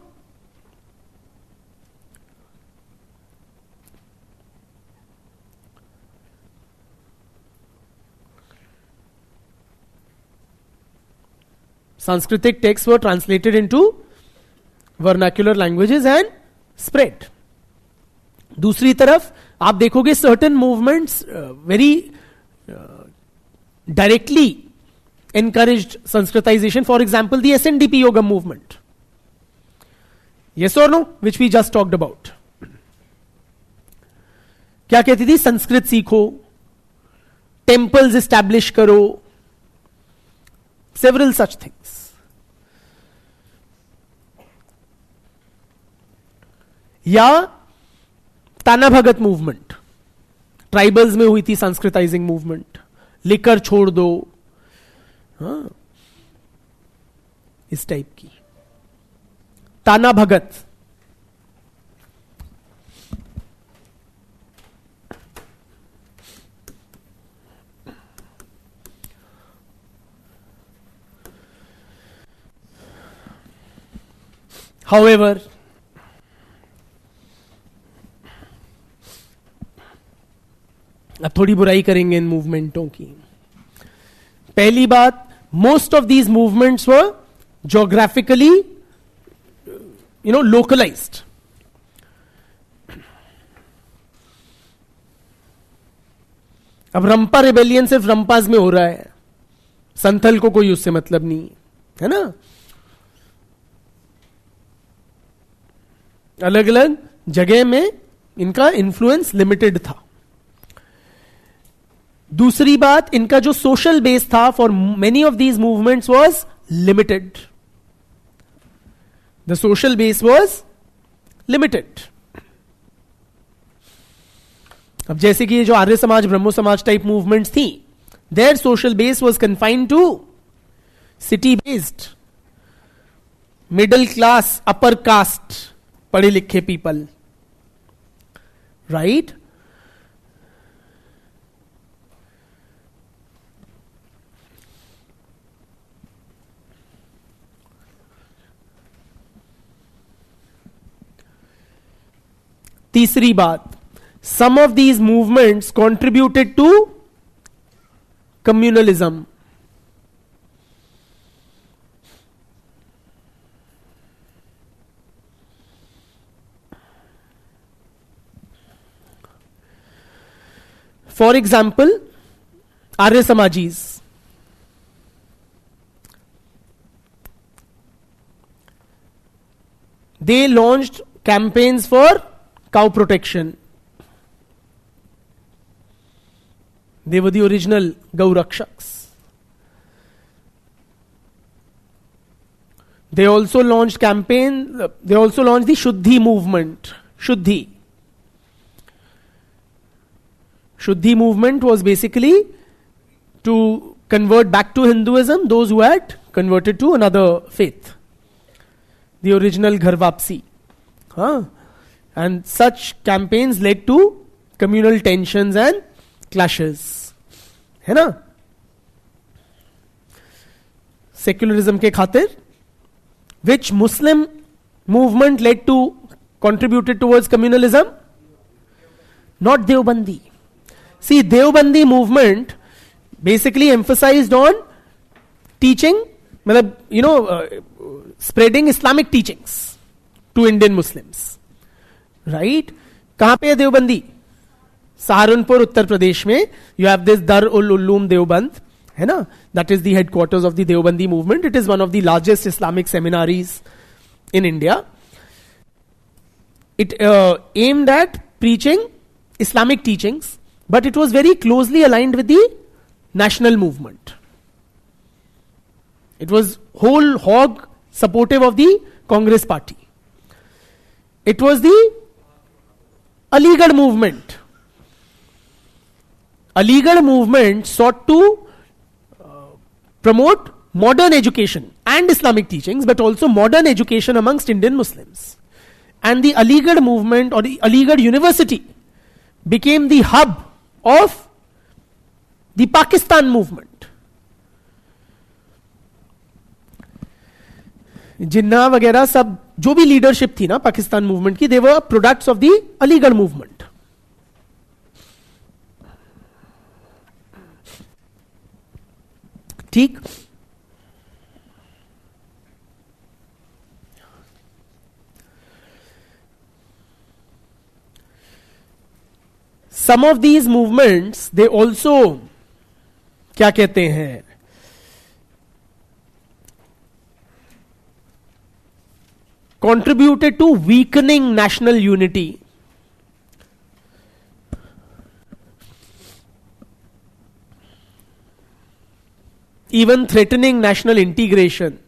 Sanskritic texts were translated into vernacular languages and spread. दूसरी तरफ आप देखोगे certain movements very directly encouraged Sanskritization. For example, the SNDP Yoga movement. Yes or no? Which we just talked about. क्या कहती थी? संस्कृत सीखो, temples establish करो, several such things. या ताना भगत मूवमेंट, ट्राइबल्स में हुई थी संस्कृताइजिंग मूवमेंट, लिकर छोड़ दो, इस टाइप की ताना भगत. However, अब थोड़ी बुराई करेंगे इन मूवमेंटों की. पहली बात, most of these movements were geographically localised. अब रंपा रिबेलियन सिर्फ रंपास में हो रहा है, संथल को कोई उससे मतलब नहीं है ना. अलग अलग जगह में इनका इन्फ्लुएंस लिमिटेड था. दूसरी बात, इनका जो सोशल बेस था for many of these movements was limited. The social base was limited. अब जैसे कि ये जो आर्य समाज, ब्रह्मो समाज टाइप मूवमेंट्स थी, their social base was confined to city based, middle class, upper caste, पढ़े लिखे पीपल, राइट. तीसरी बात, some of these movements contributed to communalism. For example, Arya Samajis. They launched campaigns for cow protection. They were the original Gau Rakshaks. They also launched the Shuddhi movement. Shuddhi movement was basically to convert back to Hinduism those who had converted to another faith. The original Ghar Vapsi. And such campaigns led to communal tensions and clashes. है ना? Secularism के खातिर Which Muslim movement led to, contributed towards communalism? Not Deobandi. See, Deobandi movement basically emphasized on teaching, spreading Islamic teachings to Indian Muslims. Right? कहाँ पे है देवबंदी? सहारनपुर, उत्तर प्रदेश में. You have this Dar ul Ulum Deoband, है ना? That is the headquarters of the Deobandi movement. It is one of the largest Islamic seminaries in India. It aimed at preaching Islamic teachings, but it was very closely aligned with the national movement. It was whole hog supportive of the Congress party. It was the Aligarh movement. Aligarh movement sought to promote modern education and Islamic teachings, but also modern education amongst Indian Muslims. And the Aligarh movement, or the Aligarh University, became the hub of the Pakistan movement. जिन्ना वगैरह सब जो भी leadership थी ना Pakistan movement की, they were products of the Aligarh movement. ठीक. Some of these movements, they also क्या कहते हैं, contributed to weakening national unity. Even threatening national integration.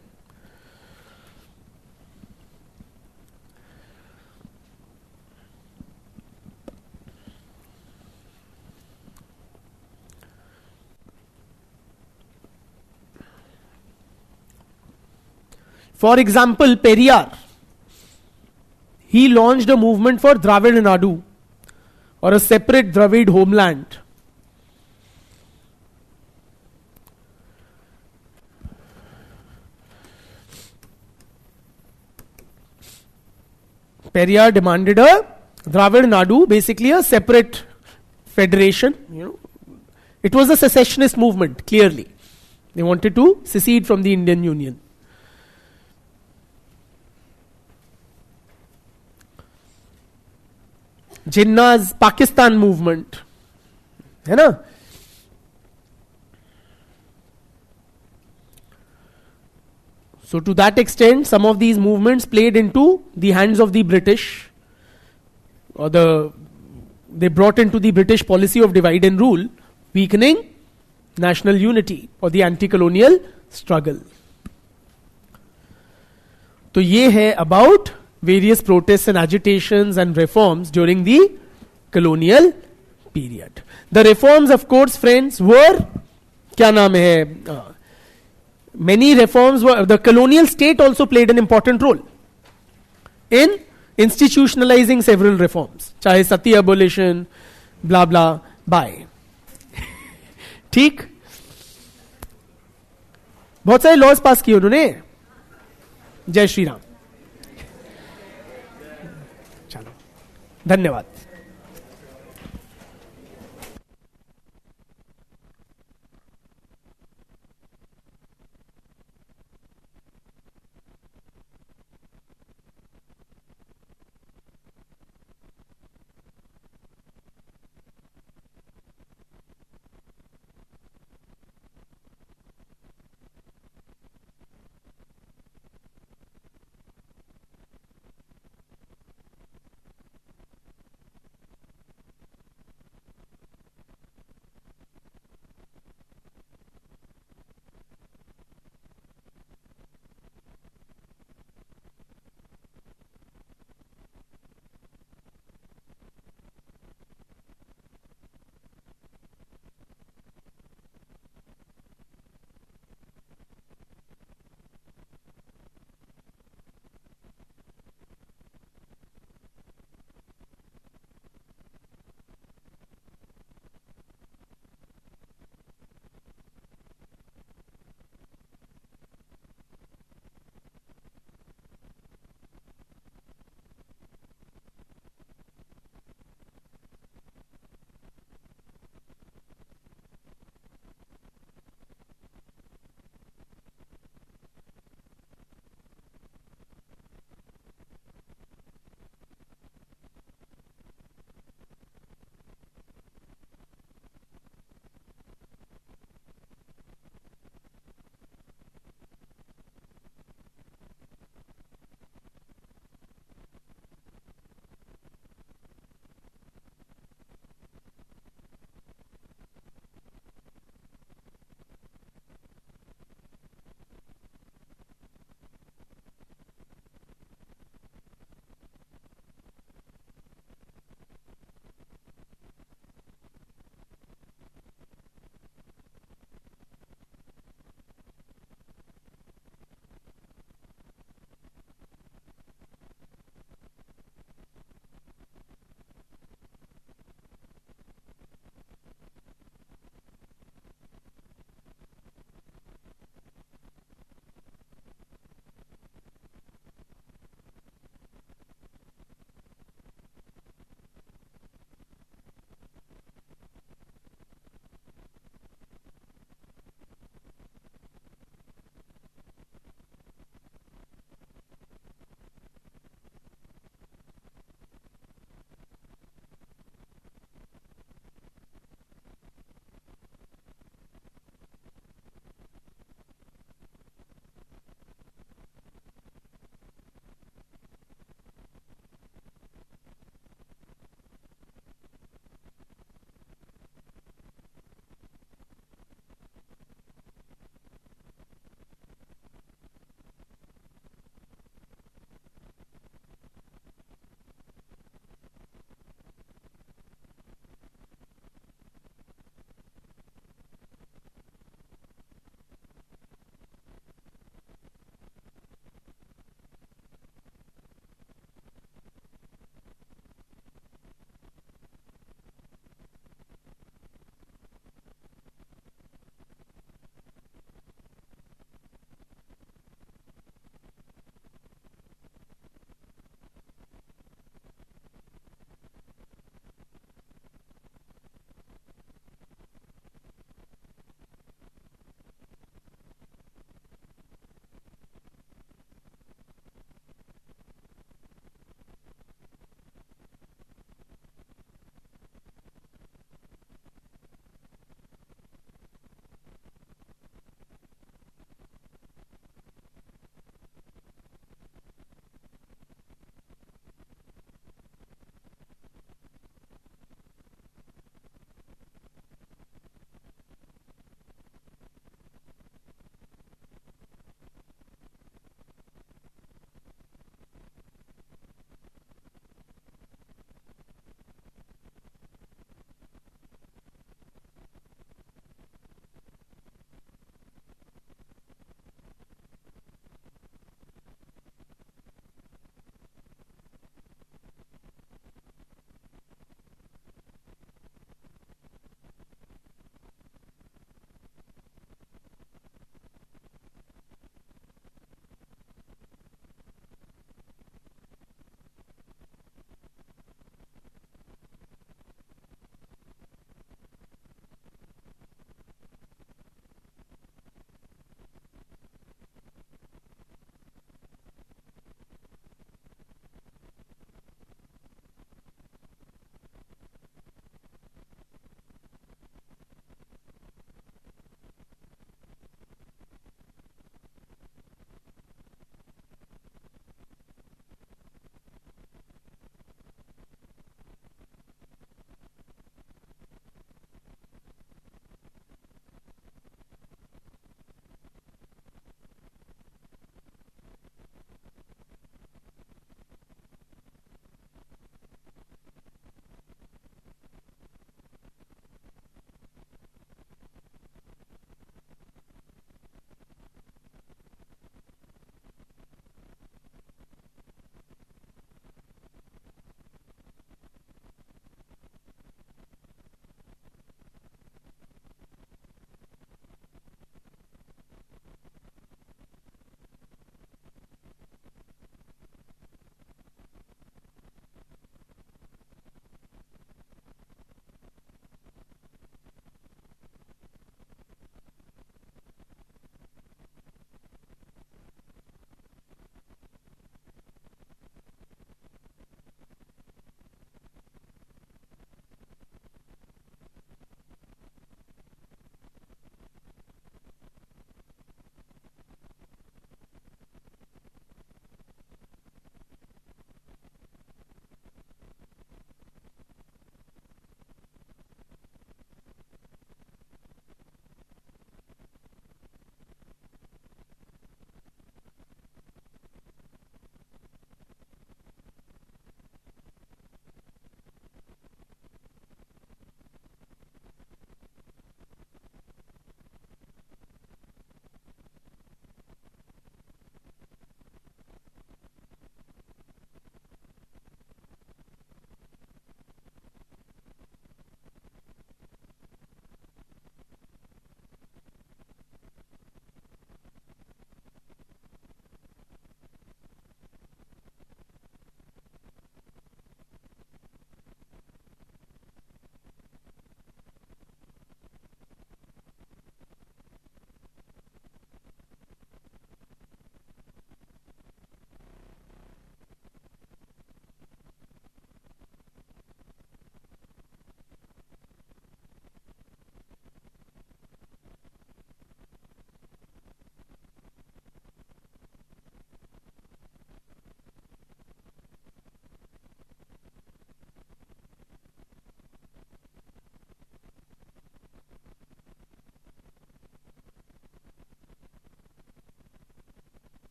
For example, Periyar, he launched a movement for Dravid Nadu, or a separate Dravid homeland. Periyar demanded a Dravid Nadu, basically a separate federation. It was a secessionist movement, clearly. They wanted to secede from the Indian Union. Jinnah's Pakistan movement, है ना? So to that extent, some of these movements played into the hands of the British, or they brought into the British policy of divide and rule, weakening national unity or the anti-colonial struggle. तो ये है about various protests and agitations and reforms during the colonial period. The reforms, of course, friends, were, क्या नाम है, many reforms were, the colonial state also played an important role in institutionalizing several reforms, चाहे सती abolition, blah blah, bye. ठीक. बहुत सारे laws पास किए उन्होंने. जय श्री राम. चलो, धन्यवाद.